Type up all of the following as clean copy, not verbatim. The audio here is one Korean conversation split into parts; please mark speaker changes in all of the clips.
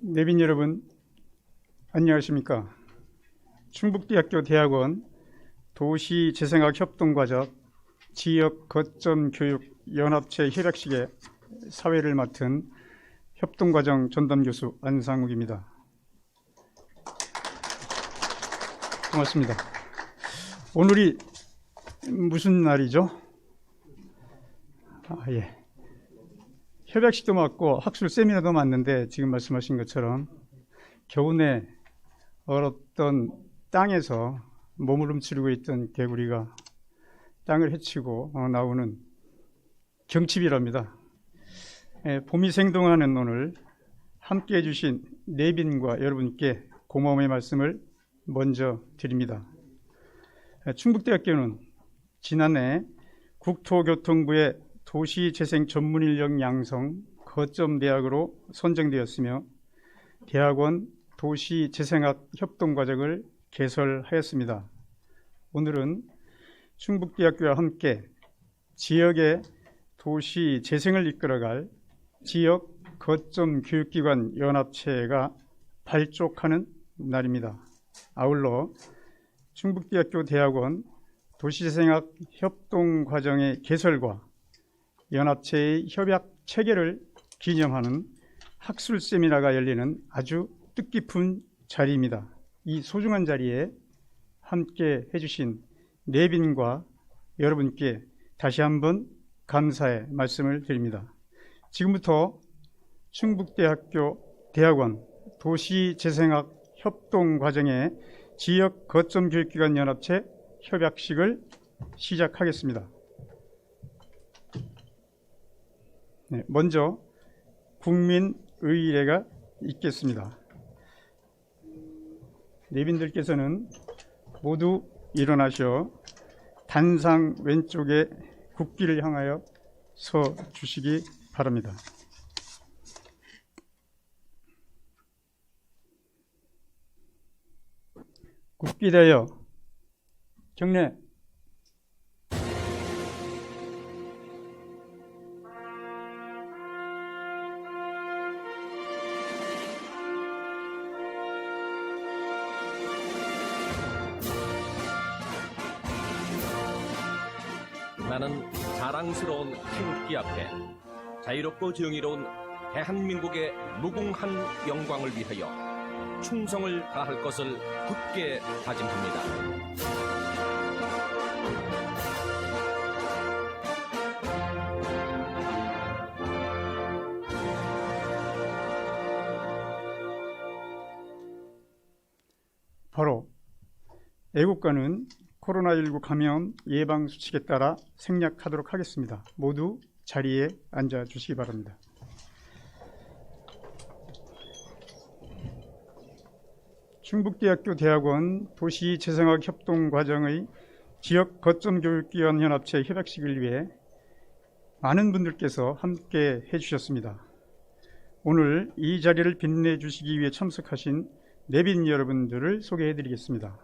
Speaker 1: 내빈 여러분, 안녕하십니까? 충북대학교 대학원 도시재생학 협동과정 지역거점교육 연합체 협약식의 사회를 맡은 협동과정 전담교수 안상욱입니다. 고맙습니다. 오늘이 무슨 날이죠? 예. 협약식도 맞고 학술 세미나도 맞는데 지금 말씀하신 것처럼 겨우내 얼었던 땅에서 몸을 훔치고 있던 개구리가 땅을 헤치고 나오는 경칩이랍니다. 봄이 생동하는 오늘 함께해 주신 내빈과 여러분께 고마움의 말씀을 먼저 드립니다. 충북대학교는 지난해 국토교통부의 도시재생 전문인력 양성 거점대학으로 선정되었으며 대학원 도시재생학 협동과정을 개설하였습니다. 오늘은 충북대학교와 함께 지역의 도시재생을 이끌어갈 지역 거점 교육기관 연합체가 발족하는 날입니다. 아울러 충북대학교 대학원 도시재생학 협동과정의 개설과 연합체의 협약 체결을 기념하는 학술 세미나가 열리는 아주 뜻깊은 자리입니다. 이 소중한 자리에 함께 해주신 내빈과 여러분께 다시 한번 감사의 말씀을 드립니다. 지금부터 충북대학교 대학원 도시재생학 협동과정의 지역 거점 교육기관 연합체 협약식을 시작하겠습니다. 먼저 국민의례가 있겠습니다. 내빈들께서는 모두 일어나셔 단상 왼쪽에 국기를 향하여 서 주시기 바랍니다. 국기 대여 경례.
Speaker 2: 나는 자랑스러운 태극기 앞에 자유롭고 정의로운 대한민국의 무궁한 영광을 위하여 충성을 다할 것을 굳게 다짐합니다.
Speaker 1: 바로 애국가는 코로나19 감염 예방 수칙에 따라 생략하도록 하겠습니다. 모두 자리에 앉아 주시기 바랍니다. 충북대학교 대학원 도시재생학 협동과정의 지역 거점 교육기관 연합체 협약식을 위해 많은 분들께서 함께 해주셨습니다. 오늘 이 자리를 빛내주시기 위해 참석하신 내빈 여러분들을 소개해드리겠습니다.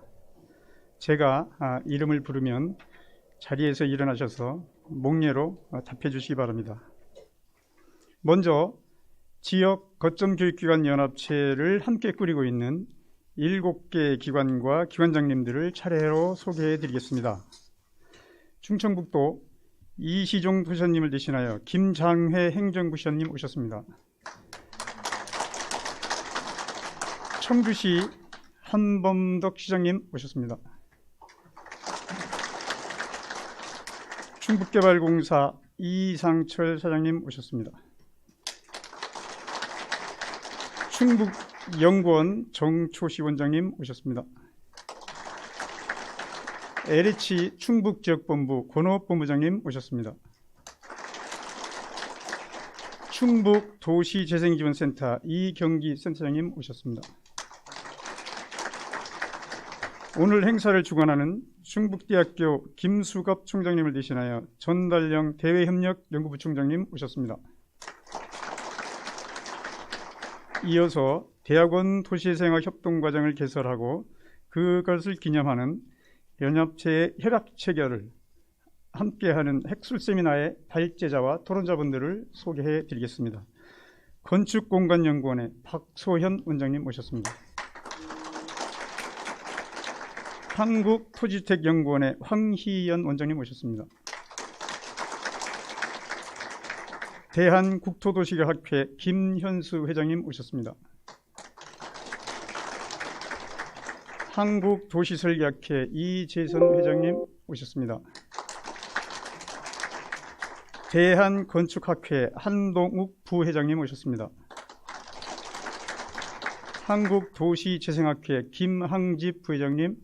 Speaker 1: 제가 이름을 부르면 자리에서 일어나셔서 목례로 답해 주시기 바랍니다. 먼저 지역 거점 교육기관 연합체를 함께 꾸리고 있는 7개 기관과 기관장님들을 차례로 소개해 드리겠습니다. 충청북도 이시종 도시장님을 대신하여 김장회 행정부시장님 오셨습니다. 청주시 한범덕 시장님 오셨습니다. 충북개발공사 이상철 사장님 오셨습니다. 충북연구원 정초시 원장님 오셨습니다. LH 충북지역본부 권호업본부장님 오셨습니다. 충북도시재생지원센터 이경기 센터장님 오셨습니다. 오늘 행사를 주관하는 충북대학교 김수갑 총장님을 대신하여 전달령 대외협력연구부총장님 오셨습니다. 이어서 대학원 도시재생학 협동과정을 개설하고 그것을 기념하는 연합체의 협약 체결을 함께하는 학술 세미나의 발제자와 토론자분들을 소개해 드리겠습니다. 건축공간연구원의 박소현 원장님 모셨습니다. 한국토지택연구원의 황희연 원장님 모셨습니다. 대한국토도시계학회 김현수 회장님 오셨습니다. 한국도시설계학회 이재선 회장님 오셨습니다. 대한건축학회 한동욱 부회장님 오셨습니다. 한국도시재생학회 김항집 부회장님,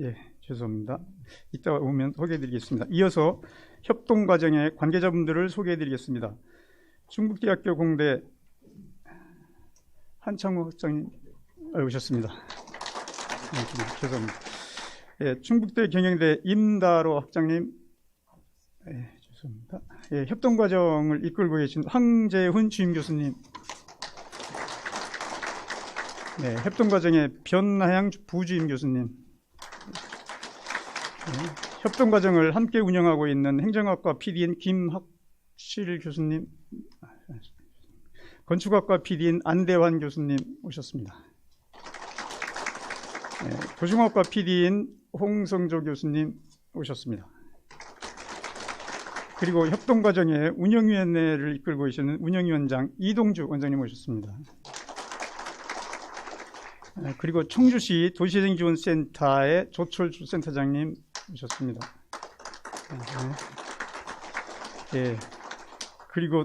Speaker 1: 예, 죄송합니다. 이따 오면 소개해드리겠습니다. 이어서 협동과정의 관계자분들을 소개해드리겠습니다. 충북대학교 공대 한창호 학장님 오셨습니다. 죄송합니다. 예, 충북대 경영대 임다로 학장님, 예, 죄송합니다. 예, 협동과정을 이끌고 계신 황재훈 주임교수님, 네, 협동과정의 변하양 부주임교수님, 예, 협동과정을 함께 운영하고 있는 행정학과 PD인 김학실 교수님, 건축학과 PD인 안대환 교수님 오셨습니다. 네, 도시공학과 PD인 홍성조 교수님 오셨습니다. 그리고 협동과정의 운영위원회를 이끌고 계시는 운영위원장 이동주 원장님 오셨습니다. 네, 그리고 청주시 도시재생지원센터의 조철주 센터장님 오셨습니다. 네, 그리고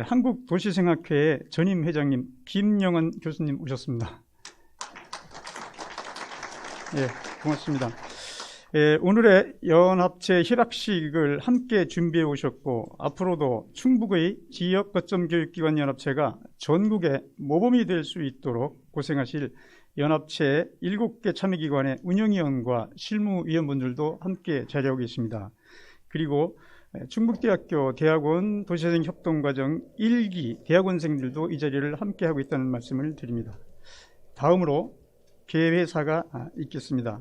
Speaker 1: 한국도시생학회의 전임 회장님 김영은 교수님 오셨습니다. 예, 고맙습니다. 오늘의 연합체 협약식을 함께 준비해 오셨고, 앞으로도 충북의 지역 거점 교육기관 연합체가 전국의 모범이 될 수 있도록 고생하실 연합체 7개 참여기관의 운영위원과 실무위원분들도 함께 자리하고 계십니다. 그리고 충북대학교 대학원 도시재생 협동과정 1기 대학원생들도 이 자리를 함께하고 있다는 말씀을 드립니다. 다음으로 개회사가 있겠습니다.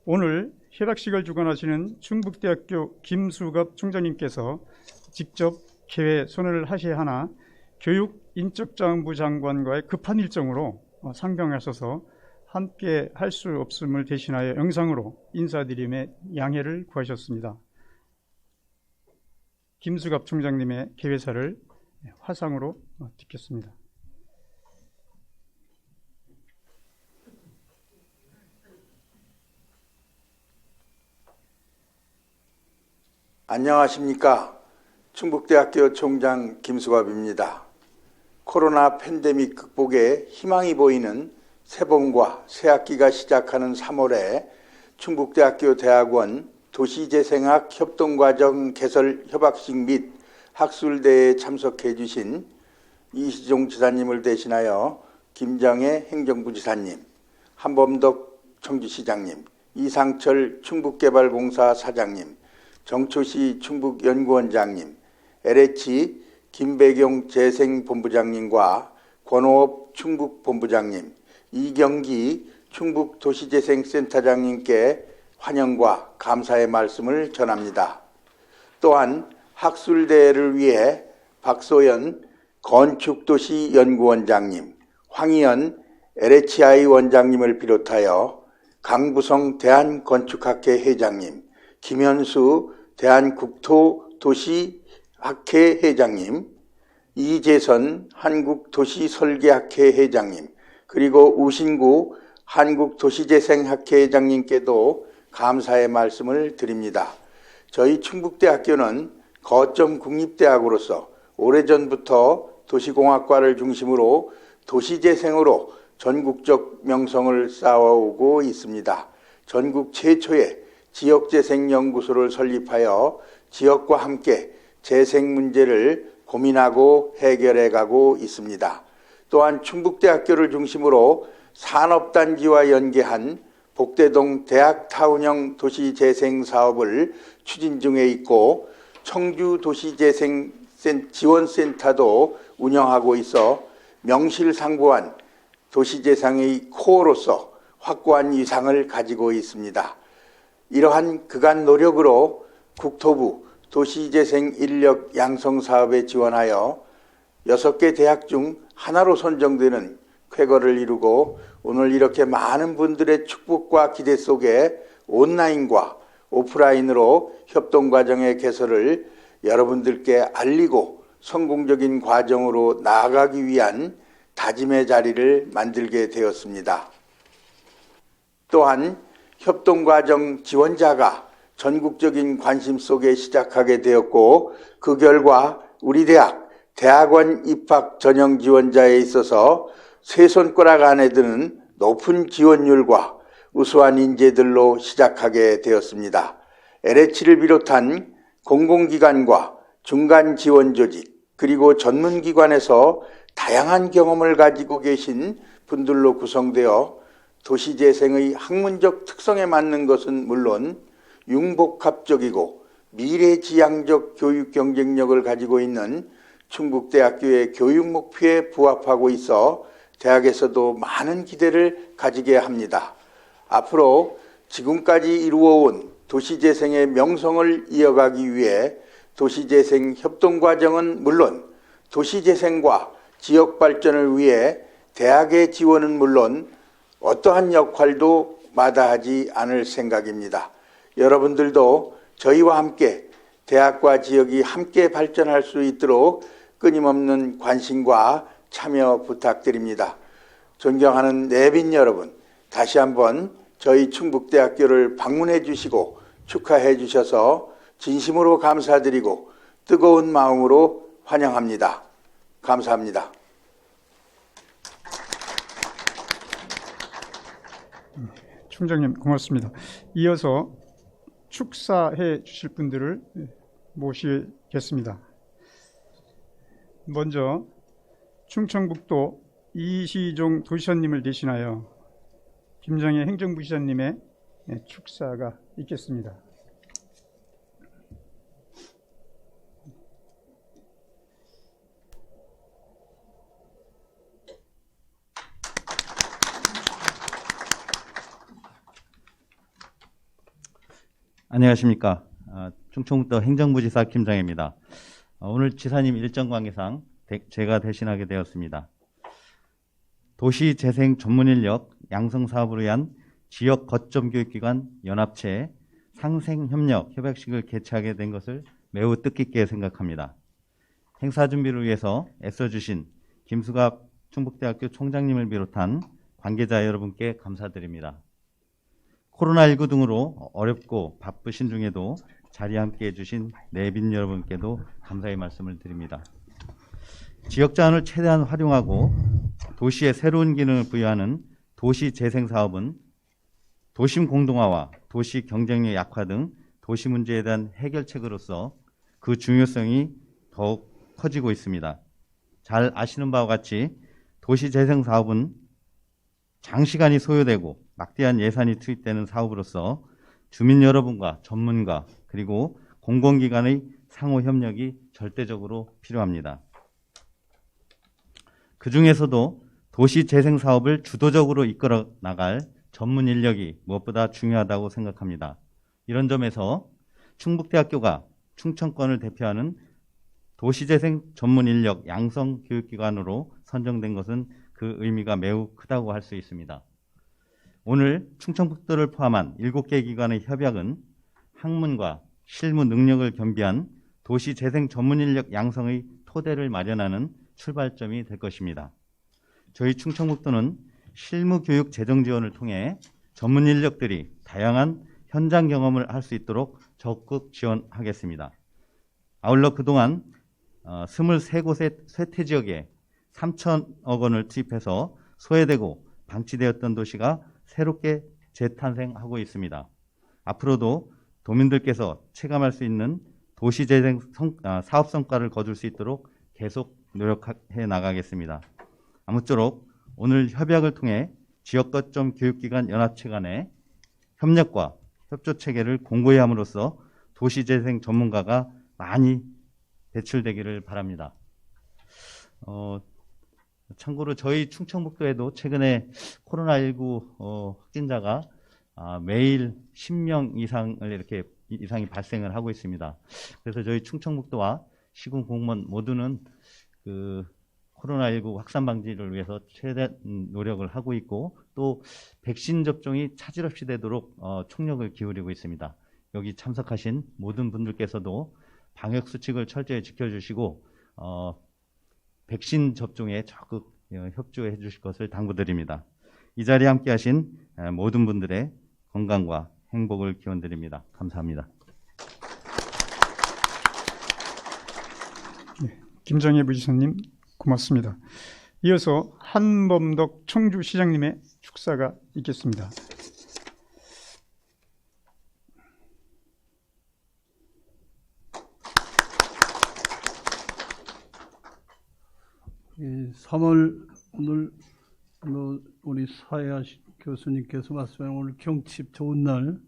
Speaker 1: 오늘 협약식을 주관하시는 충북대학교 김수갑 총장님께서 직접 개회 선언을 하셔야 하나 교육인적자원부 장관과의 급한 일정으로 상병하셔서 함께 할 수 없음을 대신하여 영상으로 인사드림에 양해를 구하셨습니다. 김수갑 총장님의 개회사를 화상으로 듣겠습니다.
Speaker 3: 안녕하십니까. 충북대학교 총장 김수갑입니다. 코로나 팬데믹 극복에 희망이 보이는 새봄과 새학기가 시작하는 3월에 충북대학교 대학원 도시재생학 협동과정 개설 협약식 및 학술대회에 참석해 주신 이시종 지사님을 대신하여 김장애 행정부지사님, 한범덕 청주시장님, 이상철 충북개발공사 사장님, 정초시 충북연구원장님, LH 김배경 재생본부장님과 권호업 충북본부장님, 이경기 충북도시재생센터장님께 환영과 감사의 말씀을 전합니다. 또한 학술대회를 위해 박소연 건축도시연구원장님, 황희연 LHI 원장님을 비롯하여 강부성 대한건축학회 회장님, 김현수 대한국토도시학회 회장님, 이재선 한국도시설계학회 회장님, 그리고 우신구 한국도시재생학회 회장님께도 감사의 말씀을 드립니다. 저희 충북대학교는 거점 국립대학으로서 오래전부터 도시공학과를 중심으로 도시재생으로 전국적 명성을 쌓아오고 있습니다. 전국 최초의 지역재생연구소를 설립하여 지역과 함께 재생 문제를 고민하고 해결해가고 있습니다. 또한 충북대학교를 중심으로 산업단지와 연계한 복대동 대학타운형 도시재생 사업을 추진 중에 있고 청주도시재생지원센터도 운영하고 있어 명실상부한 도시재생의 코어로서 확고한 위상을 가지고 있습니다. 이러한 그간 노력으로 국토부 도시재생 인력 양성 사업에 지원하여 6개 대학 중 하나로 선정되는 쾌거를 이루고 오늘 이렇게 많은 분들의 축복과 기대 속에 온라인과 오프라인으로 협동과정의 개설을 여러분들께 알리고 성공적인 과정으로 나아가기 위한 다짐의 자리를 만들게 되었습니다. 또한 협동과정 지원자가 전국적인 관심 속에 시작하게 되었고 그 결과 우리 대학원 입학 전형 지원자에 있어서 세 손가락 안에 드는 높은 지원율과 우수한 인재들로 시작하게 되었습니다. LH를 비롯한 공공기관과 중간 지원 조직 그리고 전문기관에서 다양한 경험을 가지고 계신 분들로 구성되어 도시재생의 학문적 특성에 맞는 것은 물론 융복합적이고 미래지향적 교육 경쟁력을 가지고 있는 충북대학교의 교육 목표에 부합하고 있어 대학에서도 많은 기대를 가지게 합니다. 앞으로 지금까지 이루어온 도시재생의 명성을 이어가기 위해 도시재생 협동과정은 물론 도시재생과 지역발전을 위해 대학의 지원은 물론 어떠한 역할도 마다하지 않을 생각입니다. 여러분들도 저희와 함께 대학과 지역이 함께 발전할 수 있도록 끊임없는 관심과 참여 부탁드립니다. 존경하는 내빈 여러분, 다시 한번 저희 충북대학교를 방문해 주시고 축하해 주셔서 진심으로 감사드리고 뜨거운 마음으로 환영합니다. 감사합니다.
Speaker 1: 총장님 고맙습니다. 이어서 축사해 주실 분들을 모시겠습니다. 먼저 충청북도 이시종 도지사님을 대신하여 김정혜 행정부시장님의 축사가 있겠습니다.
Speaker 4: 안녕하십니까. 충청북도 행정부지사 김정혜입니다. 오늘 지사님 일정 관계상 제가 대신하게 되었습니다. 도시재생 전문인력 양성 사업을 위한 지역 거점 교육기관 연합체 상생협력 협약식을 개최하게 된 것을 매우 뜻깊게 생각합니다. 행사 준비를 위해서 애써주신 김수갑 충북대학교 총장님을 비롯한 관계자 여러분께 감사드립니다. 코로나19 등으로 어렵고 바쁘신 중에도 자리에 함께해 주신 내빈 여러분께도 감사의 말씀을 드립니다. 지역 자원을 최대한 활용하고 도시의 새로운 기능을 부여하는 도시재생사업은 도심 공동화와 도시 경쟁력 약화 등 도시 문제에 대한 해결책으로서 그 중요성이 더욱 커지고 있습니다. 잘 아시는 바와 같이 도시재생사업은 장시간이 소요되고 막대한 예산이 투입되는 사업으로서 주민 여러분과 전문가 그리고 공공기관의 상호 협력이 절대적으로 필요합니다. 그 중에서도 도시재생사업을 주도적으로 이끌어 나갈 전문 인력이 무엇보다 중요하다고 생각합니다. 이런 점에서 충북대학교가 충청권을 대표하는 도시재생 전문 인력 양성 교육기관으로 선정된 것은 그 의미가 매우 크다고 할 수 있습니다. 오늘 충청북도를 포함한 7개 기관의 협약은 학문과 실무 능력을 겸비한 도시재생 전문인력 양성의 토대를 마련하는 출발점이 될 것입니다. 저희 충청북도는 실무교육 재정 지원을 통해 전문인력들이 다양한 현장 경험을 할 수 있도록 적극 지원하겠습니다. 아울러 그동안 23곳의 쇠퇴지역에 3천억 원을 투입해서 소외되고 방치되었던 도시가 새롭게 재탄생하고 있습니다. 앞으로도 도민들께서 체감할 수 있는 도시재생 사업 성과를 거둘 수 있도록 계속 노력해 나가겠습니다. 아무쪼록 오늘 협약을 통해 지역거점 교육기관 연합체 간의 협력과 협조체계를 공고히 함으로써 도시재생 전문가가 많이 배출되기를 바랍니다. 참고로 저희 충청북도에도 최근에 코로나19 확진자가 매일 10명 이상을 이렇게 이상이 발생을 하고 있습니다. 그래서 저희 충청북도와 시군 공무원 모두는 그 코로나19 확산 방지를 위해서 최대 노력을 하고 있고 또 백신 접종이 차질 없이 되도록 총력을 기울이고 있습니다. 여기 참석하신 모든 분들께서도 방역 수칙을 철저히 지켜주시고 백신 접종에 적극 협조해 주실 것을 당부드립니다. 이 자리에 함께하신 모든 분들의 건강과 행복을 기원드립니다. 감사합니다.
Speaker 1: 김정혜 부지사님 고맙습니다. 이어서 한범덕 청주시장님의 축사가 있겠습니다.
Speaker 5: 이 3월 오늘 우리 사야 교수님께서 말씀하신 오늘 경칩 좋은 날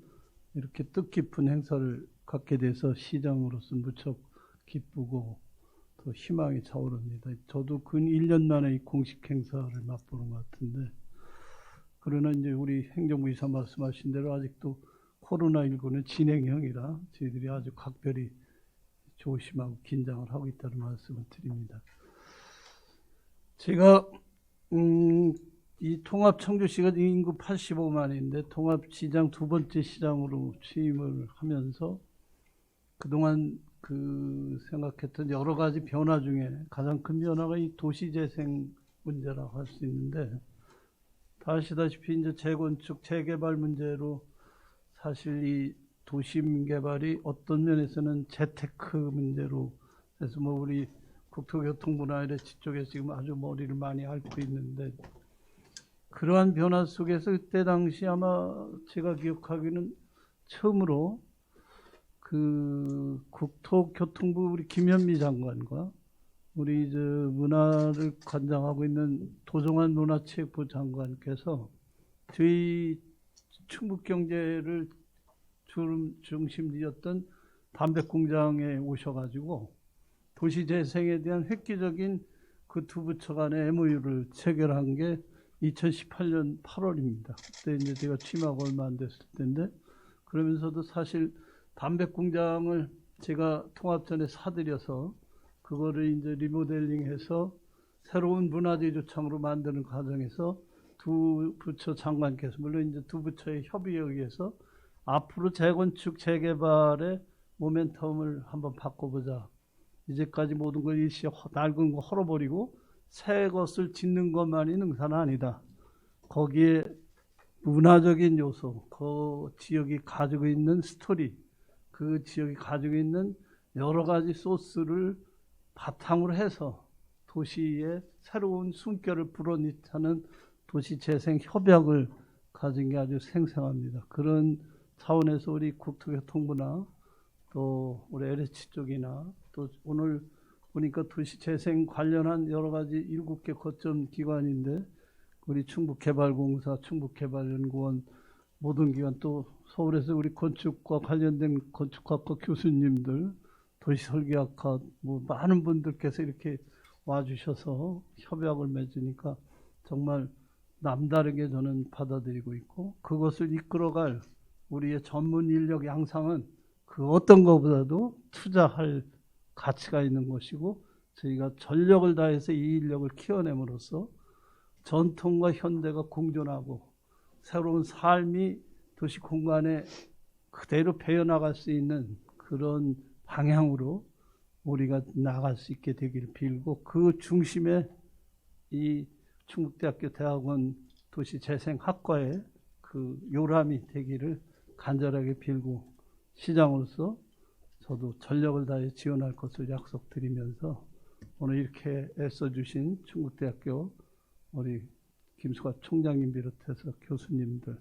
Speaker 5: 이렇게 뜻깊은 행사를 갖게 돼서 시장으로서 무척 기쁘고 또 희망이 차오릅니다. 저도 근 1년 만에 이 공식 행사를 맛보는 것 같은데 그러나 이제 우리 행정부이사 말씀하신 대로 아직도 코로나19는 진행형이라 저희들이 아주 각별히 조심하고 긴장을 하고 있다는 말씀을 드립니다. 제가 이 통합 청주시가 인구 85만인데 통합시장 두 번째 시장으로 취임을 하면서 그동안 생각했던 여러 가지 변화 중에 가장 큰 변화가 이 도시재생 문제라고 할 수 있는데 다 아시다시피 이제 재건축, 재개발 문제로 사실 이 도심 개발이 어떤 면에서는 재테크 문제로 그래서 뭐 우리 국토교통부나 이런 쪽에 지금 아주 머리를 많이 앓고 있는데 그러한 변화 속에서 그때 당시 아마 제가 기억하기는 처음으로 그 국토교통부 우리 김현미 장관과 우리 문화를 관장하고 있는 도종환 문화체육부 장관께서 저희 충북 경제를 중심지었던 담백공장에 오셔가지고 도시재생에 대한 획기적인 그 두 부처 간의 MOU를 체결한 게 2018년 8월입니다. 그때 이제 제가 취임하고 얼마 안 됐을 텐데 그러면서도 사실 담백공장을 제가 통합전에 사들여서 그거를 이제 리모델링해서 새로운 문화재조창으로 만드는 과정에서 두 부처 장관께서 물론 이제 두 부처의 협의에 의해서 앞으로 재건축 재개발의 모멘텀을 한번 바꿔보자. 이제까지 모든 걸 일시에 낡은 거 헐어버리고 새 것을 짓는 것만이 능사는 아니다. 거기에 문화적인 요소, 그 지역이 가지고 있는 스토리, 그 지역이 가지고 있는 여러 가지 소스를 바탕으로 해서 도시에 새로운 숨결을 불어넣자는 도시재생 협약을 가진 게 아주 생생합니다. 그런 차원에서 우리 국토교통부나 또 우리 LH 쪽이나 또 오늘 보니까 도시재생 관련한 여러 가지 7개 거점 기관인데 우리 충북개발공사, 충북개발연구원 모든 기관 또 서울에서 우리 건축과 관련된 건축학과 교수님들, 도시설계학과 뭐 많은 분들께서 이렇게 와주셔서 협약을 맺으니까 정말 남다르게 저는 받아들이고 있고 그것을 이끌어갈 우리의 전문 인력 양상은 그 어떤 것보다도 투자할 가치가 있는 것이고 저희가 전력을 다해서 이 인력을 키워냄으로써 전통과 현대가 공존하고 새로운 삶이 도시 공간에 그대로 배어나갈 수 있는 그런 방향으로 우리가 나갈 수 있게 되기를 빌고 그 중심에 이 충북대학교 대학원 도시재생학과의 그 요람이 되기를 간절하게 빌고 시장으로서 저도 전력을 다해 지원할 것을 약속드리면서 오늘 이렇게 애써주신 충북대학교 우리 김수갑 총장님 비롯해서 교수님들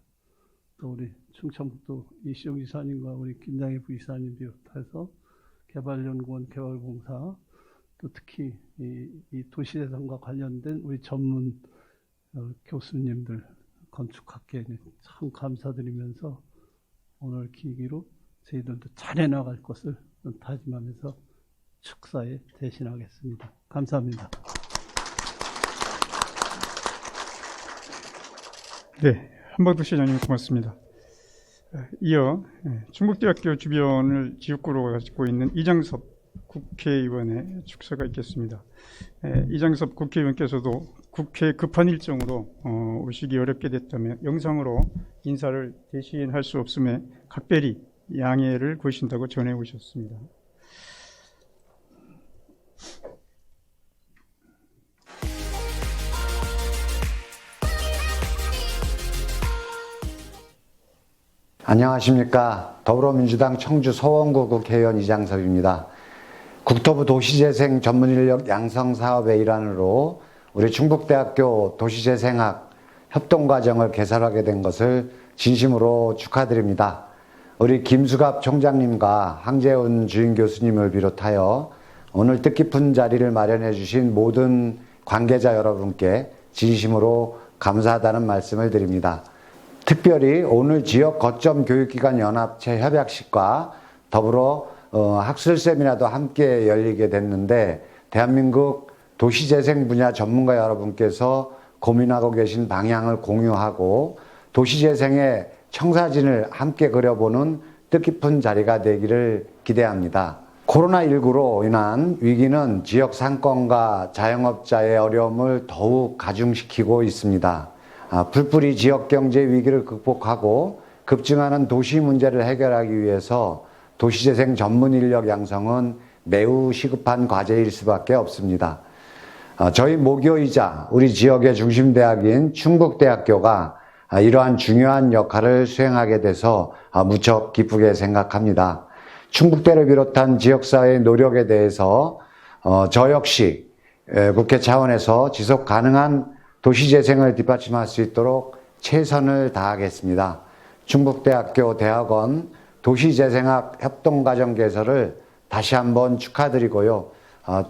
Speaker 5: 또 우리 충청북도 이시영 이사님과 우리 김장희 부이사님 비롯해서 개발연구원, 개발공사 또 특히 이 도시재생과 관련된 우리 전문 교수님들 건축학계에 참 감사드리면서 오늘 기기로 저희들도 잘해 나갈 것을 다짐하면서 축사에 대신하겠습니다. 감사합니다.
Speaker 1: 네, 한범덕 시장님 고맙습니다. 이어 충북대학교 주변을 지역구로 가지고 있는 이장섭 국회의원의 축사가 있겠습니다. 이장섭 국회의원께서도 국회 급한 일정으로 오시기 어렵게 됐다며 영상으로 인사를 대신할 수 없음에 각별히 양해를 구하신다고 전해 오셨습니다.
Speaker 6: 안녕하십니까. 더불어민주당 청주 서원구 국회의원 이장섭입니다. 국토부 도시재생 전문인력 양성사업의 일환으로 우리 충북대학교 도시재생학 협동과정을 개설하게 된 것을 진심으로 축하드립니다. 우리 김수갑 총장님과 황재훈 주임교수님을 비롯하여 오늘 뜻깊은 자리를 마련해 주신 모든 관계자 여러분께 진심으로 감사하다는 말씀을 드립니다. 특별히 오늘 지역 거점 교육기관 연합체 협약식과 더불어 학술 세미나도 함께 열리게 됐는데 대한민국 도시재생 분야 전문가 여러분께서 고민하고 계신 방향을 공유하고 도시재생의 청사진을 함께 그려보는 뜻깊은 자리가 되기를 기대합니다. 코로나19로 인한 위기는 지역 상권과 자영업자의 어려움을 더욱 가중시키고 있습니다. 풀뿌리 지역경제 위기를 극복하고 급증하는 도시 문제를 해결하기 위해서 도시재생 전문 인력 양성은 매우 시급한 과제일 수밖에 없습니다. 저희 모교이자 우리 지역의 중심대학인 충북대학교가 이러한 중요한 역할을 수행하게 돼서 무척 기쁘게 생각합니다. 충북대를 비롯한 지역사회의 노력에 대해서 저 역시 국회 차원에서 지속 가능한 도시재생을 뒷받침할 수 있도록 최선을 다하겠습니다. 충북대학교 대학원 도시재생학 협동과정 개설을 다시 한번 축하드리고요.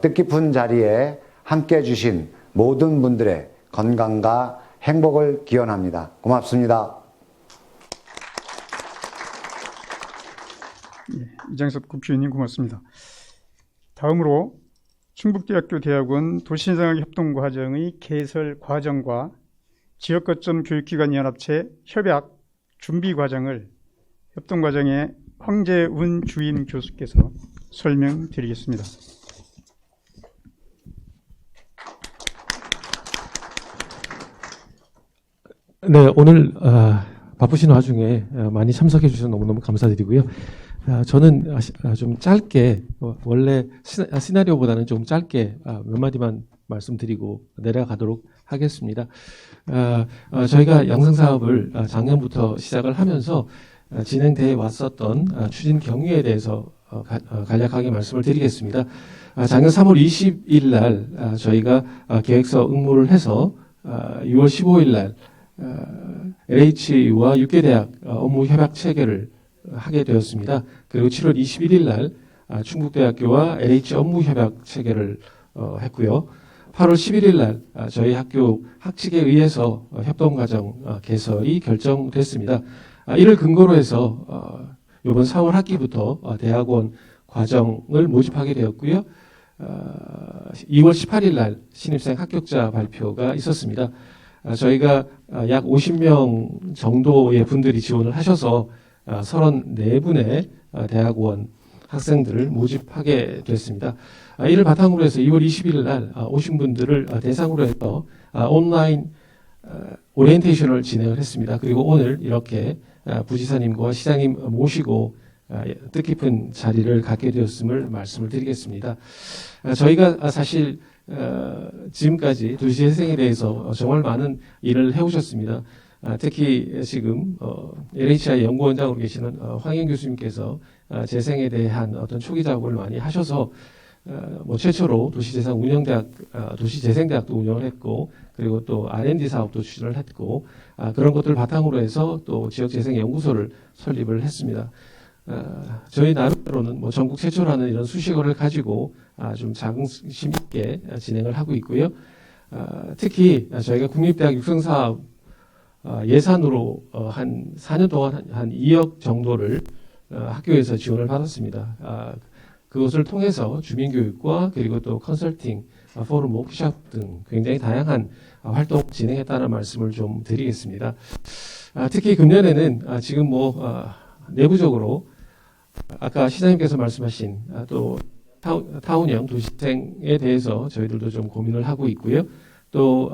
Speaker 6: 뜻깊은 자리에 함께해 주신 모든 분들의 건강과 행복을 기원합니다. 고맙습니다.
Speaker 1: 이장섭 국회의원님 고맙습니다. 다음으로 충북대학교 대학원 도시재생학 협동과정의 개설 과정과 지역거점 교육기관 연합체 협약 준비 과정을 협동과정의 황재훈 주임 교수께서 설명드리겠습니다.
Speaker 7: 네, 오늘 바쁘신 와중에 많이 참석해 주셔서 너무너무 감사드리고요. 저는 좀 짧게 원래 시나리오보다는 좀 짧게 몇 마디만 말씀드리고 내려가도록 하겠습니다. 저희가 양성사업을 작년부터 시작을 하면서 진행되어 왔었던 추진 경위에 대해서 간략하게 말씀을 드리겠습니다. 작년 3월 20일 날 저희가 계획서 응모를 해서 6월 15일 날 LH와 6개 대학 업무 협약 체결을 하게 되었습니다. 그리고 7월 21일 날 충북대학교와 LH 업무 협약 체결을 했고요. 8월 11일 날 저희 학교 학칙에 의해서 협동과정 개설이 결정됐습니다. 이를 근거로 해서 이번 4월 학기부터 대학원 과정을 모집하게 되었고요. 2월 18일 날 신입생 합격자 발표가 있었습니다. 저희가 약 50명 정도의 분들이 지원을 하셔서 34분의 대학원 학생들을 모집하게 됐습니다. 이를 바탕으로 해서 2월 20일 날 오신 분들을 대상으로 해서 온라인 오리엔테이션을 진행을 했습니다. 그리고 오늘 이렇게 부지사님과 시장님 모시고 뜻깊은 자리를 갖게 되었음을 말씀을 드리겠습니다. 저희가 사실 지금까지 도시재생에 대해서 정말 많은 일을 해오셨습니다. 특히 지금 LHI 연구원장으로 계시는 황현 교수님께서 재생에 대한 어떤 초기 작업을 많이 하셔서 최초로 도시재생 운영대학, 도시재생대학도 운영을 했고, 그리고 또 R&D 사업도 추진을 했고, 그런 것들을 바탕으로 해서 또 지역재생연구소를 설립을 했습니다. 저희 나름대로는 전국 최초라는 이런 수식어를 가지고 좀 자긍심 있게 진행을 하고 있고요. 특히 저희가 국립대학 육성사업 예산으로 한 4년 동안 한 2억 정도를 학교에서 지원을 받았습니다. 그것을 통해서 주민교육과 그리고 또 컨설팅 포럼, 워크숍 등 굉장히 다양한 활동 진행했다는 말씀을 좀 드리겠습니다. 특히 금년에는 지금 내부적으로 아까 시장님께서 말씀하신 또 타운형 도시재생에 대해서 저희들도 좀 고민을 하고 있고요. 또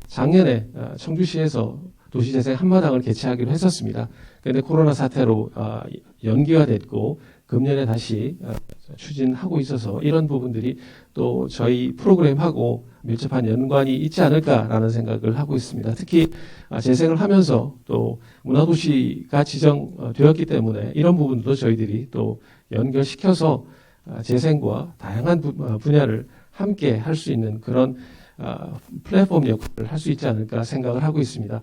Speaker 7: 작년에 청주시에서 도시재생 한마당을 개최하기로 했었습니다. 그런데 코로나 사태로 연기가 됐고 금년에 다시 추진하고 있어서 이런 부분들이 또 저희 프로그램하고 밀접한 연관이 있지 않을까라는 생각을 하고 있습니다. 특히 재생을 하면서 또 문화도시가 지정되었기 때문에 이런 부분도 저희들이 또 연결시켜서 재생과 다양한 분야를 함께 할 수 있는 그런 플랫폼 역할을 할 수 있지 않을까 생각을 하고 있습니다.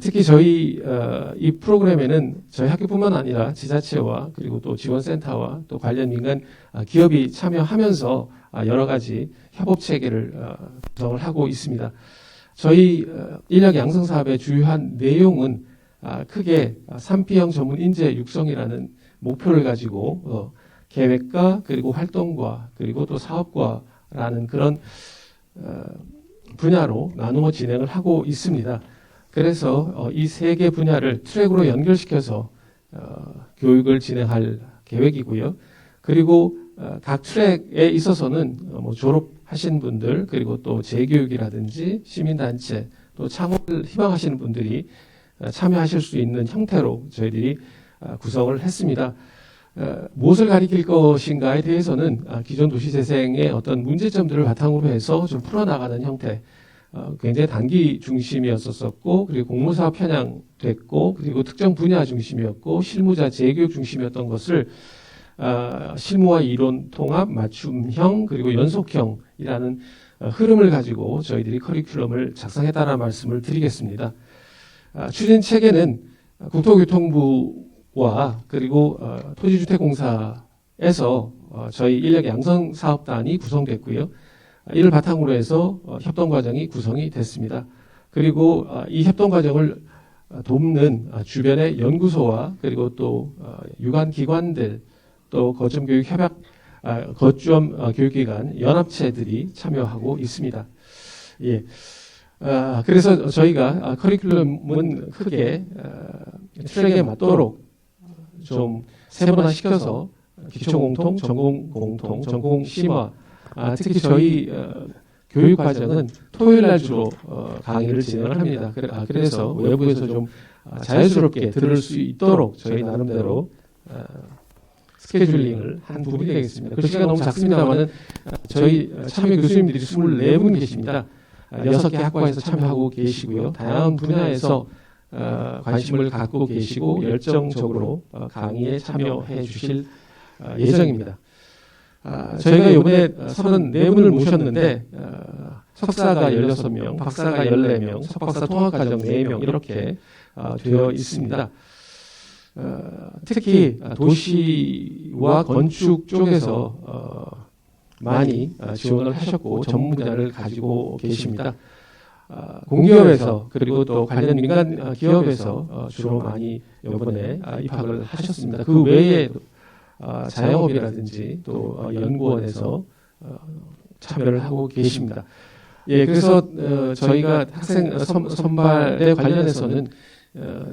Speaker 7: 특히 저희 이 프로그램에는 저희 학교뿐만 아니라 지자체와 그리고 또 지원센터와 또 관련 민간 기업이 참여하면서 여러 가지 협업 체계를 구성을 하고 있습니다. 저희 인력 양성 사업의 주요한 내용은 크게 3P형 전문 인재 육성이라는 목표를 가지고 계획과 그리고 활동과 그리고 또 사업과라는 그런 분야로 나누어 진행을 하고 있습니다. 그래서 이 세 개 분야를 트랙으로 연결시켜서 교육을 진행할 계획이고요. 그리고 각 트랙에 있어서는 졸업하신 분들 그리고 또 재교육이라든지 시민단체 또 창업을 희망하시는 분들이 참여하실 수 있는 형태로 저희들이 구성을 했습니다. 무엇을 가리킬 것인가에 대해서는 기존 도시재생의 어떤 문제점들을 바탕으로 해서 좀 풀어나가는 형태, 굉장히 단기 중심이었었고 그리고 공모사업 편향됐고 그리고 특정 분야 중심이었고 실무자 재교육 중심이었던 것을 실무와 이론 통합, 맞춤형 그리고 연속형이라는 흐름을 가지고 저희들이 커리큘럼을 작성했다는 말씀을 드리겠습니다. 추진 체계는 국토교통부와 그리고 토지주택공사에서 저희 인력 양성 사업단이 구성됐고요. 이를 바탕으로 해서 협동 과정이 구성이 됐습니다. 그리고 이 협동 과정을 돕는 주변의 연구소와 그리고 또 유관 기관들 또 거점 교육 협약 거점 교육기관 연합체들이 참여하고 있습니다. 예. 그래서 저희가 커리큘럼은 크게 트랙에 맞도록 좀 세분화시켜서 기초 공통, 전공 공통, 전공 심화 특히 저희 교육 과정은 토요일 날 주로 강의를 진행을 합니다. 그래서 외부에서 좀 자연스럽게 들을 수 있도록 저희 나름대로 스케줄링을 한 부분이 되겠습니다. 그 시간 너무 작습니다만은 저희 참여 교수님들이 24분 계십니다. 6개 학과에서 참여하고 계시고요. 다양한 분야에서 관심을 갖고 계시고 열정적으로 강의에 참여해 주실 예정입니다. 저희가 이번에 34분을 모셨는데 석사가 16명, 박사가 14명, 석박사 통합과정 4명 이렇게 되어 있습니다. 특히 도시와 건축 쪽에서 많이 지원을 하셨고 전문 분야를 가지고 계십니다. 공기업에서 그리고 또 관련 민간 기업에서 주로 많이 이번에 입학을 하셨습니다. 그 외에 자영업이라든지 또 연구원에서 참여를 하고 계십니다. 예, 그래서 저희가 학생 선발에 관련해서는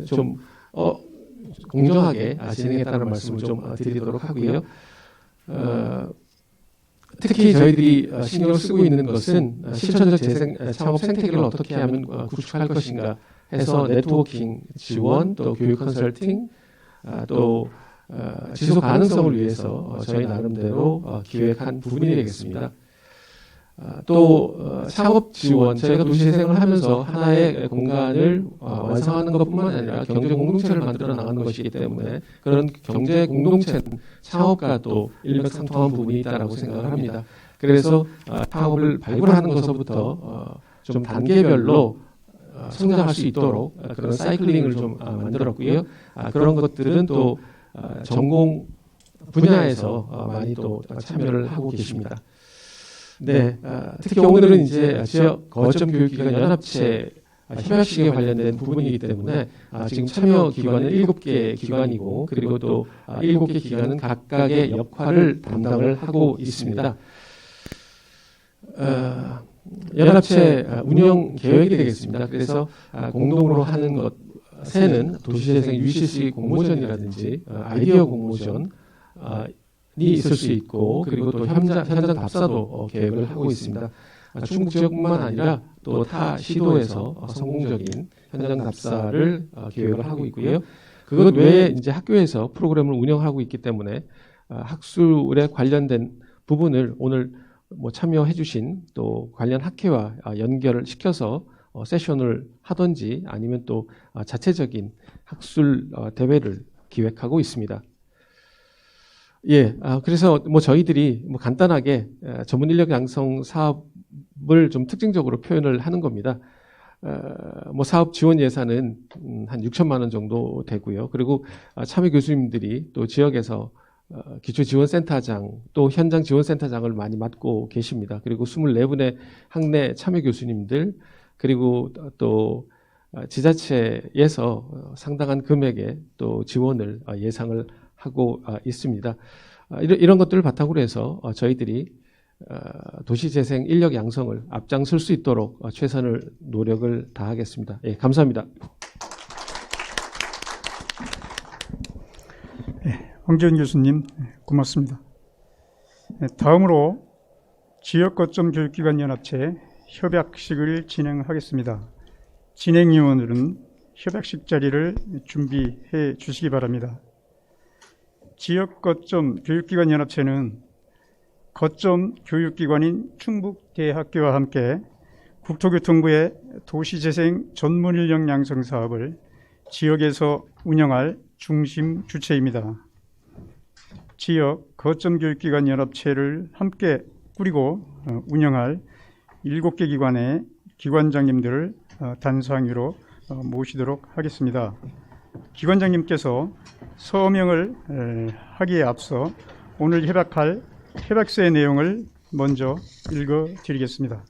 Speaker 7: 좀 공정하게 진행했다는 말씀을 좀 드리도록 하고요. 특히 저희들이 신경을 쓰고 있는 것은 실천적 재생 창업 생태계를 어떻게 하면 구축할 것인가 해서 네트워킹 지원, 또 교육 컨설팅, 또 지속 가능성을 위해서 저희 나름대로 기획한 부분이 되겠습니다. 또 창업 지원, 저희가 도시재생을 하면서 하나의 공간을 완성하는 것뿐만 아니라 경제 공동체를 만들어 나가는 것이기 때문에 그런 경제 공동체는 창업과 또 일맥상통한 부분이 있다고 생각을 합니다. 그래서 창업을 발굴하는 것부터 좀 단계별로 성장할 수 있도록 그런 사이클링을 좀 만들었고요. 그런 것들은 또 전공 분야에서 많이 또 참여를 하고 계십니다. 네, 특히 오늘은 이제 지역 거점 교육기관 연합체 협약식에 관련된 부분이기 때문에 지금 참여 기관은 7개 기관이고 그리고 또 7개 기관은 각각의 역할을 담당을 하고 있습니다. 연합체 운영 계획이 되겠습니다. 그래서 공동으로 하는 것에는 도시재생 UCC 공모전이라든지 아이디어 공모전이 있을 수 있고, 그리고 또 현장 답사도 계획을 하고 있습니다. 충북 지역뿐만 아니라 또 타 시도에서 성공적인 현장 답사를 계획을 하고 있고요. 그것 외에 이제 학교에서 프로그램을 운영하고 있기 때문에 학술에 관련된 부분을 오늘 참여해 주신 또 관련 학회와 연결을 시켜서 세션을 하든지 아니면 또 자체적인 학술 대회를 기획하고 있습니다. 예, 그래서 저희들이 간단하게 전문 인력 양성 사업을 좀 특징적으로 표현을 하는 겁니다. 사업 지원 예산은 한 6천만 원 정도 되고요. 그리고 참여 교수님들이 또 지역에서 기초지원센터장 또 현장 지원센터장을 많이 맡고 계십니다. 그리고 24분의 학내 참여 교수님들, 그리고 또 지자체에서 상당한 금액의 또 지원을 예상을 하고 있습니다. 이런 것들을 바탕으로 해서 저희들이 도시재생 인력 양성을 앞장설 수 있도록 최선을 노력을 다하겠습니다. 예, 감사합니다.
Speaker 1: 황재현 교수님 고맙습니다. 다음으로 지역거점 교육기관 연합체 협약식을 진행하겠습니다. 진행위원들은 협약식 자리를 준비해 주시기 바랍니다. 지역거점 교육기관 연합체는 거점 교육기관인 충북대학교와 함께 국토교통부의 도시재생 전문인력 양성 사업을 지역에서 운영할 중심 주체입니다. 지역 거점 교육기관 연합체를 함께 꾸리고 운영할 7개 기관의 기관장님들을 단상위로 모시도록 하겠습니다. 기관장님께서 서명을 하기에 앞서 오늘 협약할 협약서의 내용을 먼저 읽어드리겠습니다.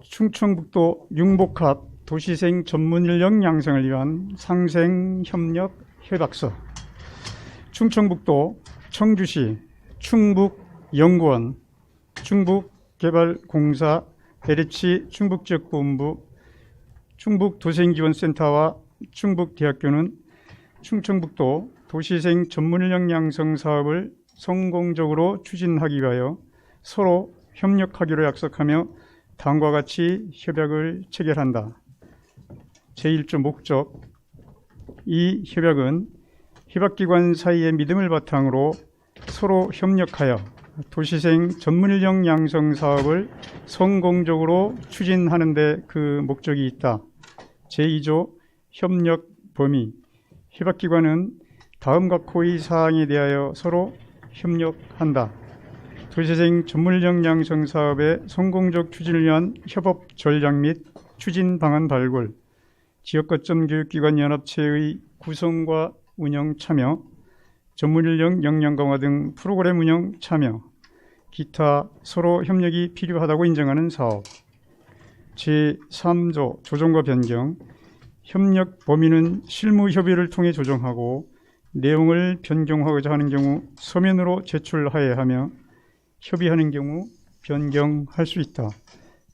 Speaker 1: 충청북도 융복합 도시생 전문인력 양성을 위한 상생협력 협약서. 충청북도 청주시 충북연구원, 충북개발공사, LH 충북지역본부, 충북도생지원센터와 충북대학교는 충청북도 도시생 전문인력 양성 사업을 성공적으로 추진하기 위하여 서로 협력하기로 약속하며 다음과 같이 협약을 체결한다. 제1조 목적. 이 협약은 협약기관 사이의 믿음을 바탕으로 서로 협력하여 도시생 전문인력 양성 사업을 성공적으로 추진하는 데 그 목적이 있다. 제2조 협력 범위. 협약기관은 다음과 고의 사항에 대하여 서로 협력한다. 도시재생 전문인력 양성 사업의 성공적 추진을 위한 협업 전략 및 추진 방안 발굴, 지역거점 교육기관 연합체의 구성과 운영 참여, 전문인력 역량 강화 등 프로그램 운영 참여, 기타 서로 협력이 필요하다고 인정하는 사업. 제3조 조정과 변경. 협력 범위는 실무 협의를 통해 조정하고 내용을 변경하고자 하는 경우 서면으로 제출하여야 하며 협의하는 경우 변경할 수 있다.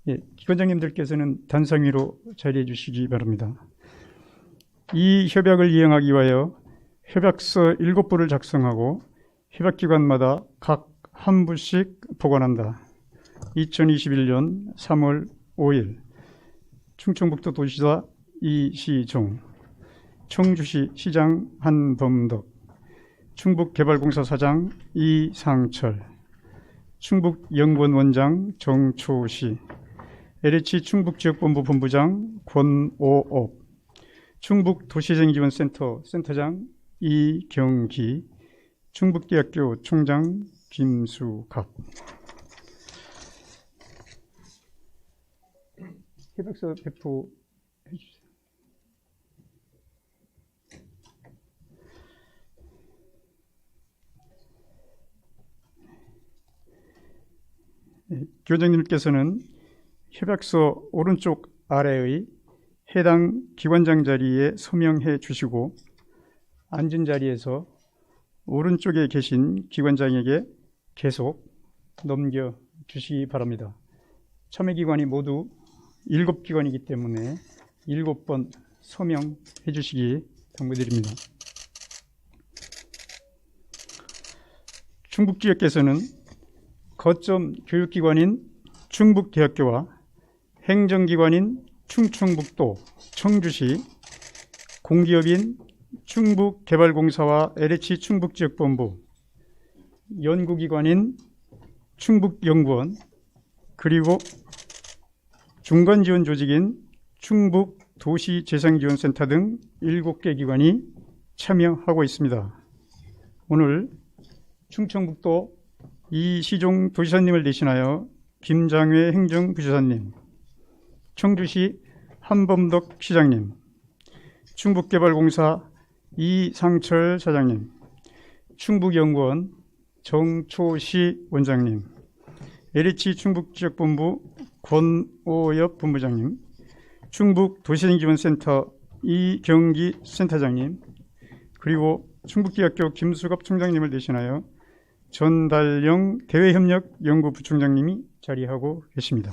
Speaker 1: 예, 기관장님들께서는 단상위로 자리해 주시기 바랍니다. 이 협약을 이행하기 위하여 협약서 7부를 작성하고 협약기관마다 각 한 부씩 보관한다. 2021년 3월 5일 충청북도 도시사 이시종, 청주시 시장 한범덕, 충북개발공사 사장 이상철, 충북연구원 원장 정초시, LH 충북지역본부 본부장 권오업, 충북도시생지원센터 센터장 이경기, 충북대학교 총장 김수갑. 협약서 배포해 주세요. 교장님께서는 협약서 오른쪽 아래의 해당 기관장 자리에 서명해 주시고 앉은 자리에서 오른쪽에 계신 기관장에게 계속 넘겨 주시기 바랍니다. 참여기관이 모두 7기관이기 때문에 7번 서명해 주시기 당부드립니다. 충북지역께서는 거점 교육기관인 충북대학교와 행정기관인 충청북도 청주시, 공기업인 충북개발공사와 LH 충북지역본부, 연구기관인 충북연구원, 그리고 중간지원 조직인 충북도시재생지원센터 등 7개 기관이 참여하고 있습니다. 오늘 충청북도 이시종 도지사님을 대신하여 김장회 행정부지사님, 청주시 한범덕 시장님, 충북개발공사 이상철 사장님, 충북연구원 정초시 원장님, LH 충북지역본부 권오엽 본부장님, 충북도시재생지원센터 이경기 센터장님, 그리고 충북대학교 김수갑 총장님을 대신하여 전달영 대외협력연구부총장님이 자리하고 계십니다.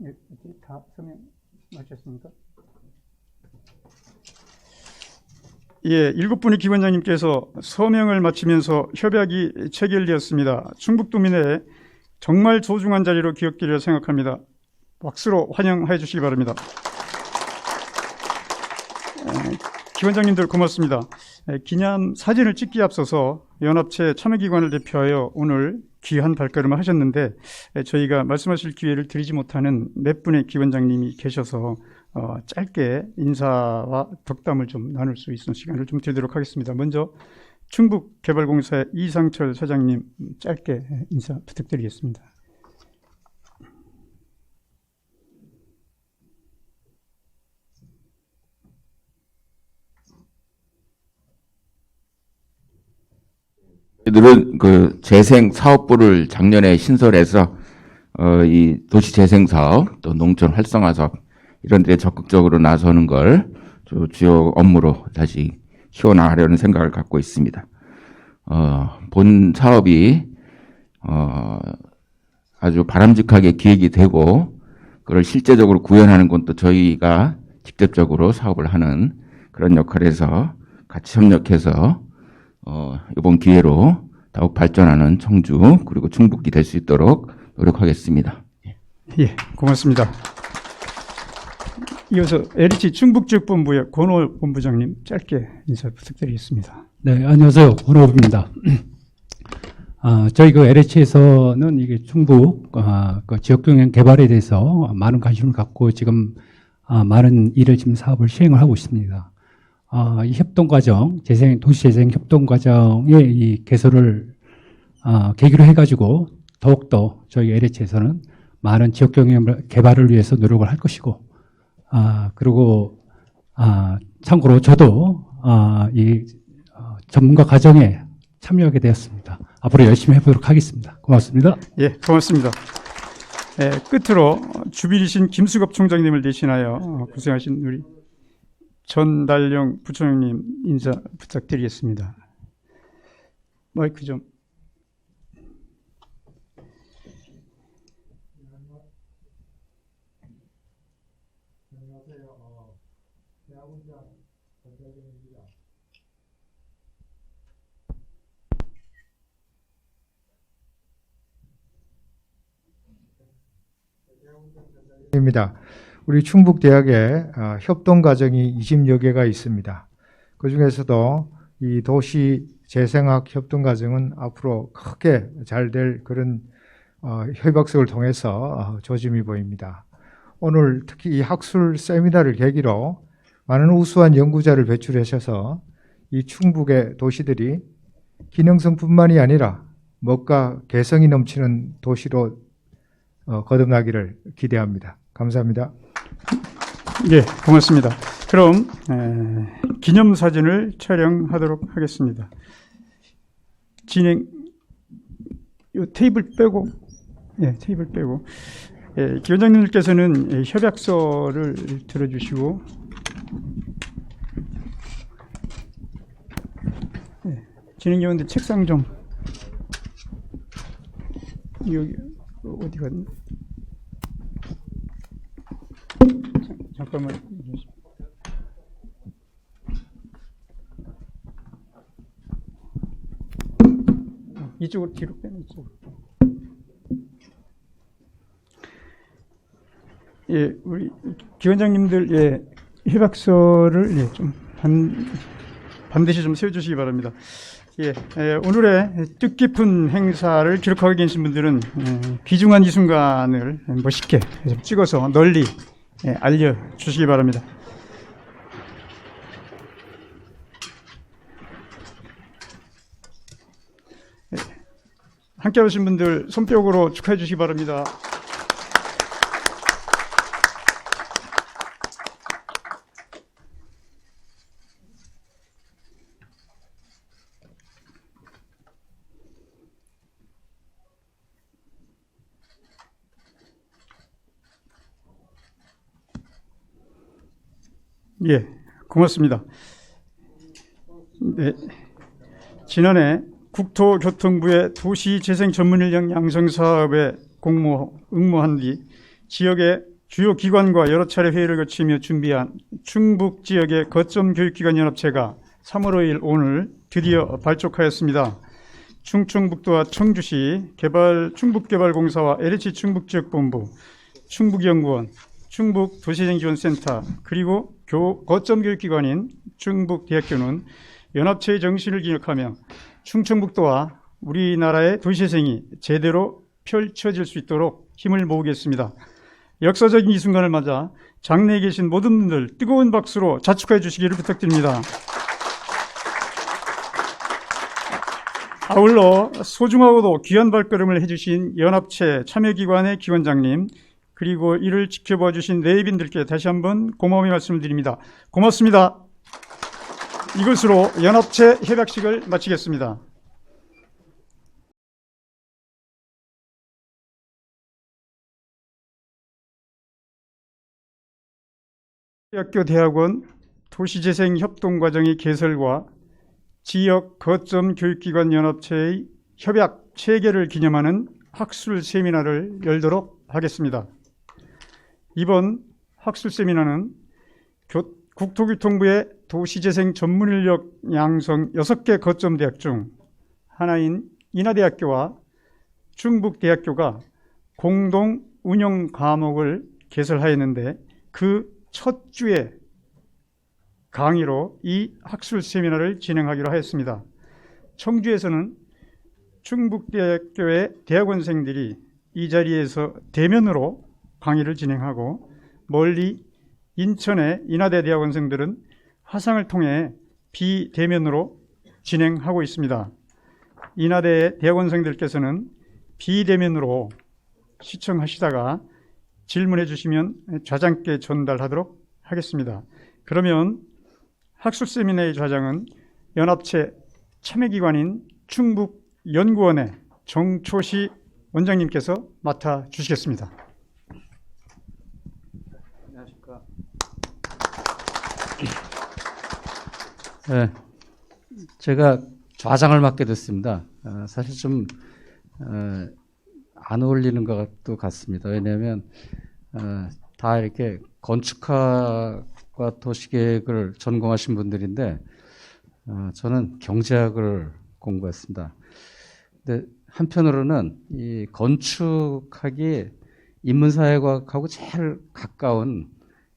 Speaker 1: 네, 다 서명 마쳤습니까? 예, 7분의 기관장님께서 서명을 마치면서 협약이 체결되었습니다. 충북도민의 정말 소중한 자리로 기억되리라 생각합니다. 박수로 환영해 주시기 바랍니다. 기관장님들 고맙습니다. 기념 사진을 찍기에 앞서서 연합체 참여기관을 대표하여 오늘 귀한 발걸음을 하셨는데 저희가 말씀하실 기회를 드리지 못하는 몇 분의 기관장님이 계셔서 짧게 인사와 덕담을 좀 나눌 수 있는 시간을 좀 드리도록 하겠습니다. 먼저 충북개발공사의 이상철 사장님 짧게 인사 부탁드리겠습니다.
Speaker 8: 저희들은 그 재생 사업부를 작년에 신설해서 이 도시 재생 사업 또 농촌 활성화 사업 이런 데 적극적으로 나서는 걸 주요 업무로 다시 키워나가려는 생각을 갖고 있습니다. 본 사업이 아주 바람직하게 기획이 되고 그걸 실제적으로 구현하는 건 또 저희가 직접적으로 사업을 하는 그런 역할에서 같이 협력해서 이번 기회로 더욱 발전하는 청주 그리고 충북이 될 수 있도록 노력하겠습니다.
Speaker 1: 예, 고맙습니다. 이어서 LH 충북지역본부의 권호 본부장님 짧게 인사 부탁드리겠습니다.
Speaker 9: 네, 안녕하세요. 권호입니다. 저희 그 LH에서는 이게 충북 그 지역경영 개발에 대해서 많은 관심을 갖고 지금 많은 일을 지금 사업을 시행을 하고 있습니다. 이 협동과정, 도시재생 협동과정의 이 개설을 계기로 해가지고 더욱더 저희 LH에서는 많은 지역경영 개발을 위해서 노력을 할 것이고, 그리고 참고로 저도 이 전문가 과정에 참여하게 되었습니다. 앞으로 열심히 해보도록 하겠습니다. 고맙습니다.
Speaker 1: 예, 고맙습니다. 끝으로 주빌이신 김수갑 총장님을 대신하여 고생하신 우리 전달영 부총장님 인사 부탁드리겠습니다. 마이크 좀.
Speaker 10: 입니다. 우리 충북대학에 협동 과정이 20여 개가 있습니다. 그 중에서도 이 도시 재생학 협동 과정은 앞으로 크게 잘 될 그런 협약석을 통해서 조짐이 보입니다. 오늘 특히 이 학술 세미나를 계기로 많은 우수한 연구자를 배출하셔서 이 충북의 도시들이 기능성뿐만이 아니라 멋과 개성이 넘치는 도시로 거듭나기를 기대합니다. 감사합니다.
Speaker 1: 네, 고맙습니다. 그럼 기념사진을 촬영하도록 하겠습니다. 진행 요 테이블 빼고, 예, 테이블 빼고, 예, 기원장님들께서는 예, 협약서를 들어주시고, 예, 진행위원들 책상 좀, 여기, 어디 갔니? 잠깐만. 이쪽으로 뒤로 빼는 이쪽으로. 예, 우리 기원장님들 예, 협약서를 예, 좀 반드시 좀 세워주시기 바랍니다. 예, 오늘의 뜻깊은 행사를 기록하고 계신 분들은 귀중한 이 순간을 멋있게 찍어서 널리 알려주시기 바랍니다. 함께 오신 분들 손뼉으로 축하해 주시기 바랍니다. 예, 고맙습니다. 네, 지난해 국토교통부의 도시재생전문인력 양성사업에 응모한 뒤 지역의 주요 기관과 여러 차례 회의를 거치며 준비한 충북 지역의 거점 교육기관 연합체가 3월 5일 오늘 드디어 발족하였습니다. 충청북도와 청주시 충북개발공사와 LH 충북지역본부, 충북연구원, 충북도시재생지원센터 그리고 거점 교육기관인 충북대학교는 연합체의 정신을 기억하며 충청북도와 우리나라의 도시재생이 제대로 펼쳐질 수 있도록 힘을 모으겠습니다. 역사적인 이 순간을 맞아 장내에 계신 모든 분들 뜨거운 박수로 자축해 주시기를 부탁드립니다. 아울러 소중하고도 귀한 발걸음을 해주신 연합체 참여기관의 기관장님 그리고 이를 지켜봐 주신 내빈들께 다시 한번 고마움의 말씀을 드립니다. 고맙습니다. 이것으로 연합체 협약식을 마치겠습니다. 대학교 대학원 도시재생협동과정의 개설과 지역 거점 교육기관 연합체의 협약 체결을 기념하는 학술 세미나를 열도록 하겠습니다. 이번 학술 세미나는 국토교통부의 도시재생 전문인력 양성 6개 거점 대학 중 하나인 인하대학교와 충북대학교가 공동 운영 과목을 개설하였는데 그 첫 주에 강의로 이 학술 세미나를 진행하기로 하였습니다. 청주에서는 충북대학교의 대학원생들이 이 자리에서 대면으로 강의를 진행하고 멀리 인천의 인하대 대학원생들은 화상을 통해 비대면으로 진행하고 있습니다. 인하대 대학원생들께서는 비대면으로 시청하시다가 질문해 주시면 좌장께 전달하도록 하겠습니다. 그러면 학술 세미나의 좌장은 연합체 참여기관인 충북연구원의 정초시 원장님께서 맡아주시겠습니다.
Speaker 5: 안녕하십니까. 네, 제가 좌장을 맡게 됐습니다. 사실 좀 안 어울리는 것도 같습니다. 왜냐하면 다 이렇게 건축학과 도시계획을 전공하신 분들인데 저는 경제학을 공부했습니다. 근데 한편으로는 이 건축학이 인문사회과학하고 제일 가까운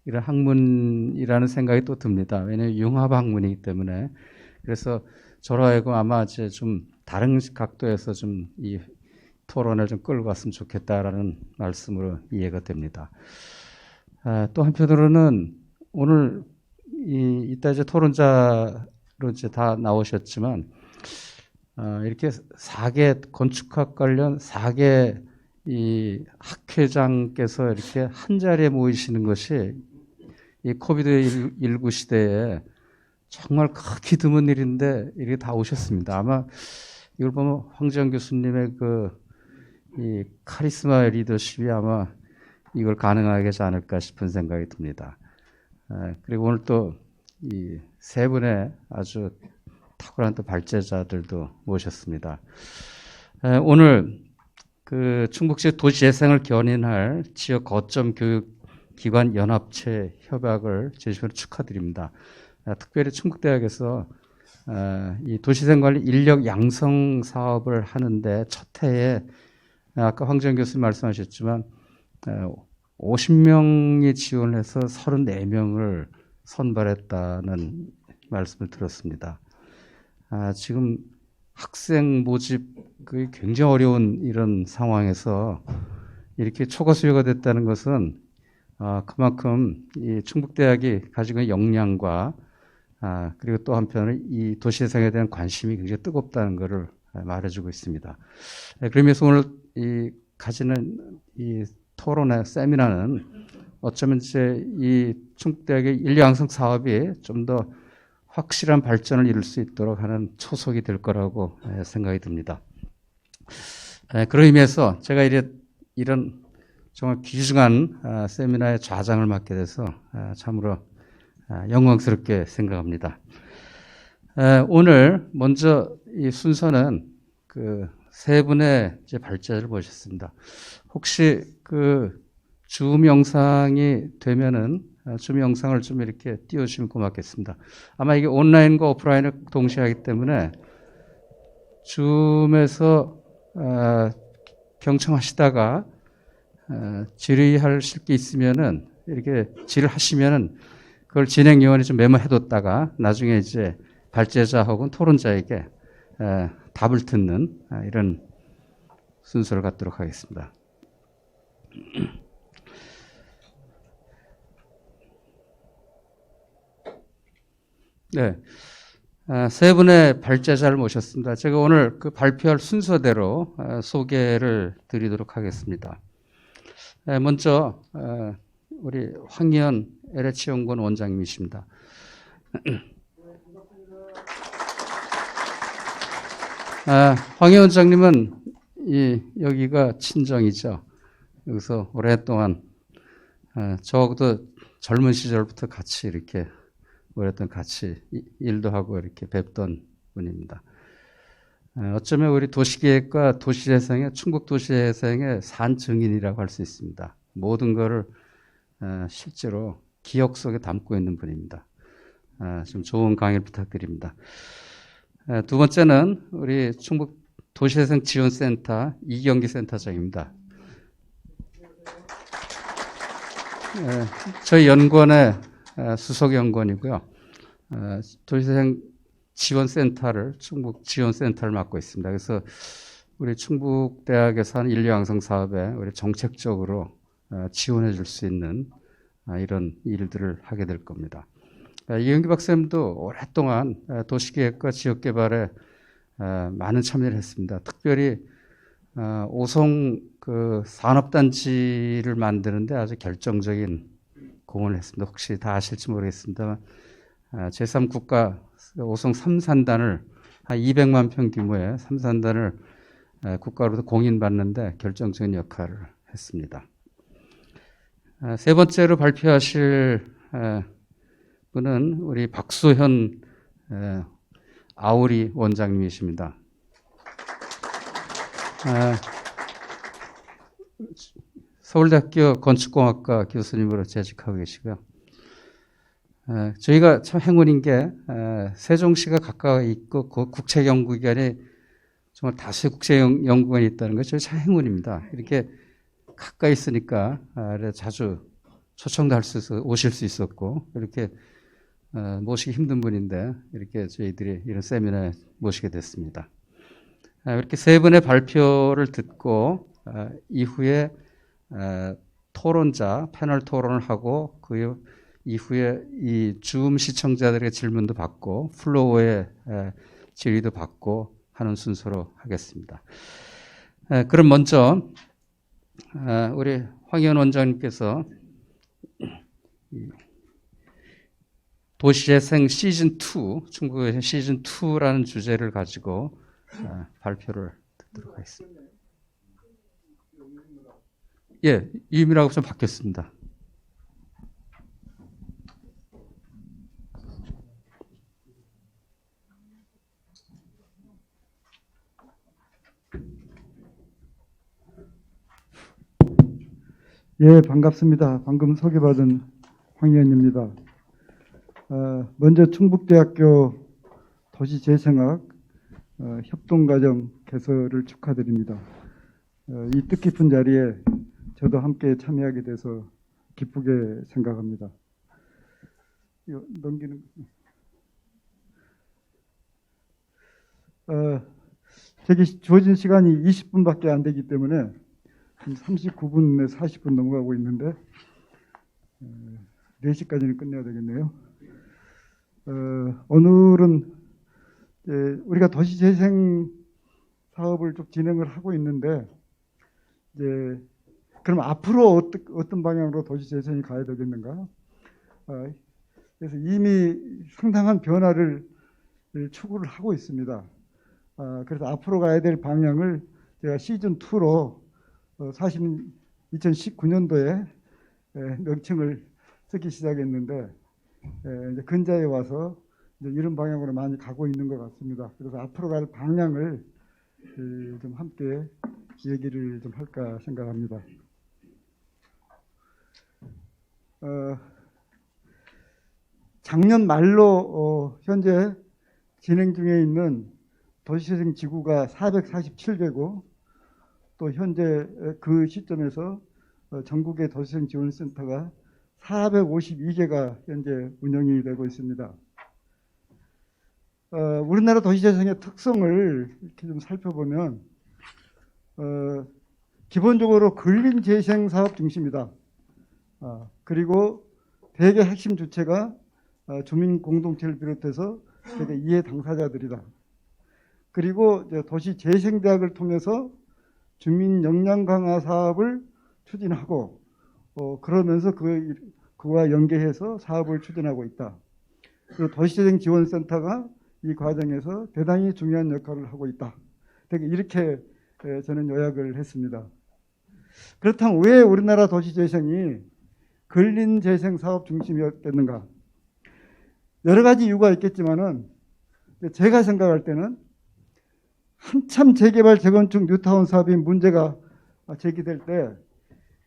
Speaker 5: 이런 학문이라는 생각이 또 듭니다. 왜냐하면 융합 학문이기 때문에. 그래서 저로 하여금 아마 이제 좀 다른 각도에서 좀 이 토론을 좀 끌고 갔으면 좋겠다라는 말씀으로 이해가 됩니다. 또 한편으로는 오늘 이따 이제 토론자로 이제 다 나오셨지만 이렇게 4개 건축학 관련 4개 이 학회장께서 이렇게 한 자리에 모이시는 것이 이 코비드19 시대에 정말 극히 드문 일인데 이렇게 다 오셨습니다. 아마 이걸 보면 황지영 교수님의 그
Speaker 11: 이 카리스마 리더십이 아마 이걸 가능하게 하지 않을까 싶은 생각이 듭니다. 그리고 오늘 또 이 세 분의 아주 탁월한 또 발제자들도 모셨습니다. 오늘 그 충북시 도시재생을 견인할 지역 거점 교육기관 연합체 협약을 제시로 축하드립니다. 특별히 충북대학에서 이 도시생관리 인력 양성 사업을 하는데 첫 해에 아까 황재현 교수님 말씀하셨지만 50명이 지원해서 34명을 선발했다는 말씀을 들었습니다. 지금 학생 모집이 굉장히 어려운 이런 상황에서 이렇게 초과 수요가 됐다는 것은 그만큼 이 충북대학이 가지고 있는 역량과 그리고 또 한편으로 이 도시재생에 대한 관심이 굉장히 뜨겁다는 것을 말해주고 있습니다. 그러면서 오늘 이 가지는 이 토론회 세미나는 어쩌면 이제 이 충북대학의 인력 양성 사업이 좀 더 확실한 발전을 이룰 수 있도록 하는 초석이 될 거라고 생각이 듭니다. 그런 의미에서 제가 이런 정말 귀중한 세미나의 좌장을 맡게 돼서 참으로 영광스럽게 생각합니다. 오늘 먼저 이 순서는 그 세 분의 이제 발제자를 모셨습니다. 혹시 그 줌 영상이 되면은 줌 영상을 좀 이렇게 띄워주시면 고맙겠습니다. 아마 이게 온라인과 오프라인을 동시에 하기 때문에 줌에서 경청하시다가 질의하실 게 있으면은 이렇게 질의하시면은 그걸 진행위원이 좀 메모해뒀다가 나중에 이제 발제자 혹은 토론자에게 답을 듣는 이런 순서를 갖도록 하겠습니다. 네, 세 분의 발제자를 모셨습니다. 제가 오늘 그 발표할 순서대로 소개를 드리도록 하겠습니다. 먼저 우리 황희연 LH연구원 원장님이십니다. 황희연 원장님은 여기가 친정이죠. 여기서 오랫동안 저하고도 젊은 시절부터 같이 이렇게 오랫동안 같이 일도 하고 이렇게 뵙던 분입니다. 어쩌면 우리 도시계획과 도시재생의 충북 도시재생의 산증인이라고 할 수 있습니다. 모든 것을 실제로 기억 속에 담고 있는 분입니다. 좀 좋은 강의를 부탁드립니다. 두 번째는 우리 충북 도시재생 지원센터 이경기 센터장입니다. 저희 연구원의 수석 연구원이고요. 도시재생 지원센터를 충북 지원센터를 맡고 있습니다. 그래서 우리 충북대학에서 하는 인력 양성 사업에 우리 정책적으로 지원해 줄 수 있는 이런 일들을 하게 될 겁니다. 이경기 박사님도 오랫동안 도시계획과 지역개발에 많은 참여를 했습니다. 특별히 오송 그 산업단지를 만드는데 아주 결정적인 공헌을 했습니다. 혹시 다 아실지 모르겠습니다만 제3국가 오송 3산단을 한 200만 평 규모의 3산단을 국가로도 공인받는데 결정적인 역할을 했습니다. 세 번째로 발표하실 분은 우리 박수현 아우리 원장님이십니다. 서울대학교 건축공학과 교수님으로 재직하고 계시고요. 저희가 참 행운인 게 세종시가 가까이 있고 그 국책연구기관에 정말 다수의 국책연구관이 있다는 것 저희 참 행운입니다. 이렇게 가까이 있으니까 자주 초청도 할 수 있어 오실 수 있었고 이렇게 모시기 힘든 분인데 이렇게 저희들이 이런 세미나에 모시게 됐습니다. 이렇게 세 분의 발표를 듣고 이후에 토론자 패널 토론을 하고 그 이후에 이 줌 시청자들의 질문도 받고 플로어의 질의도 받고 하는 순서로 하겠습니다. 그럼 먼저 우리 황희연 원장님께서 도시재생 시즌2, 충북의 시즌2라는 주제를 가지고 발표를 듣도록 하겠습니다. 예, 유임이라고 좀 바뀌었습니다.
Speaker 12: 예, 반갑습니다. 방금 소개받은 황의원입니다. 먼저 충북대학교 도시재생학 협동과정 개설을 축하드립니다. 이 뜻깊은 자리에 저도 함께 참여하게 돼서 기쁘게 생각합니다. 저기 주어진 시간이 20분밖에 안 되기 때문에 39분에 40분 넘어가고 있는데 4시까지는 끝내야 되겠네요. 오늘은 우리가 도시재생 사업을 쭉 진행을 하고 있는데 이제 그럼 앞으로 어떤 방향으로 도시재생이 가야 되겠는가? 그래서 이미 상당한 변화를 추구를 하고 있습니다. 그래서 앞으로 가야 될 방향을 제가 시즌2로 사실은 2019년도에 명칭을 쓰기 시작했는데 이제 근자에 와서 이제 이런 방향으로 많이 가고 있는 것 같습니다. 그래서 앞으로 갈 방향을 좀 함께 얘기를 좀 할까 생각합니다. 작년 말로 현재 진행 중에 있는 도시재생 지구가 447개고 또 현재 그 시점에서 전국의 도시재생 지원센터가 452개가 현재 운영이 되고 있습니다. 우리나라 도시재생의 특성을 이렇게 좀 살펴보면 기본적으로 근린재생 사업 중심이다. 그리고 대개 핵심 주체가 주민 공동체를 비롯해서 대개 이해 당사자들이다. 그리고 도시재생대학을 통해서 주민 역량 강화 사업을 추진하고 그러면서 그와 연계해서 사업을 추진하고 있다. 그리고 도시재생 지원센터가 이 과정에서 대단히 중요한 역할을 하고 있다. 되게 이렇게 저는 요약을 했습니다. 그렇다면 왜 우리나라 도시재생이 근린재생 사업 중심이었겠는가? 여러 가지 이유가 있겠지만은 제가 생각할 때는 한참 재개발 재건축 뉴타운 사업이 문제가 제기될 때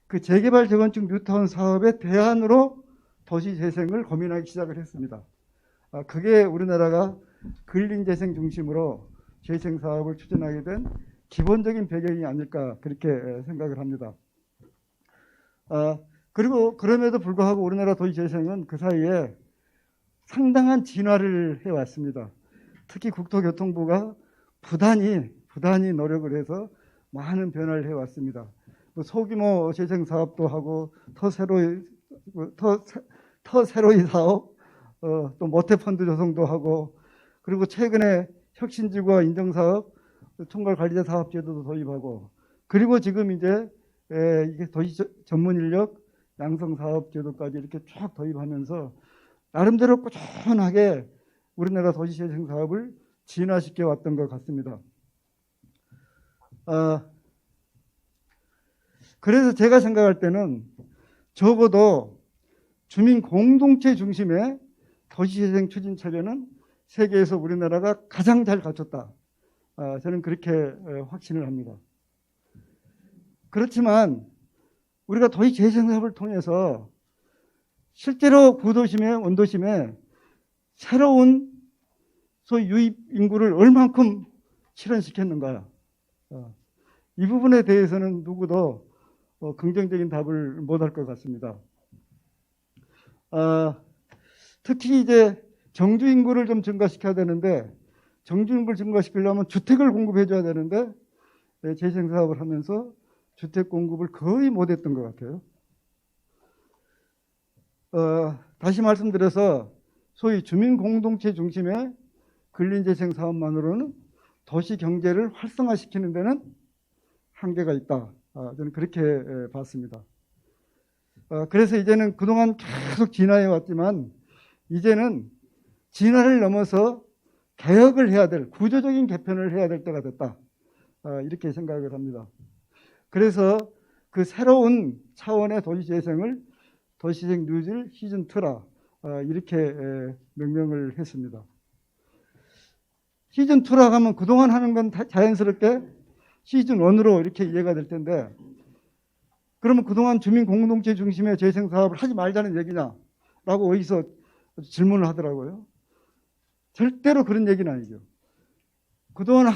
Speaker 12: 그 재개발 재건축 뉴타운 사업의 대안으로 도시재생을 고민하기 시작을 했습니다. 그게 우리나라가 근린재생 중심으로 재생 사업을 추진하게 된 기본적인 배경이 아닐까 그렇게 생각을 합니다. 그리고 그럼에도 불구하고 우리나라 도시재생은 그 사이에 상당한 진화를 해왔습니다. 특히 국토교통부가 부단히 노력을 해서 많은 변화를 해왔습니다. 소규모 재생 사업도 하고 더 새로이 사업, 또 모태펀드 조성도 하고 그리고 최근에 혁신지구와 인정사업, 총괄관리자 사업제도도 도입하고 그리고 지금 이제 이게 도시 전문인력 양성사업제도까지 이렇게 쭉 도입하면서 나름대로 꾸준하게 우리나라 도시재생 사업을 진화시켜 왔던 것 같습니다. 그래서 제가 생각할 때는 적어도 주민 공동체 중심의 도시재생 추진 체계는 세계에서 우리나라가 가장 잘 갖췄다. 저는 그렇게 확신을 합니다. 그렇지만 우리가 도시재생 사업을 통해서 실제로 구도심에 원도심에 새로운 소위 유입 인구를 얼만큼 실현시켰는가. 이 부분에 대해서는 누구도 긍정적인 답을 못할 것 같습니다. 특히 이제 정주 인구를 좀 증가시켜야 되는데 정주 인구를 증가시키려면 주택을 공급해 줘야 되는데 재생 사업을 하면서 주택 공급을 거의 못했던 것 같아요. 다시 말씀드려서 소위 주민 공동체 중심의 근린재생 사업만으로는 도시 경제를 활성화시키는 데는 한계가 있다. 저는 그렇게 봤습니다. 그래서 이제는 그동안 계속 진화해 왔지만 이제는 진화를 넘어서 개혁을 해야 될, 구조적인 개편을 해야 될 때가 됐다. 이렇게 생각을 합니다. 그래서 그 새로운 차원의 도시재생을 도시재생 뉴딜 시즌2라 이렇게 명명을 했습니다. 시즌2라고 하면 그동안 하는 건 자연스럽게 시즌1으로 이렇게 이해가 될 텐데, 그러면 그동안 주민공동체 중심의 재생사업을 하지 말자는 얘기냐라고 어디서 질문을 하더라고요. 절대로 그런 얘기는 아니죠. 그동안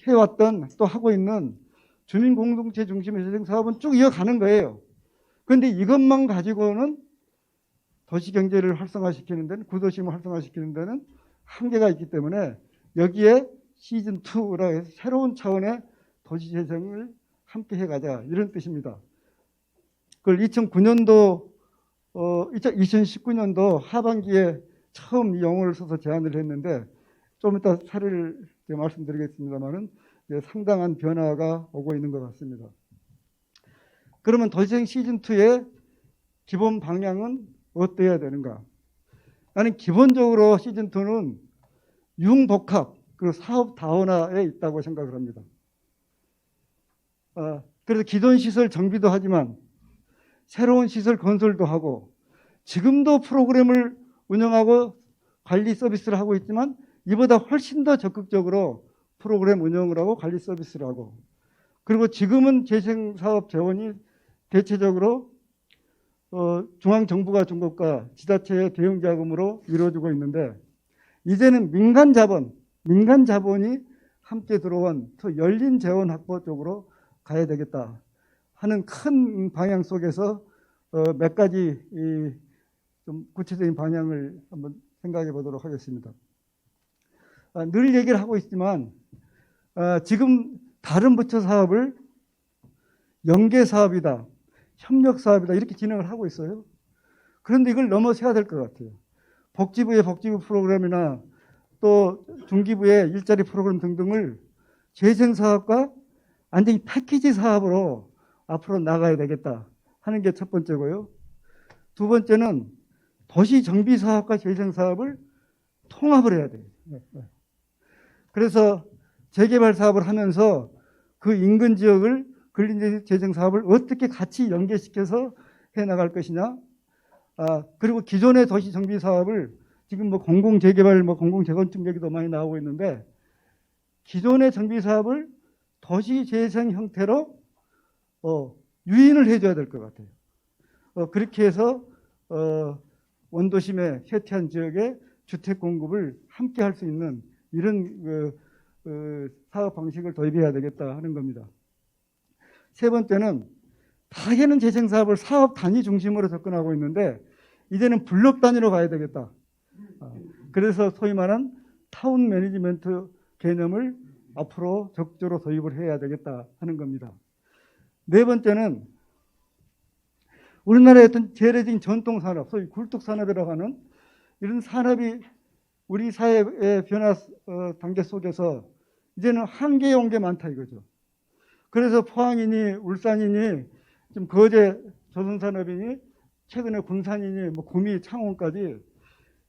Speaker 12: 해왔던 또 하고 있는 주민공동체 중심의 재생사업은 쭉 이어가는 거예요. 그런데 이것만 가지고는 도시경제를 활성화시키는 데는, 구도심을 활성화시키는 데는 한계가 있기 때문에 여기에 시즌2라 해서 새로운 차원의 도시재생을 함께 해가자, 이런 뜻입니다. 그걸 2019년도 하반기에 처음 이 용어를 써서 제안을 했는데, 좀 이따 사례를 말씀드리겠습니다만은 상당한 변화가 오고 있는 것 같습니다. 그러면 도시재생 시즌2의 기본 방향은 어떠해야 되는가? 나는 기본적으로 시즌2는 융복합, 그리고 사업 다원화에 있다고 생각을 합니다. 그래서 기존 시설 정비도 하지만 새로운 시설 건설도 하고, 지금도 프로그램을 운영하고 관리 서비스를 하고 있지만 이보다 훨씬 더 적극적으로 프로그램 운영을 하고 관리 서비스를 하고, 그리고 지금은 재생사업 재원이 대체적으로 중앙정부가 준 것과 지자체의 대응자금으로 이루어지고 있는데, 이제는 민간 자본이 함께 들어온 더 열린 재원 확보 쪽으로 가야 되겠다 하는 큰 방향 속에서 몇 가지 좀 구체적인 방향을 한번 생각해 보도록 하겠습니다. 늘 얘기를 하고 있지만 지금 다른 부처 사업을 연계 사업이다, 협력 사업이다, 이렇게 진행을 하고 있어요. 그런데 이걸 넘어서야 될 것 같아요. 복지부의 복지부 프로그램이나 또 중기부의 일자리 프로그램 등등을 재생사업과 완전히 패키지 사업으로 앞으로 나가야 되겠다 하는 게 첫 번째고요. 두 번째는 도시 정비 사업과 재생 사업을 통합을 해야 돼요. 그래서 재개발 사업을 하면서 그 인근 지역을 근린 재생 사업을 어떻게 같이 연계시켜서 해 나갈 것이냐. 그리고 기존의 도시 정비 사업을 지금 뭐 공공 재개발, 공공 재건축 얘기도 많이 나오고 있는데, 기존의 정비 사업을 도시 재생 형태로 유인을 해줘야 될 것 같아요. 그렇게 해서 원도심의 쇠퇴한 지역의 주택 공급을 함께 할 수 있는 이런 사업 방식을 도입해야 되겠다 하는 겁니다. 세 번째는 다해는 재생 사업을 사업 단위 중심으로 접근하고 있는데, 이제는 블록 단위로 가야 되겠다. 그래서 소위 말한 타운 매니지먼트 개념을 앞으로 적극적으로 도입을 해야 되겠다 하는 겁니다. 네 번째는 우리나라의 어떤 재래적인 전통 산업, 소위 굴뚝 산업이라고 하는 이런 산업이 우리 사회의 변화 단계 속에서 이제는 한계에 온 게 많다 이거죠. 그래서 포항이니 울산이니 지금 거제 조선산업이니 최근에 군산이니 구미 창원까지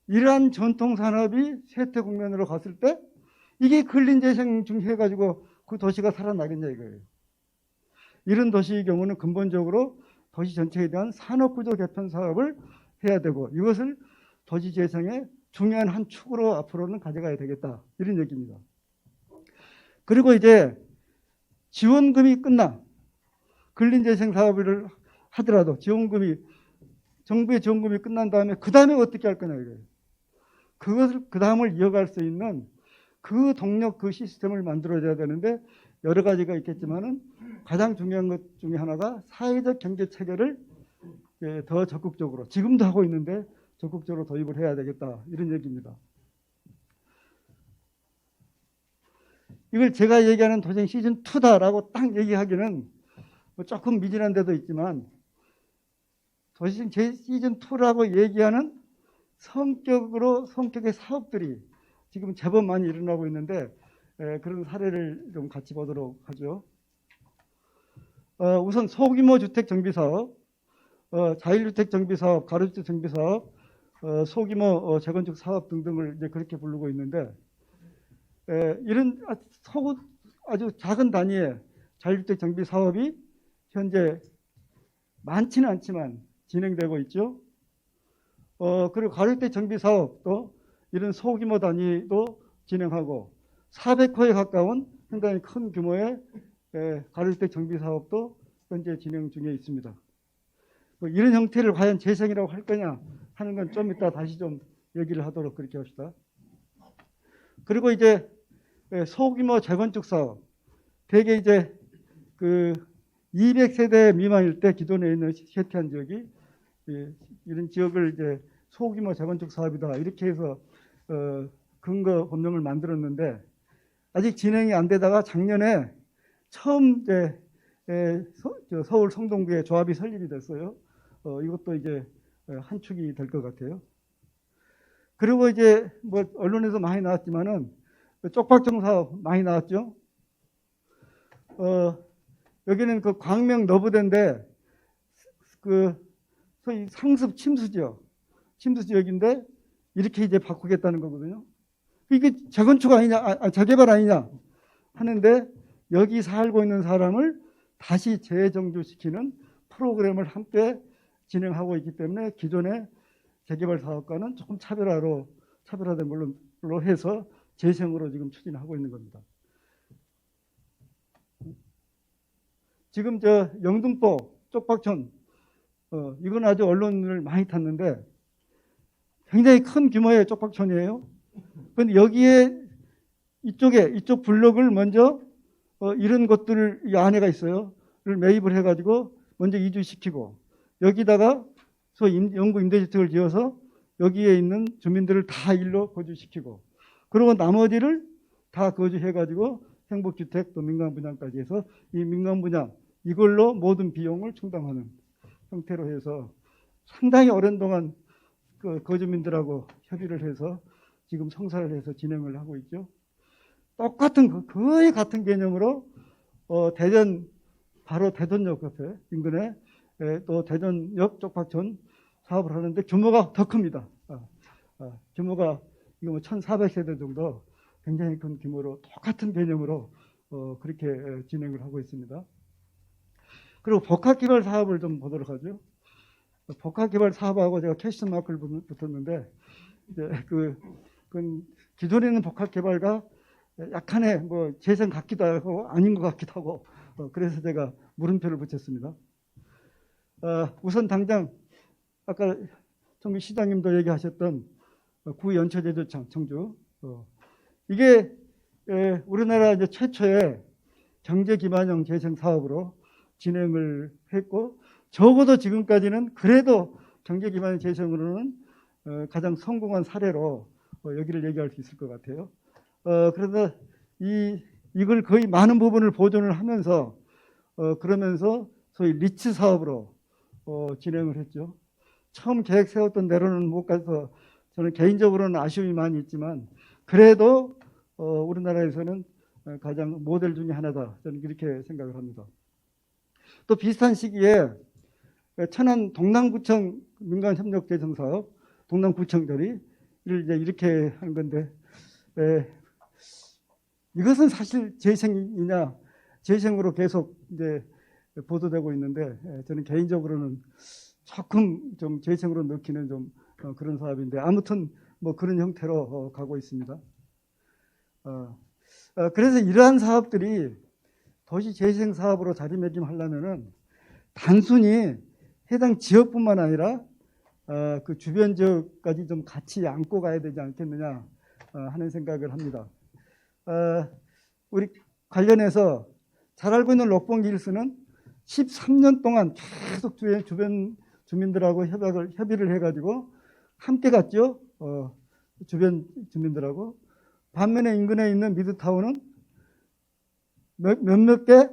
Speaker 12: 이러한 전통 산업이 쇠퇴 국면으로 갔을 때 이게 근린재생 중시해가지고 그 도시가 살아나겠냐 이거예요. 이런 도시의 경우는 근본적으로 도시 전체에 대한 산업구조 개편 사업을 해야 되고, 이것을 도시재생의 중요한 한 축으로 앞으로는 가져가야 되겠다, 이런 얘기입니다. 그리고 이제 지원금이 끝나 근린재생 사업을 하더라도 정부의 지원금이 끝난 다음에 그 다음에 어떻게 할 거냐 이거예요. 그것을 그 다음을 이어갈 수 있는 그 동력, 그 시스템을 만들어줘야 되는데, 여러 가지가 있겠지만은 가장 중요한 것 중에 하나가 사회적 경제 체계를 더 적극적으로, 지금도 하고 있는데 적극적으로 도입을 해야 되겠다, 이런 얘기입니다. 이걸 제가 얘기하는 도시재생 시즌2다라고 딱 얘기하기는 조금 미진한 데도 있지만, 도시재생 시즌2라고 얘기하는 성격의 사업들이 지금 제법 많이 일어나고 있는데, 그런 사례를 좀 같이 보도록 하죠. 우선 소규모 주택 정비 사업, 자율주택 정비 사업, 가로주택 정비 사업, 소규모 재건축 사업 등등을 이제 그렇게 부르고 있는데, 이런 아주 작은 단위의 자율주택 정비 사업이 현재 많지는 않지만 진행되고 있죠. 그리고 가로주택 정비 사업도 이런 소규모 단위도 진행하고 400호에 가까운 상당히 큰 규모의 가로주택 정비 사업도 현재 진행 중에 있습니다. 이런 형태를 과연 재생이라고 할 거냐 하는 건 좀 이따 다시 좀 얘기를 하도록 그렇게 합시다. 그리고 이제 소규모 재건축 사업, 대개 이제 그 200세대 미만일 때 기존에 있는 쇠퇴한 지역이 이런 지역을 이제 소규모 재건축 사업이다 이렇게 해서 근거 법령을 만들었는데 아직 진행이 안 되다가 작년에 처음 이제 서울 성동구에 조합이 설립이 됐어요. 이것도 이제 한 축이 될 것 같아요. 그리고 이제 뭐 언론에서 많이 나왔지만은 쪽박정 사업 많이 나왔죠. 여기는 그 광명 너브대인데 그 소위 상습 침수 지역인데 이렇게 이제 바꾸겠다는 거거든요. 이게 재건축 아니냐, 재개발 아니냐 하는데 여기 살고 있는 사람을 다시 재정주시키는 프로그램을 함께 진행하고 있기 때문에 기존의 재개발 사업과는 조금 차별화된 걸로 해서 재생으로 지금 추진하고 있는 겁니다. 지금 저 영등포 쪽박촌 이건 아주 언론을 많이 탔는데 굉장히 큰 규모의 쪽박촌이에요. 그런데 여기에 이쪽 블록을 먼저 이런 것들을 이 안에가 있어요. 를 매입을 해가지고 먼저 이주시키고 여기다가 영구 임대주택을 지어서 여기에 있는 주민들을 다 일로 거주시키고 그리고 나머지를 다 거주해가지고 행복주택 또 민간분양까지 해서 이 민간분양 이걸로 모든 비용을 충당하는 형태로 해서 상당히 오랜 동안 그 거주민들하고 협의를 해서 지금 성사를 해서 진행을 하고 있죠. 똑같은 거의 같은 개념으로 대전 바로 대전역 옆에 인근에 또 대전역 쪽박촌 사업을 하는데 규모가 더 큽니다. 규모가 이거 뭐 1,400세대 정도 굉장히 큰 규모로 똑같은 개념으로 그렇게 진행을 하고 있습니다. 그리고 복합개발 사업을 좀 보도록 하죠. 복합개발 사업하고 제가 퀘스천 마크를 붙였는데 이제 그 기존에 있는 복합개발과 약간의 뭐 재생 같기도 하고 아닌 것 같기도 하고 그래서 제가 물음표를 붙였습니다. 우선 당장 아까 정비 시장님도 얘기하셨던 구연처제조청 청주 이게 우리나라 이제 최초의 경제기반형 재생 사업으로 진행을 했고 적어도 지금까지는 그래도 경제기반형 재생으로는 가장 성공한 사례로 여기를 얘기할 수 있을 것 같아요. 그래서 이걸 거의 많은 부분을 보존을 하면서 그러면서 소위 리츠 사업으로 진행을 했죠. 처음 계획 세웠던 대로는 못 가서 저는 개인적으로는 아쉬움이 많이 있지만 그래도 우리나라에서는 가장 모델 중에 하나다. 저는 그렇게 생각을 합니다. 또 비슷한 시기에 천안 동남구청 민간협력재생사업 동남구청들이 이제 이렇게 한 건데 이것은 사실 재생이냐 재생으로 계속 이제 보도되고 있는데 저는 개인적으로는 조금 좀 재생으로 넣기는 좀 그런 사업인데 아무튼 뭐 그런 형태로 가고 있습니다. 그래서 이러한 사업들이 도시 재생 사업으로 자리매김하려면은 단순히 해당 지역뿐만 아니라 그 주변 지역까지 좀 같이 안고 가야 되지 않겠느냐 하는 생각을 합니다. 우리 관련해서 잘 알고 있는 록봉기 일스는 13년 동안 계속 주변 주민들하고 협의를 해가지고 함께 갔죠. 주변 주민들하고. 반면에 인근에 있는 미드타운은 몇몇 개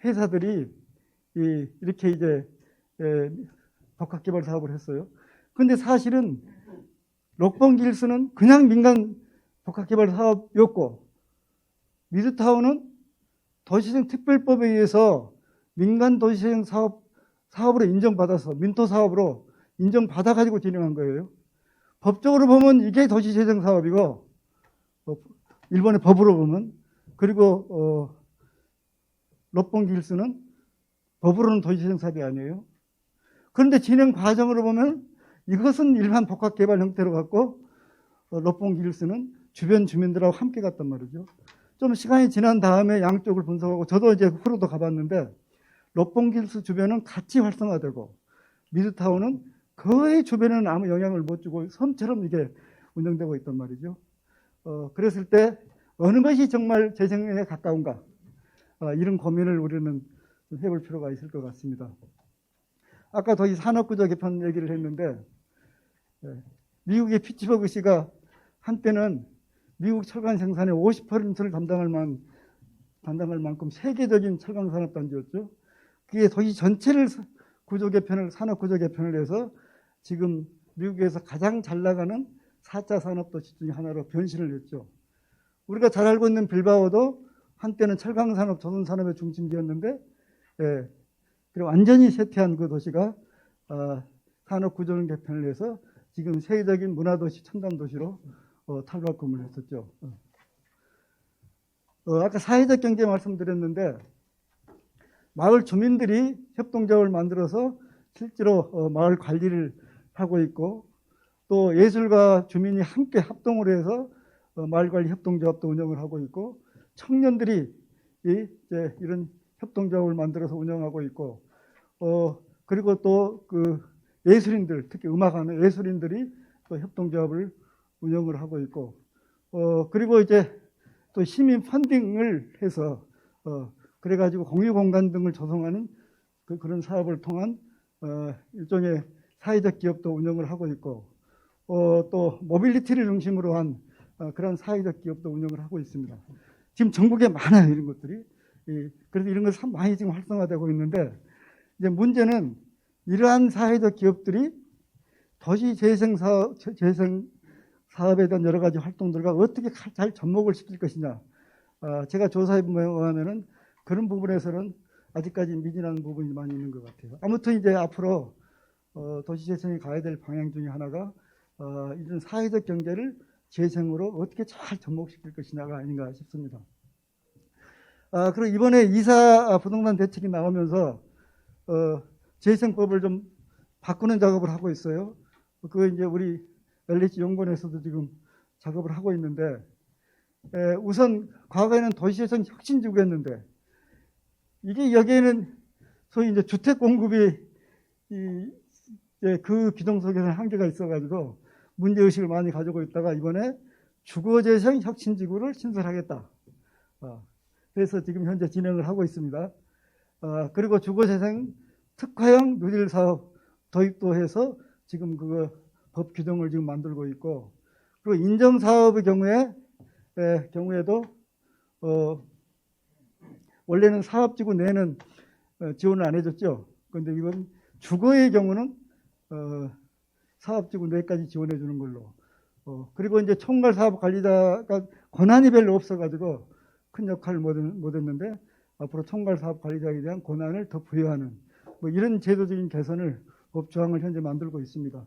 Speaker 12: 회사들이 이렇게 이제 복합개발 사업을 했어요. 근데 사실은 록봉기 일스는 그냥 민간 복합개발 사업이었고 미드타운은 도시재생 특별법에 의해서 민간 도시재생 사업으로 인정받아서 민토 사업으로 인정받아가지고 진행한 거예요. 법적으로 보면 이게 도시재생 사업이고 일본의 법으로 보면 그리고 롯봉 길수는 법으로는 도시재생 사업이 아니에요. 그런데 진행 과정으로 보면 이것은 일반 복합개발 형태로 갖고 롯봉 길수는 주변 주민들하고 함께 갔단 말이죠. 좀 시간이 지난 다음에 양쪽을 분석하고 저도 이제 후로도 가봤는데 롯봉 길수 주변은 같이 활성화되고 미드타운은 거의 주변에는 아무 영향을 못 주고 섬처럼 이게 운영되고 있단 말이죠. 그랬을 때 어느 것이 정말 재생에 가까운가 이런 고민을 우리는 해볼 필요가 있을 것 같습니다. 아까 도시 산업구조 개편 얘기를 했는데 미국의 피츠버그시가 한때는 미국 철강 생산의 50%를 담당할 만큼 세계적인 철강 산업 단지였죠. 그게 도시 전체를 산업 구조 개편을 해서 지금 미국에서 가장 잘 나가는 4차 산업 도시 중에 하나로 변신을 했죠. 우리가 잘 알고 있는 빌바오도 한때는 철강 산업, 조선 산업의 중심지였는데 그리고 완전히 쇠퇴한 그 도시가 산업 구조 개편을 해서 지금 세계적인 문화도시, 첨단도시로 탈바꿈을 했었죠. 아까 사회적 경제 말씀드렸는데 마을 주민들이 협동조합을 만들어서 실제로 마을 관리를 하고 있고 또 예술가 주민이 함께 합동을 해서 마을관리 협동조합도 운영을 하고 있고 청년들이 이제 이런 협동조합을 만들어서 운영하고 있고 그리고 또 그 예술인들 특히 음악하는 예술인들이 또 협동조합을 운영을 하고 있고 그리고 이제 또 시민 펀딩을 해서 그래가지고 공유공간 등을 조성하는 그런 사업을 통한 일종의 사회적 기업도 운영을 하고 있고 또 모빌리티를 중심으로 한 그런 사회적 기업도 운영을 하고 있습니다. 지금 전국에 많아요 이런 것들이. 그래서 이런 것이 많이 지금 활성화되고 있는데 이제 문제는 이러한 사회적 기업들이 도시 재생 사업에 대한 여러 가지 활동들과 어떻게 잘 접목을 시킬 것이냐. 제가 조사해 보면은 그런 부분에서는 아직까지 미진한 부분이 많이 있는 것 같아요. 아무튼 이제 앞으로 도시 재생이 가야 될 방향 중에 하나가 이런 사회적 경제를 재생으로 어떻게 잘 접목시킬 것이냐가 아닌가 싶습니다. 그리고 이번에 이사 부동산 대책이 나오면서 재생법을 좀 바꾸는 작업을 하고 있어요. 그거 이제 우리 LH 연구원에서도 지금 작업을 하고 있는데 우선 과거에는 도시재생 혁신지구였는데 이게 여기에는 소위 이제 주택 공급이 그 규정 속에서는 한계가 있어가지고 문제의식을 많이 가지고 있다가 이번에 주거재생 혁신지구를 신설하겠다. 그래서 지금 현재 진행을 하고 있습니다. 그리고 주거재생 특화형 누릴 사업 도입도 해서 지금 그거 법 규정을 지금 만들고 있고 그리고 인정사업의 경우에도 원래는 사업지구 내는 지원을 안 해줬죠. 그런데 이건 주거의 경우는 사업지구 내까지 지원해 주는 걸로. 그리고 이제 총괄사업관리자가 권한이 별로 없어가지고 큰 역할을 못 했는데 앞으로 총괄사업관리자에 대한 권한을 더 부여하는 뭐 이런 제도적인 개선을 법조항을 현재 만들고 있습니다.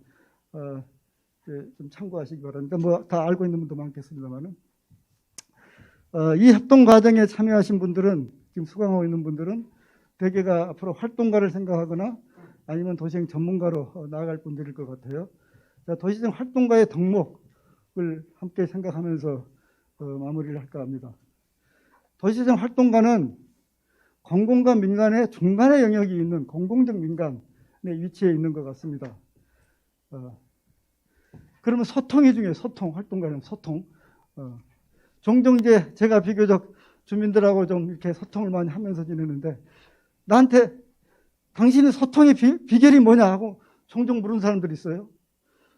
Speaker 12: 좀 참고하시기 바랍니다. 뭐 다 알고 있는 분도 많겠습니다만은 이 협동 과정에 참여하신 분들은 지금 수강하고 있는 분들은 대개가 앞으로 활동가를 생각하거나 아니면 도시재생 전문가로 나아갈 분들일 것 같아요. 자, 도시재생 활동가의 덕목을 함께 생각하면서 마무리를 할까 합니다. 도시재생 활동가는 공공과 민간의 중간의 영역이 있는 공공적 민간의 위치에 있는 것 같습니다. 그러면 소통이 중요해요. 소통, 활동가는 소통. 종종 이제 제가 비교적 주민들하고 좀 이렇게 소통을 많이 하면서 지내는데 나한테 당신의 소통의 비결이 뭐냐 하고 종종 물은 사람들이 있어요.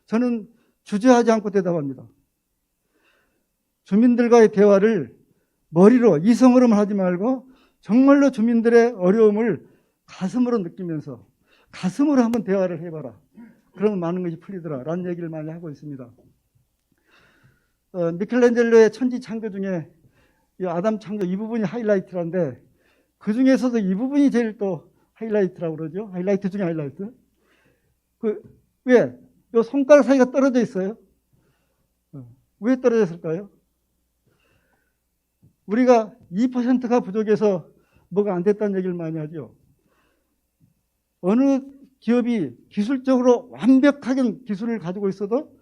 Speaker 12: 저는 주저하지 않고 대답합니다. 주민들과의 대화를 머리로 이성으로만 하지 말고 정말로 주민들의 어려움을 가슴으로 느끼면서 가슴으로 한번 대화를 해봐라. 그러면 많은 것이 풀리더라 라는 얘기를 많이 하고 있습니다. 미켈란젤로의 천지 창조 중에 이 아담 창조 이 부분이 하이라이트란데 그 중에서도 이 부분이 제일 또 하이라이트라고 그러죠. 하이라이트 중에 하이라이트. 왜? 요 손가락 사이가 떨어져 있어요. 왜 떨어졌을까요? 우리가 2%가 부족해서 뭐가 안 됐다는 얘기를 많이 하죠. 어느 기업이 기술적으로 완벽하게 기술을 가지고 있어도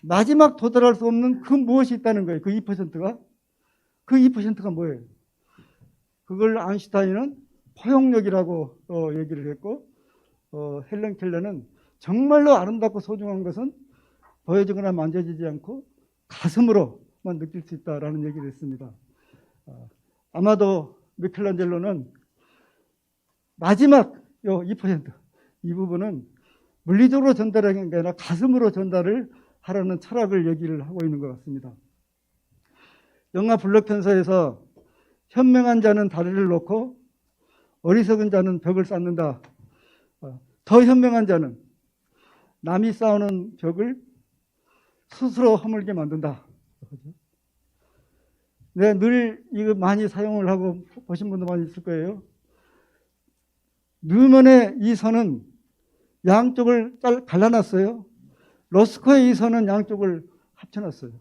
Speaker 12: 마지막 도달할 수 없는 그 무엇이 있다는 거예요. 그 2%가. 그 2%가 뭐예요? 그걸 아인슈타인은 포용력이라고 얘기를 했고, 헬렌 켈러는 정말로 아름답고 소중한 것은 보여지거나 만져지지 않고 가슴으로만 느낄 수 있다라는 얘기를 했습니다. 아마도 미켈란젤로는 마지막 2%, 이 부분은 물리적으로 전달하는 게 아니라 가슴으로 전달을 하라는 철학을 얘기를 하고 있는 것 같습니다. 영화 블랙팬서에서 현명한 자는 다리를 놓고 어리석은 자는 벽을 쌓는다. 더 현명한 자는 남이 쌓아놓은 벽을 스스로 허물게 만든다. 네, 늘 이거 많이 사용을 하고 보신 분도 많이 있을 거예요. 뉴먼의 이 선은 양쪽을 갈라놨어요. 로스코의 이 선은 양쪽을 합쳐놨어요.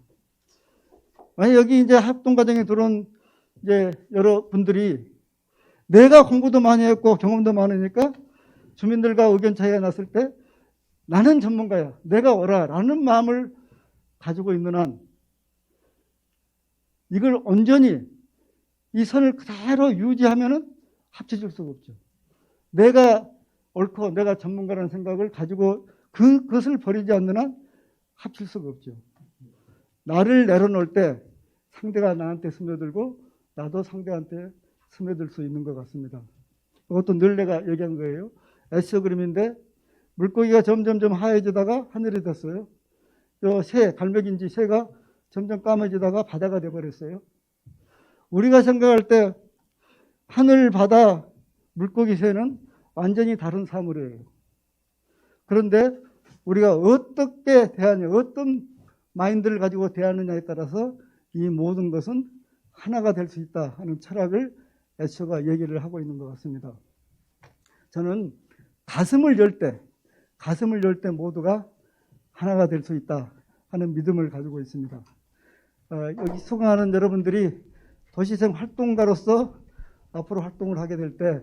Speaker 12: 만약 여기 이제 합동과정에 들어온 이제 여러분들이 내가 공부도 많이 했고 경험도 많으니까 주민들과 의견 차이가 났을 때 나는 전문가야, 내가 오라 라는 마음을 가지고 있는 한 이걸 온전히 이 선을 그대로 유지하면은 합쳐질 수가 없죠. 내가 옳고 내가 전문가라는 생각을 가지고 그것을 버리지 않는 한 합칠 수가 없죠. 나를 내려놓을 때 상대가 나한테 스며들고 나도 상대한테 스며들 수 있는 것 같습니다. 그것도 늘 내가 얘기한 거예요. 에스더 그림인데 물고기가 점점점 하얘지다가 하늘이 됐어요. 갈매기인지 새가 점점 까매지다가 바다가 돼버렸어요. 우리가 생각할 때 하늘, 바다, 물고기, 새는 완전히 다른 사물이에요. 그런데 우리가 어떻게 대하냐, 어떤 마인드를 가지고 대하느냐에 따라서 이 모든 것은 하나가 될 수 있다 하는 철학을 에스더가 얘기를 하고 있는 것 같습니다. 저는 가슴을 열 때 모두가 하나가 될 수 있다 하는 믿음을 가지고 있습니다. 여기 수강하는 여러분들이 도시생 활동가로서 앞으로 활동을 하게 될 때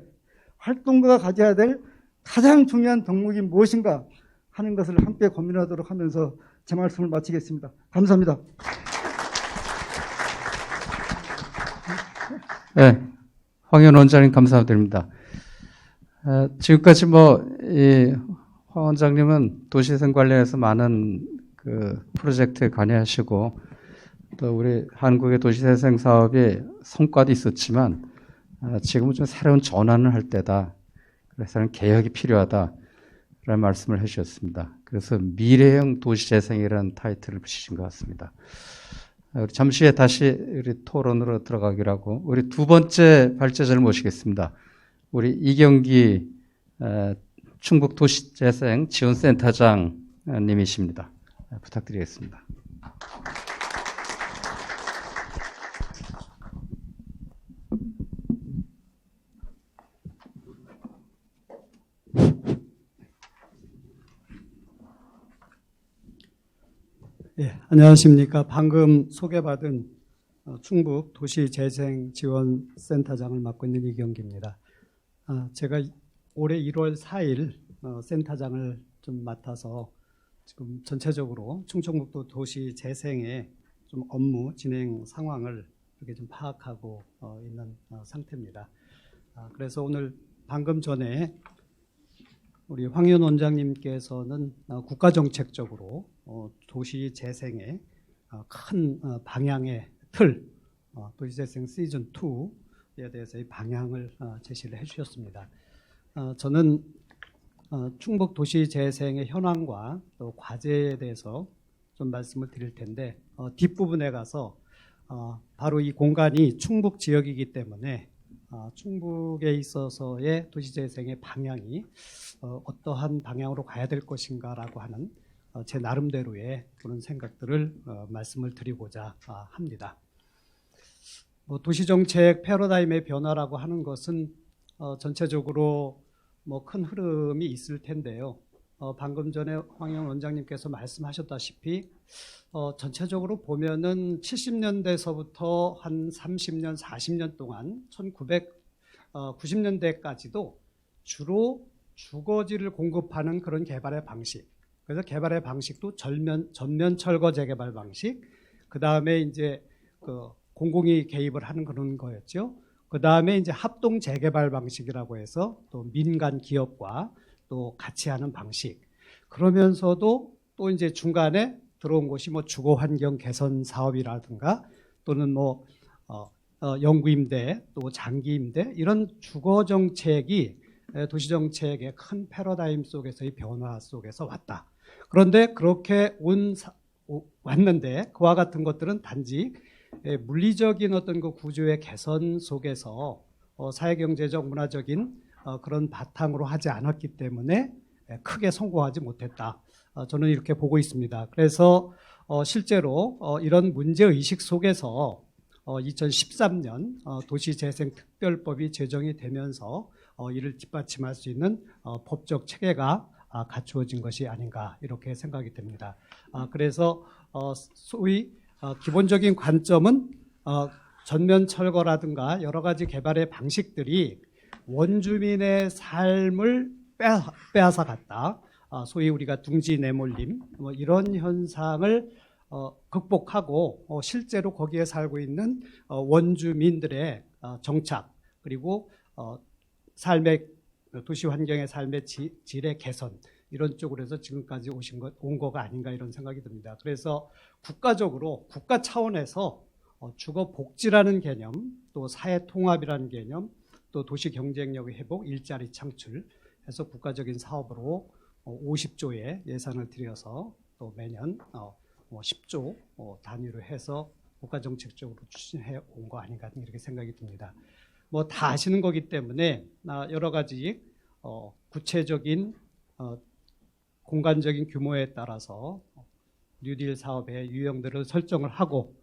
Speaker 12: 활동가가 가져야 될 가장 중요한 덕목이 무엇인가 하는 것을 함께 고민하도록 하면서 제 말씀을 마치겠습니다. 감사합니다.
Speaker 11: 네, 황현 원장님 감사드립니다. 지금까지 황 원장님은 도시재생 관련해서 많은 프로젝트에 관여하시고 또 우리 한국의 도시재생 사업이 성과도 있었지만 지금은 좀 새로운 전환을 할 때다. 그래서는 개혁이 필요하다라는 말씀을 해주셨습니다. 그래서 미래형 도시재생이라는 타이틀을 붙이신 것 같습니다. 우리 잠시 후에 다시 우리 토론으로 들어가기로 하고 우리 두 번째 발제자를 모시겠습니다. 우리 이경기 충북도시재생 지원센터장님이십니다. 부탁드리겠습니다.
Speaker 13: 예, 안녕하십니까. 방금 소개받은 충북 도시재생지원센터장을 맡고 있는 이경기입니다. 제가 올해 1월 4일 센터장을 좀 맡아서 지금 전체적으로 충청북도 도시재생의 좀 업무 진행 상황을 이렇게 좀 파악하고 있는 상태입니다. 그래서 오늘 방금 전에 우리 황현 원장님께서는 국가정책적으로 도시재생의 큰 방향의 틀, 도시재생 시즌2에 대해서 이 방향을 제시를 해주셨습니다. 저는 충북 도시재생의 현황과 또 과제에 대해서 좀 말씀을 드릴 텐데 뒷부분에 가서 바로 이 공간이 충북 지역이기 때문에 충북에 있어서의 도시재생의 방향이 어떠한 방향으로 가야 될 것인가라고 하는 제 나름대로의 그런 생각들을 말씀을 드리고자 합니다. 도시정책 패러다임의 변화라고 하는 것은 전체적으로 큰 흐름이 있을 텐데요. 방금 전에 황현 원장님께서 말씀하셨다시피 전체적으로 보면은 70년대서부터 한 30년, 40년 동안 90년대까지도 주로 주거지를 공급하는 그런 개발의 방식. 그래서 개발의 방식도 전면 철거 재개발 방식. 그 다음에 이제 그 공공이 개입을 하는 그런 거였죠. 그 다음에 이제 합동 재개발 방식이라고 해서 또 민간 기업과 또 같이 하는 방식. 그러면서도 또 이제 중간에 들어온 것이 뭐 주거 환경 개선 사업이라든가 또는 뭐 영구 임대 또 장기 임대 이런 주거 정책이 도시 정책의 큰 패러다임 속에서의 변화 속에서 왔다. 그런데 그렇게 왔는데 그와 같은 것들은 단지 물리적인 어떤 그 구조의 개선 속에서 사회경제적 문화적인 그런 바탕으로 하지 않았기 때문에 크게 성공하지 못했다. 저는 이렇게 보고 있습니다. 그래서 실제로 이런 문제의식 속에서 2013년 도시재생특별법이 제정이 되면서 이를 뒷받침할 수 있는 법적 체계가 갖추어진 것이 아닌가 이렇게 생각이 됩니다. 그래서 소위 기본적인 관점은 전면 철거라든가 여러 가지 개발의 방식들이 원주민의 삶을 빼앗아 갔다. 소위 우리가 둥지 내몰림 뭐 이런 현상을 극복하고 실제로 거기에 살고 있는 원주민들의 정착 그리고 삶의 도시 환경의 삶의 질의 개선 이런 쪽으로 해서 지금까지 온 거가 아닌가 이런 생각이 듭니다. 그래서 국가적으로 국가 차원에서 주거 복지라는 개념 또 사회 통합이라는 개념 또 도시 경쟁력의 회복 일자리 창출 해서 국가적인 사업으로 50조의 예산을 들여서 또 매년 10조 단위로 해서 국가정책적으로 추진해 온 거 아닌가 이렇게 생각이 듭니다. 뭐 다 아시는 거기 때문에 여러 가지 구체적인 공간적인 규모에 따라서 뉴딜 사업의 유형들을 설정을 하고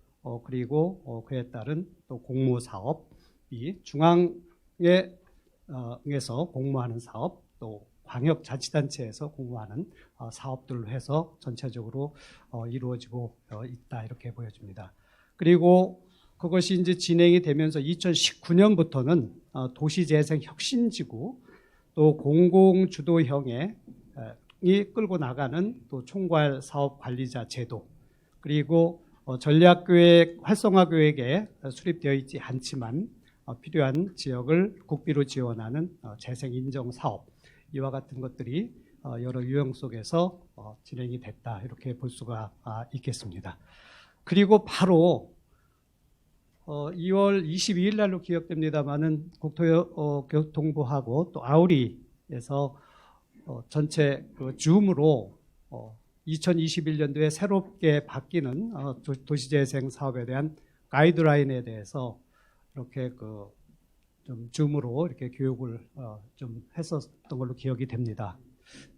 Speaker 13: 그리고 그에 따른 또 공모 사업이 중앙에서 공모하는 사업 또 광역자치단체에서 공모하는 사업들로 해서 전체적으로 이루어지고 있다 이렇게 보여집니다. 그리고 그것이 이제 진행이 되면서 2019년부터는 도시재생혁신지구 또 공공주도형의 끌고 나가는 또 총괄 사업관리자 제도 그리고 전략계획 활성화계획에 수립되어 있지 않지만 필요한 지역을 국비로 지원하는 재생인정사업 이와 같은 것들이 여러 유형 속에서 진행이 됐다 이렇게 볼 수가 있겠습니다. 그리고 바로 2월 22일 날로 기억됩니다마는 국토교통부하고 또 아우리에서 전체 줌으로 2021년도에 새롭게 바뀌는 도시재생 사업에 대한 가이드라인에 대해서 이렇게 좀 줌으로 이렇게 교육을 좀 했었던 걸로 기억이 됩니다.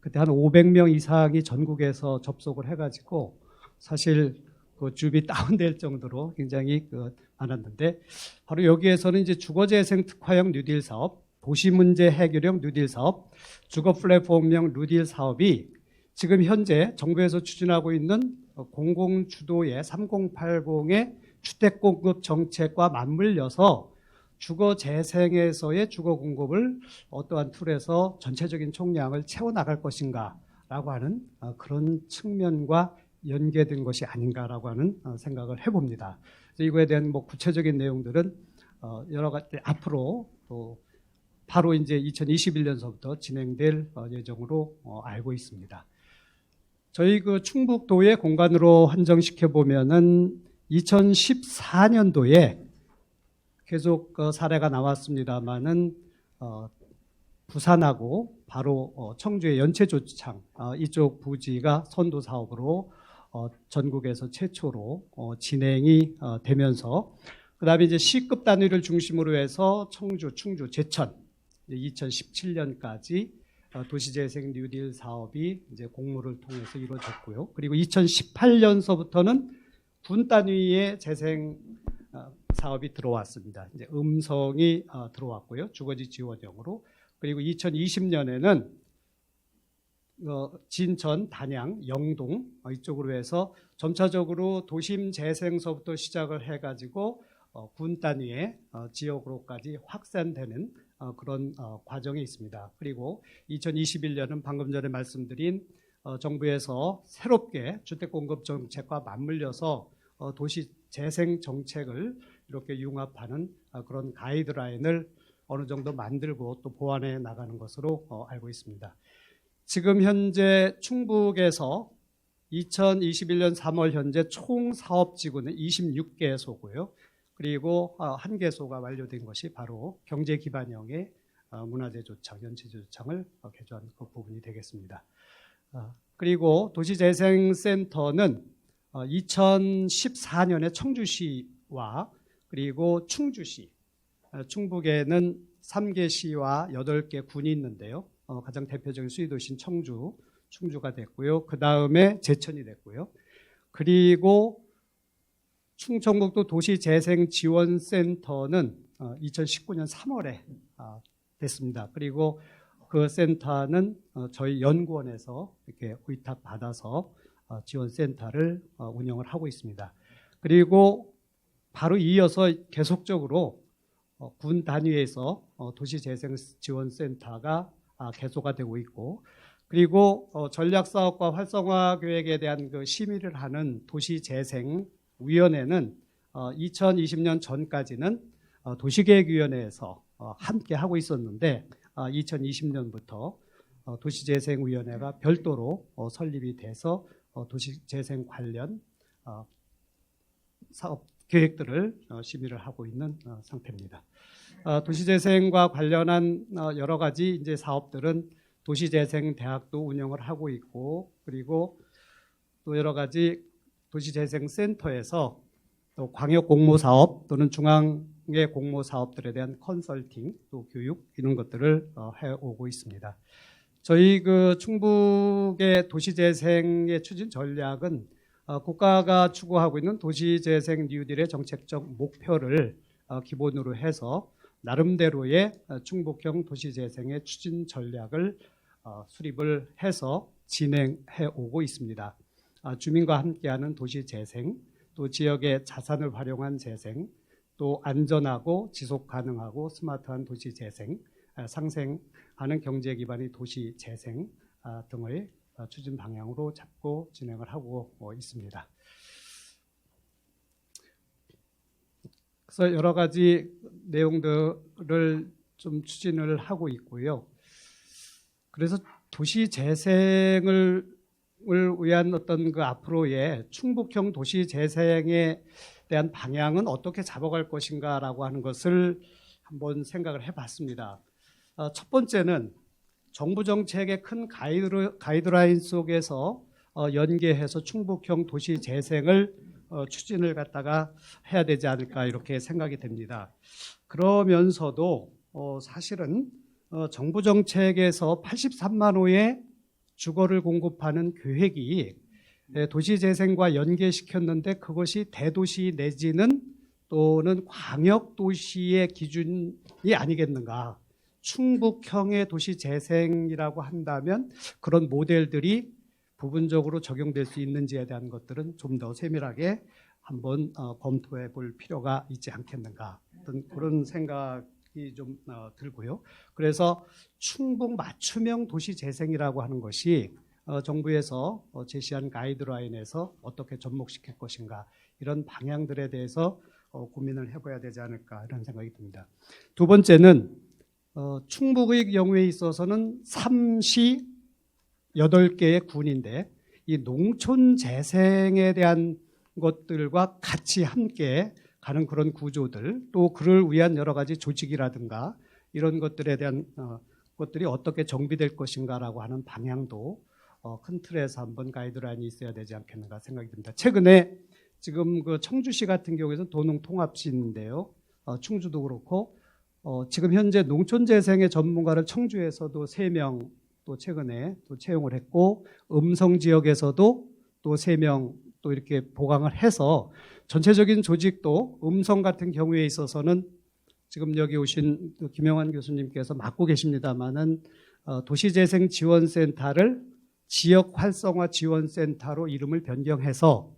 Speaker 13: 그때 한 500명 이상이 전국에서 접속을 해가지고 사실 그 줌이 다운될 정도로 굉장히 많았는데 바로 여기에서는 이제 주거재생 특화형 뉴딜 사업, 도시문제 해결형 뉴딜 사업, 주거 플랫폼형 뉴딜 사업이 지금 현재 정부에서 추진하고 있는 공공주도의 3080의 주택공급 정책과 맞물려서 주거 재생에서의 주거 공급을 어떠한 툴에서 전체적인 총량을 채워나갈 것인가라고 하는 그런 측면과 연계된 것이 아닌가라고 하는 생각을 해봅니다. 이거에 대한 뭐 구체적인 내용들은 여러 가지 앞으로 또 바로 이제 2021년서부터 진행될 예정으로 알고 있습니다. 저희 충북도의 공간으로 한정시켜 보면은 2014년도에 계속 사례가 나왔습니다만은 부산하고 바로 청주의 연체조치창 이쪽 부지가 선도 사업으로 전국에서 최초로 진행이 되면서 그다음에 이제 C급 단위를 중심으로 해서 청주, 충주, 제천 2017년까지 도시재생 뉴딜 사업이 이제 공모를 통해서 이루어졌고요. 그리고 2018년서부터는 군 단위의 재생 사업이 들어왔습니다. 이제 음성이 들어왔고요. 주거지 지원형으로. 그리고 2020년에는 진천, 단양, 영동 이쪽으로 해서 점차적으로 도심 재생서부터 시작을 해가지고 군 단위의 지역으로까지 확산되는 그런 과정에 있습니다. 그리고 2021년은 방금 전에 말씀드린 정부에서 새롭게 주택공급 정책과 맞물려서 도시 재생 정책을 이렇게 융합하는 그런 가이드라인을 어느 정도 만들고 또 보완해 나가는 것으로 알고 있습니다. 지금 현재 충북에서 2021년 3월 현재 총 사업지구는 26개소고요. 그리고 1개소가 완료된 것이 바로 경제기반형의 문화재조창, 연체조창을 개조한 그 부분이 되겠습니다. 그리고 도시재생센터는 2014년에 청주시와 그리고 충주시, 충북에는 3개 시와 8개 군이 있는데요. 가장 대표적인 수의도시인 충주가 됐고요. 그 다음에 제천이 됐고요. 그리고 충청북도 도시재생지원센터는 2019년 3월에 됐습니다. 그리고 그 센터는 저희 연구원에서 이렇게 위탁받아서 지원센터를 운영을 하고 있습니다. 그리고 바로 이어서 계속적으로 군 단위에서 도시재생지원센터가 개소가 되고 있고, 그리고 전략사업과 활성화계획에 대한 그 심의를 하는 도시재생위원회는 2020년 전까지는 도시계획위원회에서 함께 하고 있었는데 2020년부터 도시재생위원회가 별도로 설립이 돼서 도시재생 관련 사업 계획들을 심의를 하고 있는 상태입니다. 도시재생과 관련한 여러 가지 이제 사업들은 도시재생대학도 운영을 하고 있고, 그리고 또 여러 가지 도시재생센터에서 또 광역공모사업 또는 중앙의 공모사업들에 대한 컨설팅 또 교육 이런 것들을 해오고 있습니다. 저희 그 충북의 도시재생의 추진 전략은 국가가 추구하고 있는 도시재생 뉴딜의 정책적 목표를 기본으로 해서 나름대로의 충북형 도시재생의 추진 전략을 수립을 해서 진행해 오고 있습니다. 주민과 함께하는 도시재생, 또 지역의 자산을 활용한 재생, 또 안전하고 지속가능하고 스마트한 도시재생, 상생하는 경제 기반의 도시재생 등의 추진 방향으로 잡고 진행을 하고 있습니다. 그래서 여러 가지 내용들을 좀 추진을 하고 있고요. 그래서 도시 재생을 위한 어떤 그 앞으로의 충북형 도시 재생에 대한 방향은 어떻게 잡아갈 것인가라고 하는 것을 한번 생각을 해봤습니다. 첫 번째는 정부 정책의 큰 가이드라인 속에서 연계해서 충북형 도시 재생을 추진을 갖다가 해야 되지 않을까 이렇게 생각이 됩니다. 그러면서도 사실은 정부 정책에서 83만 호의 주거를 공급하는 계획이 도시재생과 연계시켰는데 그것이 대도시 내지는 또는 광역도시의 기준이 아니겠는가. 충북형의 도시재생이라고 한다면 그런 모델들이 부분적으로 적용될 수 있는지에 대한 것들은 좀 더 세밀하게 한번 검토해 볼 필요가 있지 않겠는가. 어떤 그런 생각이 좀 들고요. 그래서 충북 맞춤형 도시재생이라고 하는 것이 정부에서 제시한 가이드라인에서 어떻게 접목시킬 것인가 이런 방향들에 대해서 고민을 해봐야 되지 않을까 이런 생각이 듭니다. 두 번째는 충북의 경우에 있어서는 3시 8개의 군인데 이 농촌 재생에 대한 것들과 같이 함께 가는 그런 구조들, 또 그를 위한 여러 가지 조직이라든가 이런 것들에 대한 것들이 어떻게 정비될 것인가라고 하는 방향도 큰 틀에서 한번 가이드라인이 있어야 되지 않겠는가 생각이 듭니다. 최근에 지금 그 청주시 같은 경우에는 도농통합시인데요. 충주도 그렇고 지금 현재 농촌재생의 전문가를 청주에서도 3명 또 최근에 또 채용을 했고, 음성 지역에서도 또 3명 또 이렇게 보강을 해서 전체적인 조직도 음성 같은 경우에 있어서는 지금 여기 오신 김영환 교수님께서 맡고 계십니다만은 도시재생지원센터를 지역활성화지원센터로 이름을 변경해서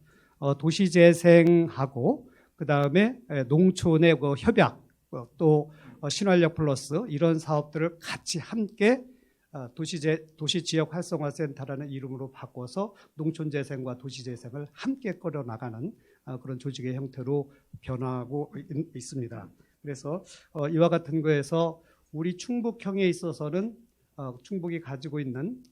Speaker 13: 도시재생하고 그 다음에 농촌의 그 협약 또 신활력 플러스 이런 사업들을 같이 함께 도시지역활성화센터라는 이름으로 바꿔서 농촌재생과 도시재생을 함께 끌어나가는 그런 조직의 형태로 변화하고 있습니다. 그래서 이와 같은 거에서 우리 충북형에 있어서는 충북이 가지고 있는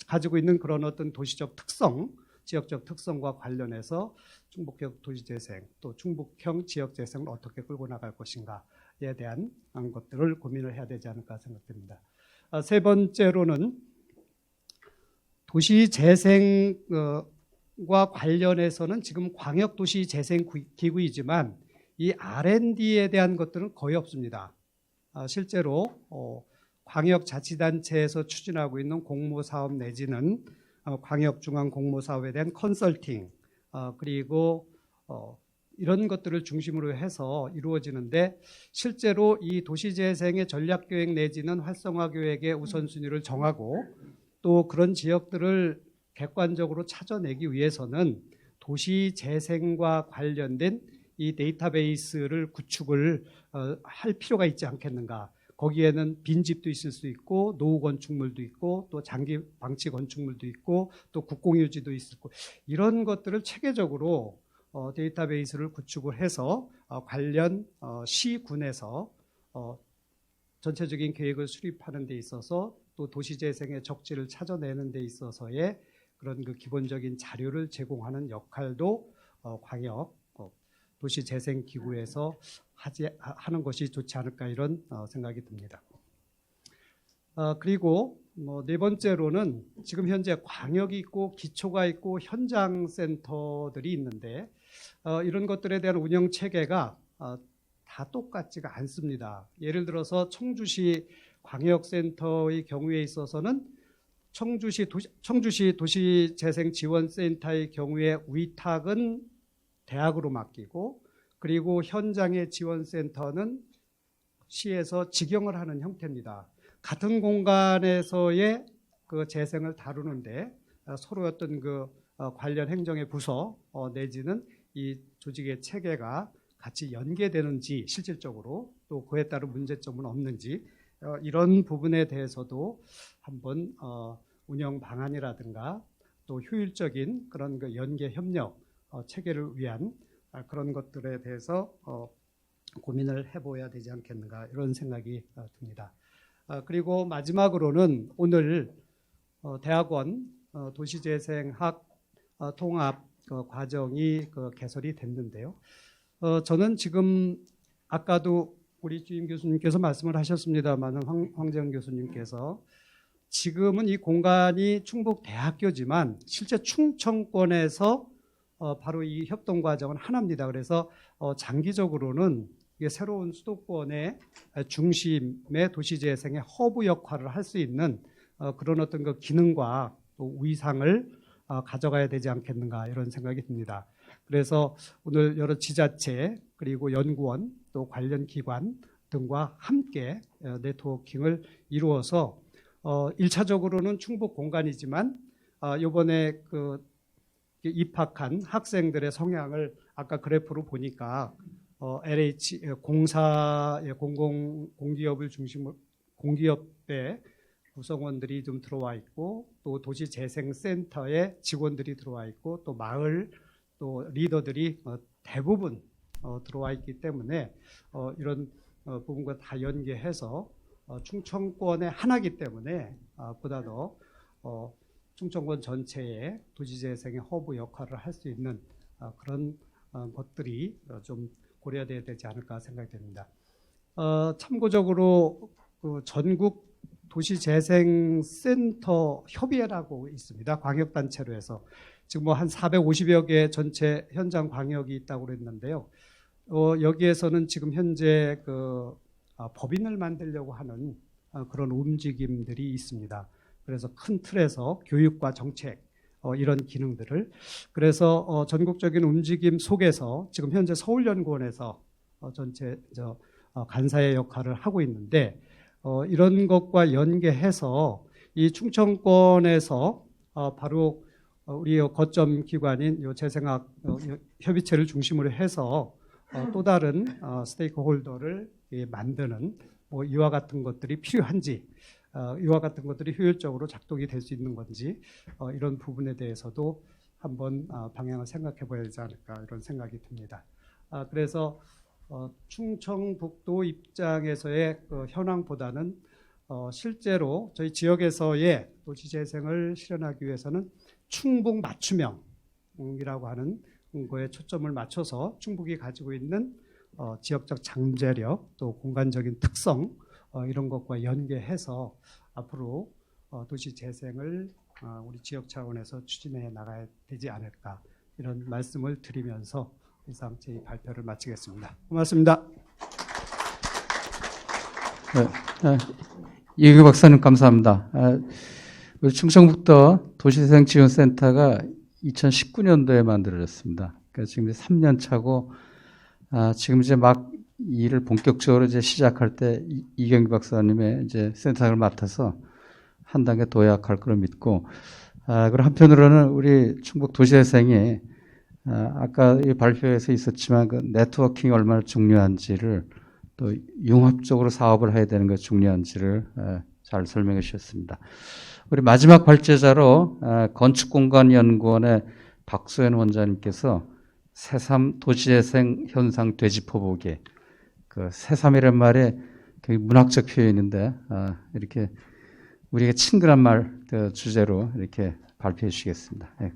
Speaker 13: 가지고 있는 그런 어떤 도시적 특성, 지역적 특성과 관련해서 충북형 도시재생 또 충북형 지역재생을 어떻게 끌고 나갈 것인가에 대한 것들을 고민을 해야 되지 않을까 생각됩니다. 세 번째로는 도시재생과 관련해서는 지금 광역도시재생기구이지만 이 R&D에 대한 것들은 거의 없습니다. 실제로 광역자치단체에서 추진하고 있는 공모사업 내지는 광역중앙공모사업에 대한 컨설팅 그리고 이런 것들을 중심으로 해서 이루어지는데 실제로 이 도시재생의 전략계획 내지는 활성화계획의 우선순위를 정하고 또 그런 지역들을 객관적으로 찾아내기 위해서는 도시재생과 관련된 이 데이터베이스를 구축을 할 필요가 있지 않겠는가. 거기에는 빈집도 있을 수 있고 노후 건축물도 있고 또 장기 방치 건축물도 있고 또 국공유지도 있을 거고 이런 것들을 체계적으로 데이터베이스를 구축을 해서 관련 시군에서 전체적인 계획을 수립하는 데 있어서 또 도시재생의 적지를 찾아내는 데 있어서의 그런 그 기본적인 자료를 제공하는 역할도 광역 도시재생기구에서 하는 것이 좋지 않을까 이런 생각이 듭니다. 그리고 네 번째로는 지금 현재 광역이 있고 기초가 있고 현장센터들이 있는데 이런 것들에 대한 운영 체계가 다 똑같지가 않습니다. 예를 들어서 청주시 광역센터의 경우에 있어서는 청주시 도시재생지원센터의 경우에 위탁은 대학으로 맡기고 그리고 현장의 지원센터는 시에서 직영을 하는 형태입니다. 같은 공간에서의 그 재생을 다루는데 서로 어떤 그 관련 행정의 부서 내지는 이 조직의 체계가 같이 연계되는지 실질적으로 또 그에 따른 문제점은 없는지 이런 부분에 대해서도 한번 운영 방안이라든가 또 효율적인 그런 그 연계 협력 체계를 위한 그런 것들에 대해서 고민을 해봐야 되지 않겠는가 이런 생각이 듭니다. 그리고 마지막으로는 오늘 대학원 도시재생학 통합 과정이 개설이 됐는데요. 저는 지금 아까도 우리 주임 교수님께서 말씀을 하셨습니다만 황재영 교수님께서 지금은 이 공간이 충북대학교지만 실제 충청권에서 바로 이 협동 과정은 하나입니다. 그래서 장기적으로는 이게 새로운 수도권의 중심의 도시재생의 허브 역할을 할 수 있는 그런 어떤 그 기능과 또 위상을 가져가야 되지 않겠는가 이런 생각이 듭니다. 그래서 오늘 여러 지자체 그리고 연구원 또 관련 기관 등과 함께 네트워킹을 이루어서 1차적으로는 충북 공간이지만 이번에 그 입학한 학생들의 성향을 아까 그래프로 보니까 LH 공사의 공기업을 중심으로 공기업의 구성원들이 좀 들어와 있고 또 도시재생센터의 직원들이 들어와 있고 또 마을 또 리더들이 대부분 들어와 있기 때문에 이런 부분과 다 연계해서 충청권의 하나이기 때문에 보다 더 충청권 전체의 도시재생의 허브 역할을 할 수 있는 그런 것들이 좀 고려돼야 되지 않을까 생각됩니다. 참고적으로 그 전국 도시재생센터 협의회라고 있습니다. 광역단체로 해서 지금 뭐 한 450여 개 전체 현장 광역이 있다고 그랬는데요. 여기에서는 지금 현재 그 법인을 만들려고 하는 그런 움직임들이 있습니다. 그래서 큰 틀에서 교육과 정책 이런 기능들을 그래서 전국적인 움직임 속에서 지금 현재 서울연구원에서 전체 간사의 역할을 하고 있는데 이런 것과 연계해서 이 충청권에서 바로 우리 거점 기관인 요 재생학 협의체를 중심으로 해서 또 다른 스테이크홀더를 만드는 이와 같은 것들이 필요한지, 이와 같은 것들이 효율적으로 작동이 될 수 있는 건지 이런 부분에 대해서도 한번 방향을 생각해 봐야 되지 않을까 이런 생각이 듭니다. 그래서 충청북도 입장에서의 그 현황보다는 실제로 저희 지역에서의 도시재생을 실현하기 위해서는 충북 맞춤형이라고 하는 거에 초점을 맞춰서 충북이 가지고 있는 지역적 잠재력 또 공간적인 특성 이런 것과 연계해서 앞으로 도시재생을 우리 지역 차원에서 추진해 나가야 되지 않을까 이런 말씀을 드리면서 이상 제 발표를 마치겠습니다. 고맙습니다.
Speaker 11: 네, 이규 박사님 감사합니다. 우리 충청북도 도시재생지원센터가 2019년도에 만들어졌습니다. 그러니까 지금 3년 차고 지금 이제 막 일을 본격적으로 이제 시작할 때 이경규 박사님의 이제 센터를 맡아서 한 단계 도약할 거로 믿고, 그리고 한편으로는 우리 충북 도시재생이 아까 이 발표에서 있었지만 그 네트워킹이 얼마나 중요한지를 또 융합적으로 사업을 해야 되는 게 중요한지를 잘 설명해 주셨습니다. 우리 마지막 발제자로 건축공간연구원의 박소연 원장님께서 새삼 도시재생 현상 되짚어보기, 그 새삼이란 말이 굉장히 문학적 표현인데 이렇게 우리에게 친근한 말 그 주제로 이렇게 발표해 주시겠습니다. 네.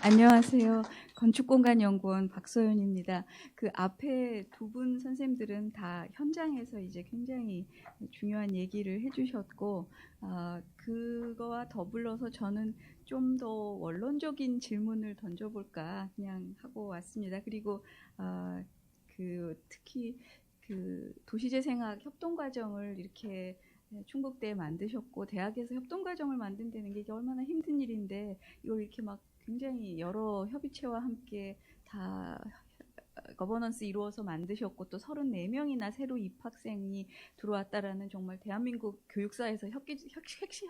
Speaker 14: 안녕하세요. 건축공간연구원 박소연입니다. 그 앞에 두 분 선생님들은 다 현장에서 이제 굉장히 중요한 얘기를 해주셨고, 그거와 더불어서 저는 좀 더 원론적인 질문을 던져볼까 그냥 하고 왔습니다. 그리고 특히 그 도시재생학 협동과정을 이렇게 충북대에 만드셨고 대학에서 협동과정을 만든다는 게 이게 얼마나 힘든 일인데 이걸 이렇게 막 굉장히 여러 협의체와 함께 다 거버넌스 이루어서 만드셨고 또 34명이나 새로 입학생이 들어왔다라는 정말 대한민국 교육사에서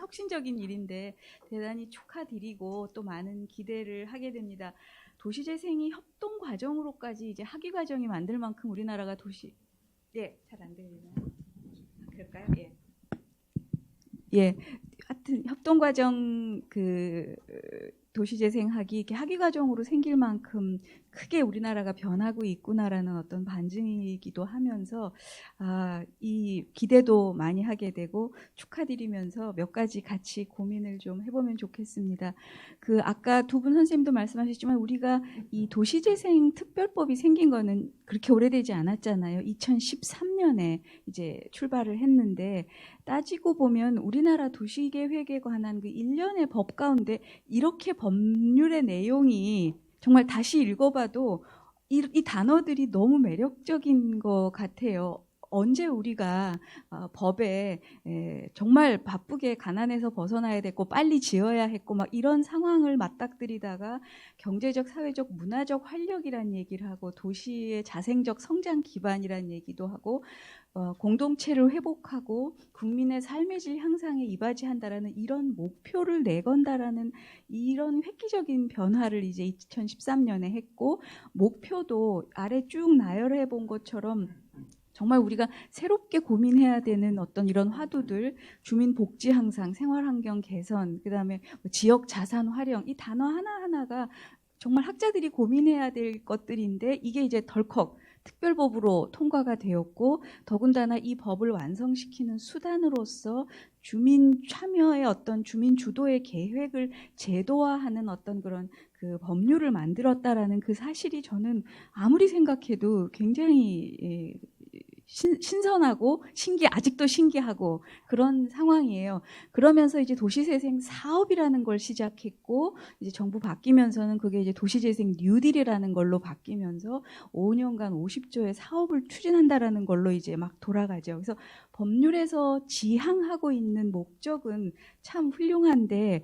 Speaker 14: 혁신적인 일인데 대단히 축하드리고 또 많은 기대를 하게 됩니다. 도시재생이 협동 과정으로까지 이제 학위 과정이 만들 만큼 우리나라가 잘 안 들리나요? 그럴까요? 예. 하여튼 협동 과정 도시재생학이 이렇게 학위 과정으로 생길 만큼 크게 우리나라가 변하고 있구나라는 어떤 반증이기도 하면서 이 기대도 많이 하게 되고 축하드리면서 몇 가지 같이 고민을 좀 해보면 좋겠습니다. 아까 두 분 선생님도 말씀하셨지만 우리가 이 도시재생 특별법이 생긴 거는 그렇게 오래되지 않았잖아요. 2013년에 이제 출발을 했는데 따지고 보면 우리나라 도시계획에 관한 그 일련의 법 가운데 이렇게 법률의 내용이 정말 다시 읽어봐도 이 단어들이 너무 매력적인 것 같아요. 언제 우리가 법에 정말 바쁘게 가난에서 벗어나야 됐고 빨리 지어야 했고 막 이런 상황을 맞닥뜨리다가 경제적, 사회적, 문화적 활력이란 얘기를 하고 도시의 자생적 성장 기반이란 얘기도 하고 공동체를 회복하고 국민의 삶의 질 향상에 이바지한다라는 이런 목표를 내건다라는 이런 획기적인 변화를 이제 2013년에 했고 목표도 아래 쭉 나열해 본 것처럼 정말 우리가 새롭게 고민해야 되는 어떤 이런 화두들, 주민 복지 향상, 생활 환경 개선, 그다음에 지역 자산 활용 이 단어 하나하나가 정말 학자들이 고민해야 될 것들인데 이게 이제 덜컥 특별법으로 통과가 되었고 더군다나 이 법을 완성시키는 수단으로서 주민 참여의 어떤 주민 주도의 계획을 제도화하는 어떤 그런 그 법률을 만들었다라는 그 사실이 저는 아무리 생각해도 굉장히 신선하고 아직도 신기하고 그런 상황이에요. 그러면서 이제 도시재생 사업이라는 걸 시작했고 이제 정부 바뀌면서는 그게 이제 도시재생 뉴딜이라는 걸로 바뀌면서 5년간 50조의 사업을 추진한다라는 걸로 이제 막 돌아가죠. 그래서 법률에서 지향하고 있는 목적은 참 훌륭한데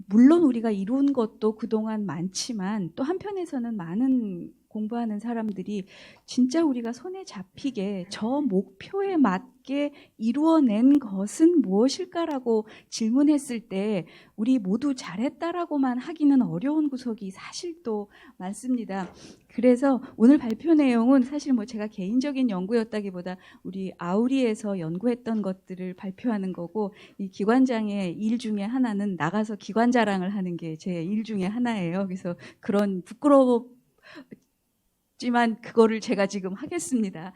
Speaker 14: 물론 우리가 이룬 것도 그동안 많지만 또 한편에서는 많은 공부하는 사람들이 진짜 우리가 손에 잡히게 저 목표에 맞게 이루어낸 것은 무엇일까라고 질문했을 때 우리 모두 잘했다라고만 하기는 어려운 구석이 사실 또 많습니다. 그래서 오늘 발표 내용은 사실 뭐 제가 개인적인 연구였다기보다 우리 아우리에서 연구했던 것들을 발표하는 거고, 이 기관장의 일 중에 하나는 나가서 기관 자랑을 하는 게 제 일 중에 하나예요. 그래서 그런 부끄럽지만 그거를 제가 지금 하겠습니다.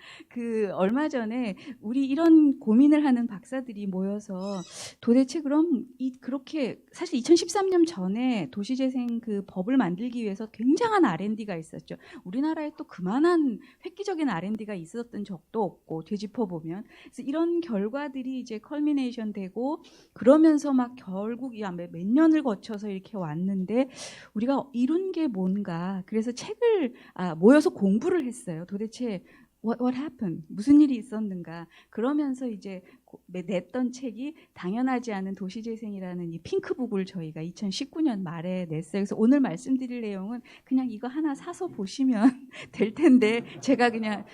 Speaker 14: 얼마 전에 우리 이런 고민을 하는 박사들이 모여서 도대체 그럼 그렇게 사실 2013년 전에 도시재생 그 법을 만들기 위해서 굉장한 R&D가 있었죠. 우리나라에 또 그만한 획기적인 R&D가 있었던 적도 없고 되짚어 보면, 그래서 이런 결과들이 이제 컬미네이션 되고 그러면서 막 결국 몇 년을 거쳐서 이렇게 왔는데 우리가 이룬 게 뭔가. 그래서 책을 모여서 공부를 했어요. 도대체 what happened? 무슨 일이 있었는가? 그러면서 이제 냈던 책이 당연하지 않은 도시재생이라는 이 핑크북을 저희가 2019년 말에 냈어요. 그래서 오늘 말씀드릴 내용은 그냥 이거 하나 사서 보시면 될 텐데 제가 그냥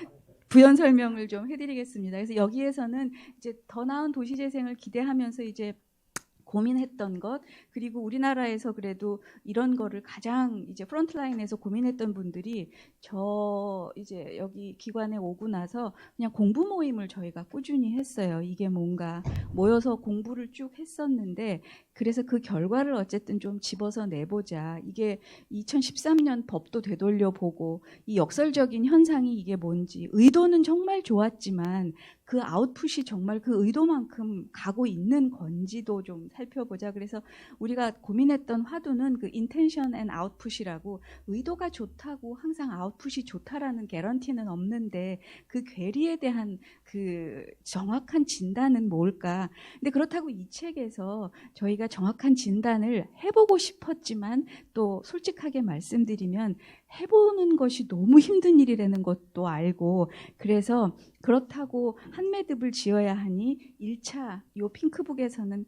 Speaker 14: 부연 설명을 좀 해드리겠습니다. 그래서 여기에서는 이제 더 나은 도시재생을 기대하면서 이제 고민했던 것, 그리고 우리나라에서 그래도 이런 거를 가장 이제 프론트라인에서 고민했던 분들이 저 이제 여기 기관에 오고 나서 그냥 공부 모임을 저희가 꾸준히 했어요. 이게 뭔가 모여서 공부를 쭉 했었는데, 그래서 그 결과를 어쨌든 좀 집어서 내보자. 이게 2013년 법도 되돌려보고 이 역설적인 현상이 이게 뭔지, 의도는 정말 좋았지만 그 아웃풋이 정말 그 의도만큼 가고 있는 건지도 좀 살펴보자. 그래서 우리가 고민했던 화두는 그 intention and output이라고, 의도가 좋다고 항상 아웃풋이 좋다라는 개런티는 없는데 그 괴리에 대한 그 정확한 진단은 뭘까? 근데 그렇다고 이 책에서 저희가 정확한 진단을 해보고 싶었지만 또 솔직하게 말씀드리면 해보는 것이 너무 힘든 일이라는 것도 알고, 그래서 그렇다고 한 매듭을 지어야 하니 1차 요 핑크북에서는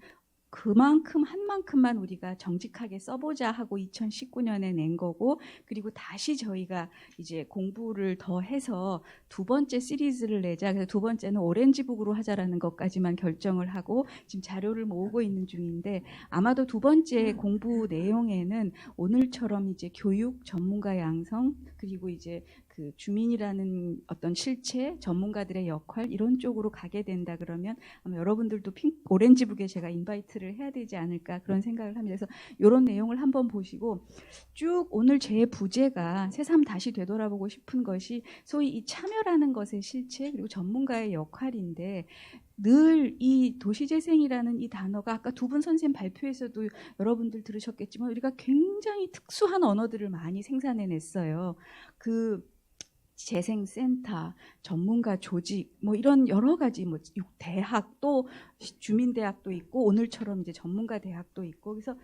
Speaker 14: 그만큼 한 만큼만 우리가 정직하게 써보자 하고 2019년에 낸 거고, 그리고 다시 저희가 이제 공부를 더 해서 두 번째 시리즈를 내자. 그래서 두 번째는 오렌지북으로 하자라는 것까지만 결정을 하고 지금 자료를 모으고 있는 중인데, 아마도 두 번째 공부 내용에는 오늘처럼 이제 교육, 전문가 양성, 그리고 이제 그 주민이라는 어떤 실체, 전문가들의 역할, 이런 쪽으로 가게 된다 그러면 아마 여러분들도 오렌지북에 제가 인바이트를 해야 되지 않을까 그런 생각을 합니다. 그래서 이런 내용을 한번 보시고, 쭉 오늘 제 부제가 새삼 다시 되돌아보고 싶은 것이 소위 이 참여라는 것의 실체, 그리고 전문가의 역할인데, 늘 이 도시재생이라는 이 단어가 아까 두 분 선생님 발표에서도 여러분들 들으셨겠지만 우리가 굉장히 특수한 언어들을 많이 생산해냈어요. 그 재생센터, 전문가 조직, 뭐 이런 여러 가지, 뭐 대학, 또 주민대학도 있고 오늘처럼 이제 전문가 대학도 있고, 그래서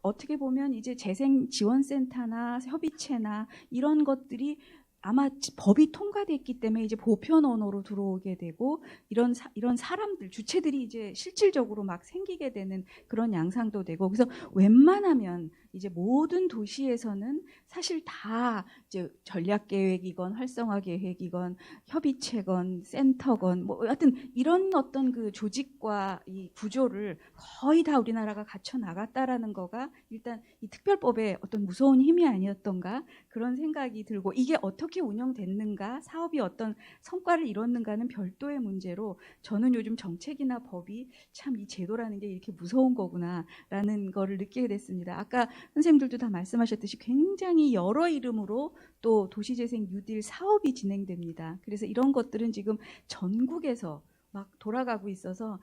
Speaker 14: 어떻게 보면 이제 재생지원센터나 협의체나 이런 것들이 아마 법이 통과됐기 때문에 이제 보편 언어로 들어오게 되고, 이런 사람들, 주체들이 이제 실질적으로 막 생기게 되는 그런 양상도 되고, 그래서 웬만하면 이제 모든 도시에서는 사실 다 이제 전략 계획이건 활성화 계획이건 협의체건 센터건 뭐 하여튼 이런 어떤 그 조직과 이 구조를 거의 다 우리나라가 갖춰 나갔다라는 거가 일단 이 특별법의 어떤 무서운 힘이 아니었던가 그런 생각이 들고, 이게 어떻게 운영됐는가, 사업이 어떤 성과를 이뤘는가는 별도의 문제로, 저는 요즘 정책이나 법이 참 이 제도라는 게 이렇게 무서운 거구나라는 거를 느끼게 됐습니다. 아까 선생님들도 다 말씀하셨듯이 굉장히 여러 이름으로 또 도시재생 뉴딜 사업이 진행됩니다. 그래서 이런 것들은 지금 전국에서 막 돌아가고 있어서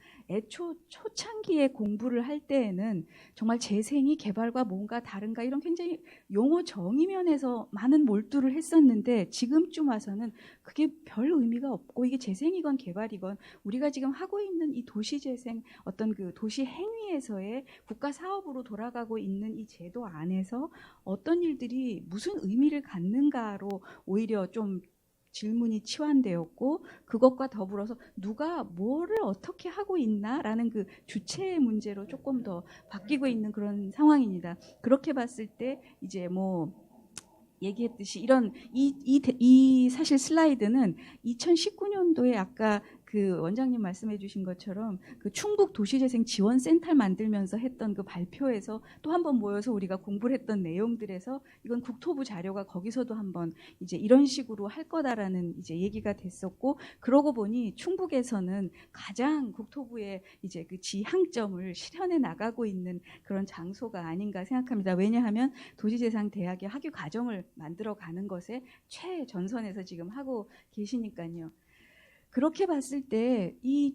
Speaker 14: 초창기에 공부를 할 때에는 정말 재생이 개발과 뭔가 다른가 이런 굉장히 용어 정의면에서 많은 몰두를 했었는데, 지금쯤 와서는 그게 별 의미가 없고, 이게 재생이건 개발이건 우리가 지금 하고 있는 이 도시재생 어떤 그 도시 행위에서의 국가 사업으로 돌아가고 있는 이 제도 안에서 어떤 일들이 무슨 의미를 갖는가로 오히려 좀 질문이 치환되었고, 그것과 더불어서 누가 뭐를 어떻게 하고 있나라는 그 주체의 문제로 조금 더 바뀌고 있는 그런 상황입니다. 그렇게 봤을 때 이제 뭐 얘기했듯이 이런 이 사실 슬라이드는 2019년도에 아까 그 원장님 말씀해 주신 것처럼 그 충북 도시재생 지원센터를 만들면서 했던 그 발표에서 또 한 번 모여서 우리가 공부를 했던 내용들에서 이건 국토부 자료가 거기서도 한번 이제 이런 식으로 할 거다라는 이제 얘기가 됐었고, 그러고 보니 충북에서는 가장 국토부의 이제 그 지향점을 실현해 나가고 있는 그런 장소가 아닌가 생각합니다. 왜냐하면 도시재생대학의 학위 과정을 만들어 가는 것에 최전선에서 지금 하고 계시니까요. 그렇게 봤을 때 이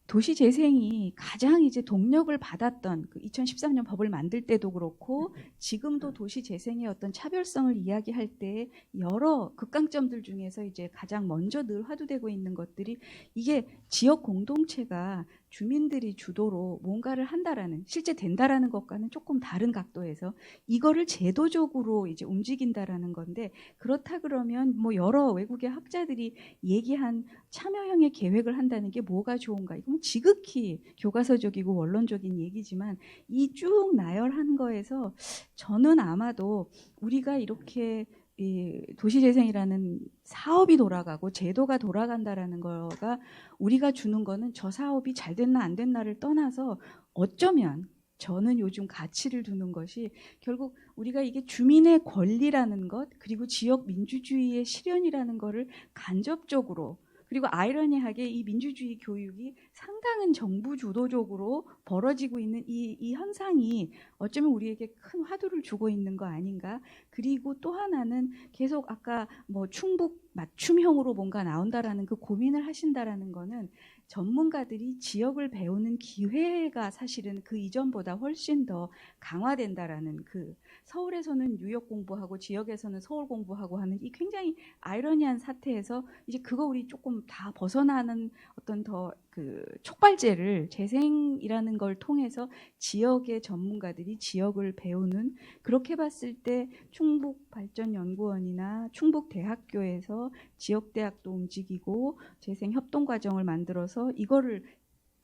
Speaker 14: 도시재생이 가장 이제 동력을 받았던 그 2013년 법을 만들 때도 그렇고 지금도 도시재생의 어떤 차별성을 이야기할 때 여러 극강점들 중에서 이제 가장 먼저 늘 화두되고 있는 것들이 이게 지역 공동체가 주민들이 주도로 뭔가를 한다라는, 실제 된다라는 것과는 조금 다른 각도에서 이거를 제도적으로 이제 움직인다라는 건데, 그렇다 그러면 뭐 여러 외국의 학자들이 얘기한 참여형의 계획을 한다는 게 뭐가 좋은가? 이건 지극히 교과서적이고 원론적인 얘기지만 이 쭉 나열한 거에서 저는 아마도 우리가 이렇게 이 도시재생이라는 사업이 돌아가고 제도가 돌아간다라는 거가 우리가 주는 거는 저 사업이 잘 됐나 안 됐나를 떠나서 어쩌면 저는 요즘 가치를 두는 것이 결국 우리가 이게 주민의 권리라는 것, 그리고 지역 민주주의의 실현이라는 거를 간접적으로, 그리고 아이러니하게 이 민주주의 교육이 상당한 정부 주도적으로 벌어지고 있는 이 현상이 어쩌면 우리에게 큰 화두를 주고 있는 거 아닌가. 그리고 또 하나는 계속 아까 뭐 충북 맞춤형으로 뭔가 나온다라는 그 고민을 하신다라는 거는 전문가들이 지역을 배우는 기회가 사실은 그 이전보다 훨씬 더 강화된다라는, 그 서울에서는 뉴욕 공부하고 지역에서는 서울 공부하고 하는 이 굉장히 아이러니한 사태에서 이제 그거 우리 조금 다 벗어나는 어떤 더 그 촉발제를 재생이라는 걸 통해서 지역의 전문가들이 지역을 배우는, 그렇게 봤을 때 충북발전연구원이나 충북대학교에서 지역대학도 움직이고 재생협동과정을 만들어서 이거를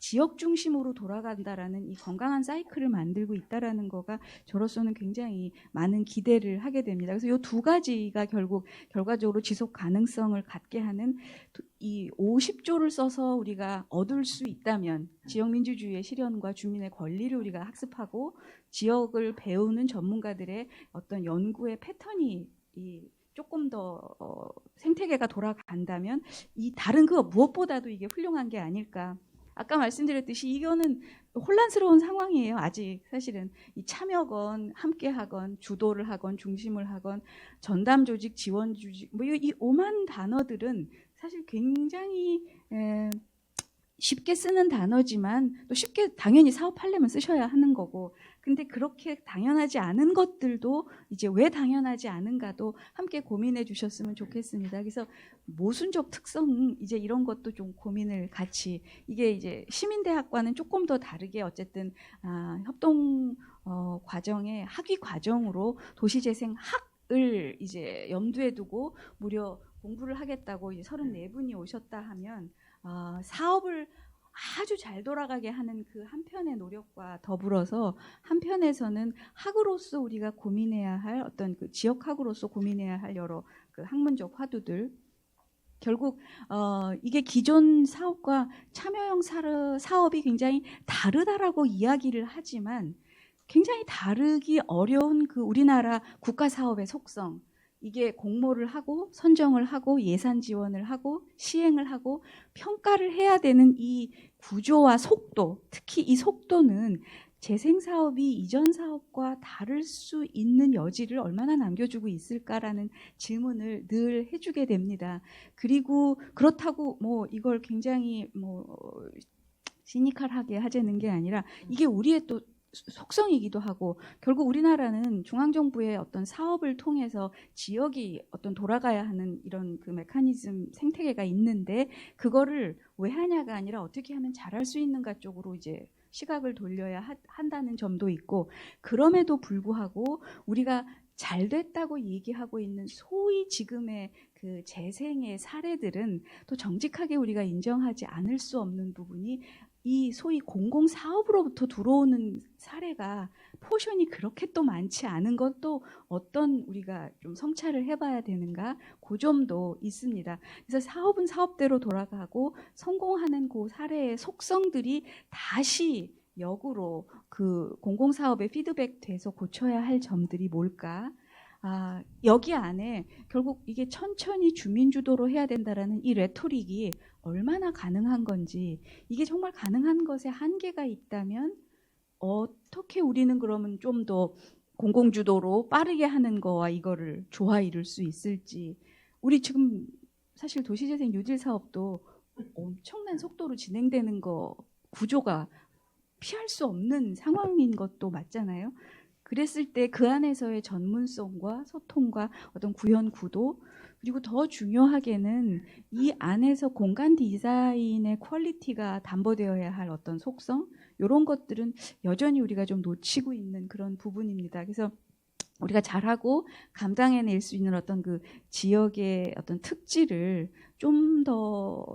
Speaker 14: 지역 중심으로 돌아간다라는 이 건강한 사이클을 만들고 있다라는 거가 저로서는 굉장히 많은 기대를 하게 됩니다. 그래서 이 두 가지가 결국 결과적으로 지속 가능성을 갖게 하는, 이 50조를 써서 우리가 얻을 수 있다면 지역 민주주의의 실현과 주민의 권리를 우리가 학습하고 지역을 배우는 전문가들의 어떤 연구의 패턴이 조금 더 생태계가 돌아간다면 이 다른 그 무엇보다도 이게 훌륭한 게 아닐까. 아까 말씀드렸듯이 이거는 혼란스러운 상황이에요. 아직 사실은 이 참여건 함께하건 주도를 하건 중심을 하건 전담 조직, 지원 조직, 뭐 이 오만 단어들은 사실 굉장히 쉽게 쓰는 단어지만 또 쉽게 당연히 사업하려면 쓰셔야 하는 거고, 근데 그렇게 당연하지 않은 것들도 이제 왜 당연하지 않은가도 함께 고민해 주셨으면 좋겠습니다. 그래서 모순적 특성, 이제 이런 것도 좀 고민을 같이, 이게 이제 시민대학과는 조금 더 다르게 어쨌든 협동 과정의 학위 과정으로 도시재생 학을 이제 염두에 두고 무려 공부를 하겠다고 이제 34분이 오셨다 하면 사업을 아주 잘 돌아가게 하는 그 한편의 노력과 더불어서 한편에서는 학으로서 우리가 고민해야 할 어떤 그 지역학으로서 고민해야 할 여러 그 학문적 화두들, 결국 이게 기존 사업과 참여형 사업이 굉장히 다르다라고 이야기를 하지만 굉장히 다르기 어려운 그 우리나라 국가 사업의 속성, 이게 공모를 하고 선정을 하고 예산 지원을 하고 시행을 하고 평가를 해야 되는 이 구조와 속도, 특히 이 속도는 재생사업이 이전 사업과 다를 수 있는 여지를 얼마나 남겨주고 있을까라는 질문을 늘 해주게 됩니다. 그리고 그렇다고 뭐 이걸 굉장히 뭐 시니컬하게 하자는 게 아니라 이게 우리의 또 속성이기도 하고, 결국 우리나라는 중앙정부의 어떤 사업을 통해서 지역이 어떤 돌아가야 하는 이런 그 메커니즘 생태계가 있는데 그거를 왜 하냐가 아니라 어떻게 하면 잘할 수 있는가 쪽으로 이제 시각을 돌려야 한다는 점도 있고, 그럼에도 불구하고 우리가 잘 됐다고 얘기하고 있는 소위 지금의 그 재생의 사례들은 또 정직하게 우리가 인정하지 않을 수 없는 부분이 이 소위 공공사업으로부터 들어오는 사례가 포션이 그렇게 또 많지 않은 것도 어떤 우리가 좀 성찰을 해봐야 되는가, 그 점도 있습니다. 그래서 사업은 사업대로 돌아가고 성공하는 그 사례의 속성들이 다시 역으로 그 공공사업에 피드백돼서 고쳐야 할 점들이 뭘까? 여기 안에 결국 이게 천천히 주민주도로 해야 된다라는 이 레토릭이 얼마나 가능한 건지, 이게 정말 가능한 것에 한계가 있다면 어떻게 우리는 그러면 좀 더 공공주도로 빠르게 하는 거와 이거를 조화 이룰 수 있을지. 우리 지금 사실 도시재생 뉴딜 사업도 엄청난 속도로 진행되는 거 구조가 피할 수 없는 상황인 것도 맞잖아요. 그랬을 때 그 안에서의 전문성과 소통과 어떤 구현 구도, 그리고 더 중요하게는 이 안에서 공간 디자인의 퀄리티가 담보되어야 할 어떤 속성, 이런 것들은 여전히 우리가 좀 놓치고 있는 그런 부분입니다. 그래서 우리가 잘하고 감당해낼 수 있는 어떤 그 지역의 어떤 특질을 좀 더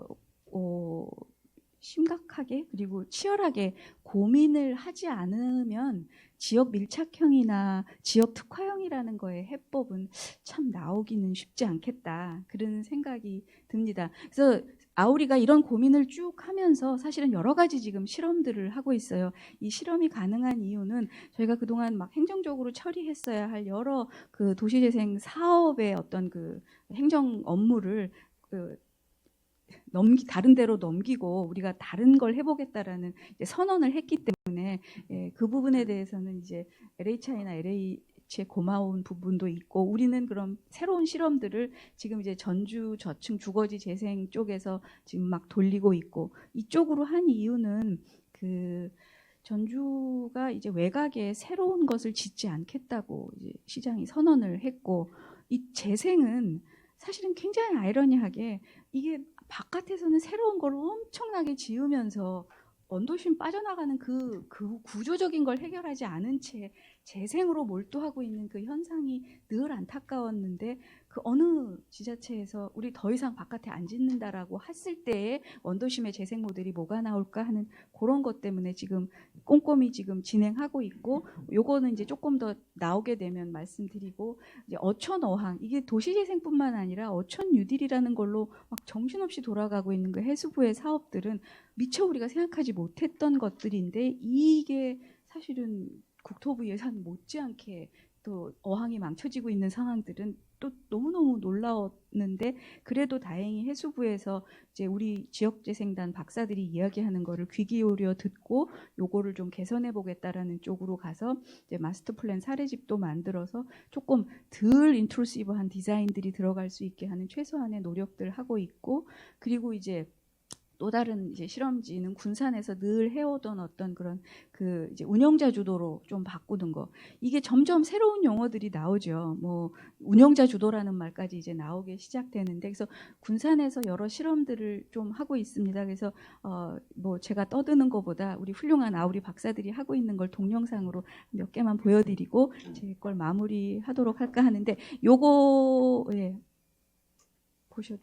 Speaker 14: 심각하게 그리고 치열하게 고민을 하지 않으면 지역 밀착형이나 지역 특화형이라는 거의 해법은 참 나오기는 쉽지 않겠다, 그런 생각이 듭니다. 그래서 아우리가 이런 고민을 쭉 하면서 사실은 여러 가지 지금 실험들을 하고 있어요. 이 실험이 가능한 이유는 저희가 그동안 막 행정적으로 처리했어야 할 여러 그 도시재생 사업의 어떤 그 행정 업무를 다른 데로 넘기고 우리가 다른 걸 해보겠다라는 이제 선언을 했기 때문에 그 부분에 대해서는 이제 LHI나 LH에 고마운 부분도 있고, 우리는 그럼 새로운 실험들을 지금 이제 전주 저층 주거지 재생 쪽에서 지금 막 돌리고 있고, 이쪽으로 한 이유는 그 전주가 이제 외곽에 새로운 것을 짓지 않겠다고 이제 시장이 선언을 했고, 이 재생은 사실은 굉장히 아이러니하게 이게 바깥에서는 새로운 걸 엄청나게 지으면서 원도심 빠져나가는 그 구조적인 걸 해결하지 않은 채 재생으로 몰두하고 있는 그 현상이 늘 안타까웠는데, 그 어느 지자체에서 우리 더 이상 바깥에 안 짓는다라고 했을 때에 원도심의 재생 모델이 뭐가 나올까 하는 그런 것 때문에 지금 꼼꼼히 지금 진행하고 있고, 요거는 이제 조금 더 나오게 되면 말씀드리고, 이제 어촌어항, 이게 도시재생뿐만 아니라 어촌 뉴딜이라는 걸로 막 정신없이 돌아가고 있는 그 해수부의 사업들은 미처 우리가 생각하지 못했던 것들인데, 이게 사실은 국토부 예산 못지않게 또 어항이 망쳐지고 있는 상황들은 또 너무너무 놀라웠는데, 그래도 다행히 해수부에서 이제 우리 지역재생단 박사들이 이야기하는 거를 귀 기울여 듣고 요거를 좀 개선해 보겠다라는 쪽으로 가서 이제 마스터 플랜 사례집도 만들어서 조금 덜 인트루시브한 디자인들이 들어갈 수 있게 하는 최소한의 노력들 하고 있고, 그리고 이제 또 다른 이제 실험지는 군산에서 늘 해오던 어떤 그런 그 이제 운영자 주도로 좀 바꾸는 거, 이게 점점 새로운 용어들이 나오죠. 뭐 운영자 주도라는 말까지 이제 나오기 시작되는데, 그래서 군산에서 여러 실험들을 좀 하고 있습니다. 그래서 뭐 제가 떠드는 것보다 우리 훌륭한 아우리 박사들이 하고 있는 걸 동영상으로 몇 개만 보여드리고 제 걸 마무리하도록 할까 하는데, 요거 보셔도.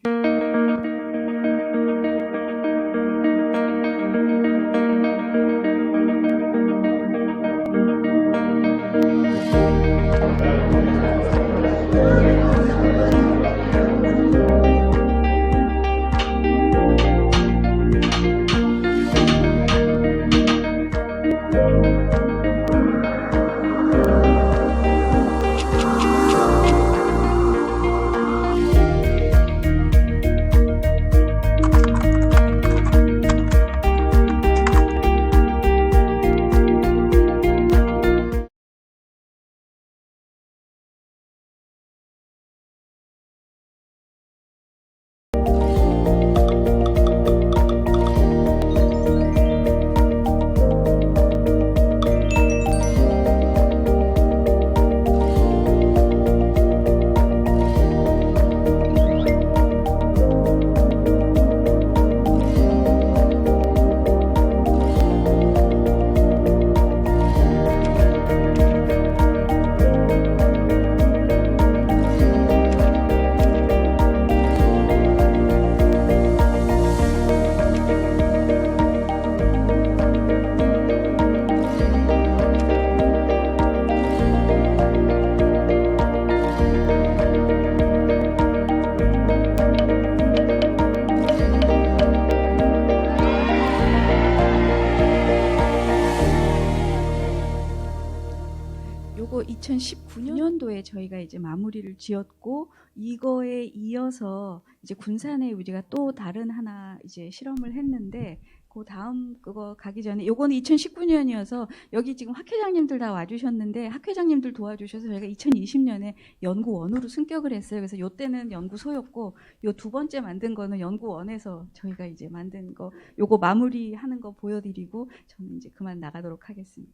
Speaker 14: 2019년도에 저희가 이제 마무리를 지었고 이거에 이어서 이제 군산에 우리가 또 다른 하나 이제 실험을 했는데 그 다음 그거 가기 전에 요거는 2019년이어서 여기 지금 학회장님들 다 와주셨는데 학회장님들 도와주셔서 저희가 2020년에 연구원으로 승격을 했어요. 그래서 요 때는 연구소였고 요 두 번째 만든 거는 연구원에서 저희가 이제 만든 거 요거 마무리하는 거 보여드리고 저는 이제 그만 나가도록 하겠습니다.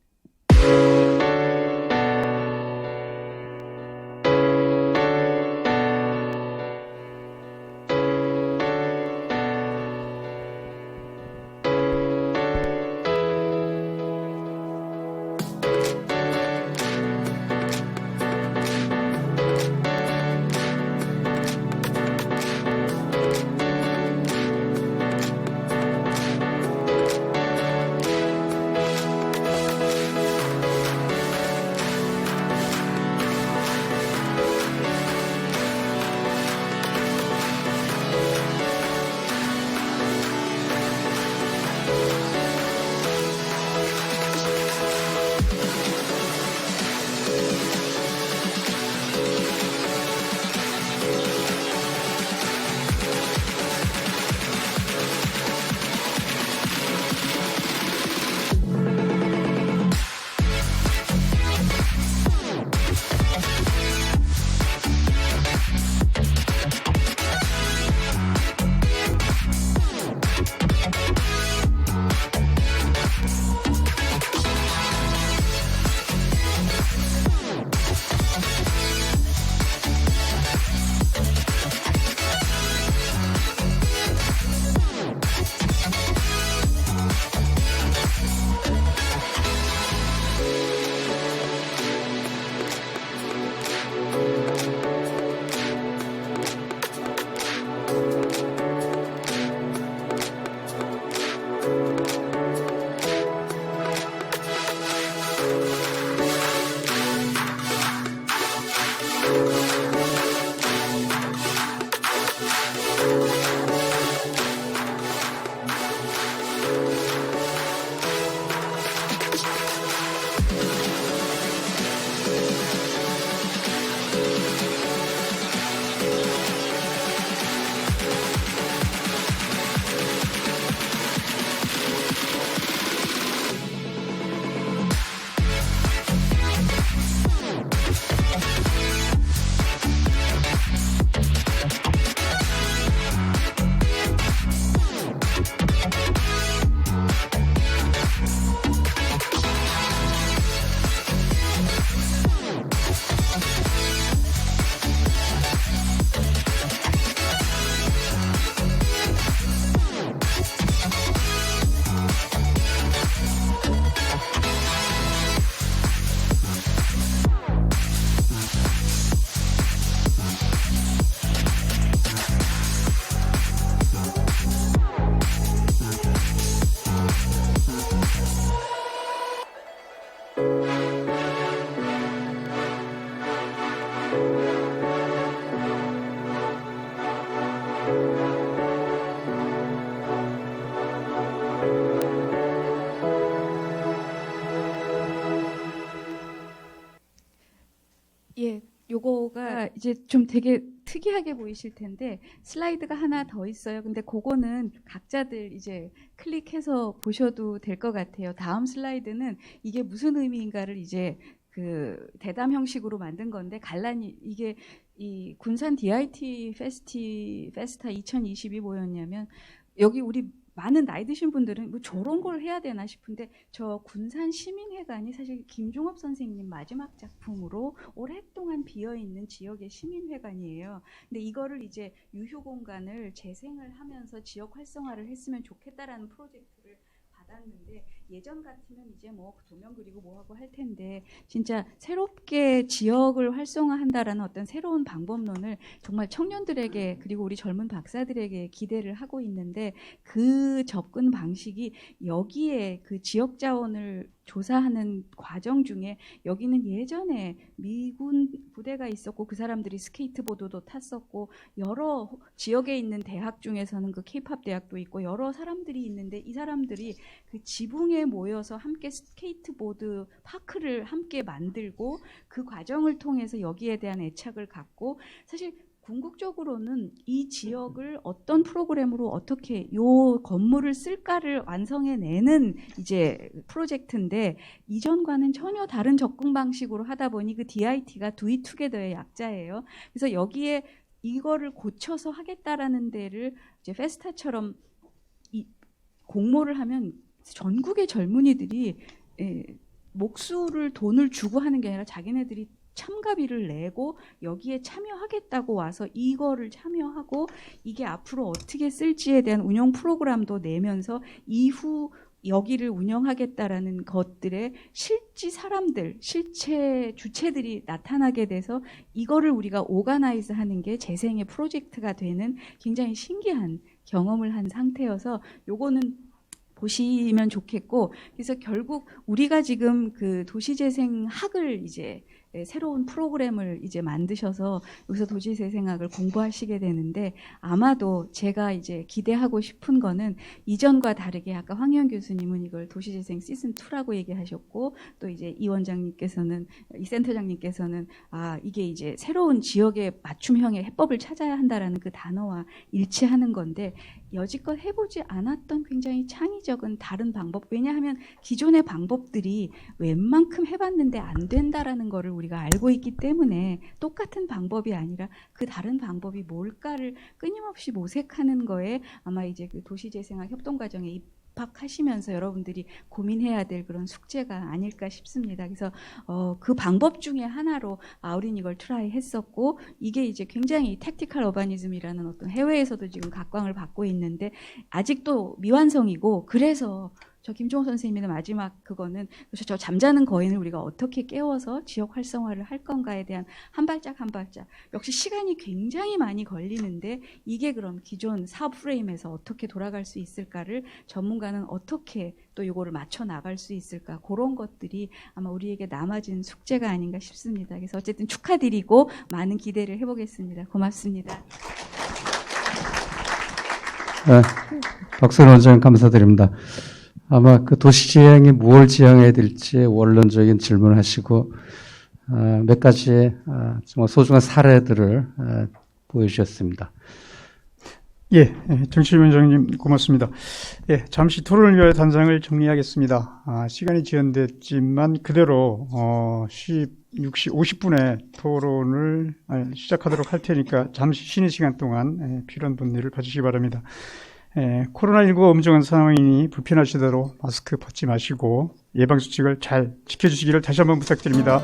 Speaker 14: 예, 요거가 이제 좀 되게 특이하게 보이실 텐데 슬라이드가 하나 더 있어요. 근데 그거는 각자들 이제 클릭해서 보셔도 될 것 같아요. 다음 슬라이드는 이게 무슨 의미인가를 이제 그 대담 형식으로 만든 건데 갈라니 이게 이 군산 DIT 페스타 2022 뭐였냐면 여기 우리 많은 나이 드신 분들은 뭐 저런 걸 해야 되나 싶은데 저 군산 시민회관이 사실 김종업 선생님 마지막 작품으로 오랫동안 비어있는 지역의 시민회관이에요. 근데 이거를 이제 유휴 공간을 재생을 하면서 지역 활성화를 했으면 좋겠다라는 프로젝트를 받았는데 예전 같으면 이제 뭐 도면 그리고 뭐하고 할 텐데 진짜 새롭게 지역을 활성화한다라는 어떤 새로운 방법론을 정말 청년들에게 그리고 우리 젊은 박사들에게 기대를 하고 있는데 그 접근 방식이 여기에 그 지역 자원을 조사하는 과정 중에 여기는 예전에 미군 부대가 있었고 그 사람들이 스케이트보드도 탔었고 여러 지역에 있는 대학 중에서는 그 케이팝 대학도 있고 여러 사람들이 있는데 이 사람들이 그 지붕에 모여서 함께 스케이트보드 파크를 함께 만들고 그 과정을 통해서 여기에 대한 애착을 갖고 사실 궁극적으로는 이 지역을 어떤 프로그램으로 어떻게 요 건물을 쓸까를 완성해내는 이제 프로젝트인데 이전과는 전혀 다른 접근 방식으로 하다 보니 그 DIT가 Do It Together의 약자예요. 그래서 여기에 이거를 고쳐서 하겠다라는 데를 이제 페스타처럼 공모를 하면 전국의 젊은이들이 목수를 돈을 주고 하는 게 아니라 자기네들이 참가비를 내고 여기에 참여하겠다고 와서 이거를 참여하고 이게 앞으로 어떻게 쓸지에 대한 운영 프로그램도 내면서 이후 여기를 운영하겠다라는 것들의 실제 사람들, 실체 주체들이 나타나게 돼서 이거를 우리가 오가나이즈 하는 게 재생의 프로젝트가 되는 굉장히 신기한 경험을 한 상태여서 요거는 보시면 좋겠고 그래서 결국 우리가 지금 그 도시재생학을 이제 새로운 프로그램을 이제 만드셔서 여기서 도시재생학을 공부하시게 되는데 아마도 제가 이제 기대하고 싶은 거는 이전과 다르게 아까 황희연 교수님은 이걸 도시재생 시즌 2라고 얘기하셨고 또 이제 이 원장님께서는 이 센터장님께서는 이게 이제 새로운 지역의 맞춤형의 해법을 찾아야 한다라는 그 단어와 일치하는 건데 여지껏 해보지 않았던 굉장히 창의적인 다른 방법 왜냐하면 기존의 방법들이 웬만큼 해봤는데 안 된다라는 거를 우리가 알고 있기 때문에 똑같은 방법이 아니라 그 다른 방법이 뭘까를 끊임없이 모색하는 거에 아마 이제 그 도시재생학 협동과정에 입학하시면서 여러분들이 고민해야 될 그런 숙제가 아닐까 싶습니다. 그래서 그 방법 중에 하나로 우린 이걸 트라이 했었고 이게 이제 굉장히 택티컬 어바니즘이라는 어떤 해외에서도 지금 각광을 받고 있는데 아직도 미완성이고 그래서 저 김종호 선생님의 마지막 그거는 저 잠자는 거인을 우리가 어떻게 깨워서 지역 활성화를 할 건가에 대한 한 발짝 한 발짝 역시 시간이 굉장히 많이 걸리는데 이게 그럼 기존 사업 프레임에서 어떻게 돌아갈 수 있을까를 전문가는 어떻게 또 이거를 맞춰 나갈 수 있을까 그런 것들이 아마 우리에게 남아진 숙제가 아닌가 싶습니다. 그래서 어쨌든 축하드리고 많은 기대를 해보겠습니다. 고맙습니다.
Speaker 11: 박선원 원장 감사드립니다. 아마 그 도시지향이 무엇을 지향해야 될지 원론적인 질문을 하시고 몇 가지의 정말 소중한 사례들을 보여주셨습니다.
Speaker 1: 예, 정치위원장님 고맙습니다. 예, 잠시 토론을 위하여 단상을 정리하겠습니다. 시간이 지연됐지만 그대로 6시 50분에 토론을 시작하도록 할 테니까 잠시 쉬는 시간 동안 필요한 분들을 봐주시기 바랍니다. 코로나19가 엄중한 상황이니 불편하시더라도 마스크 벗지 마시고 예방수칙을 잘 지켜주시기를 다시 한번 부탁드립니다.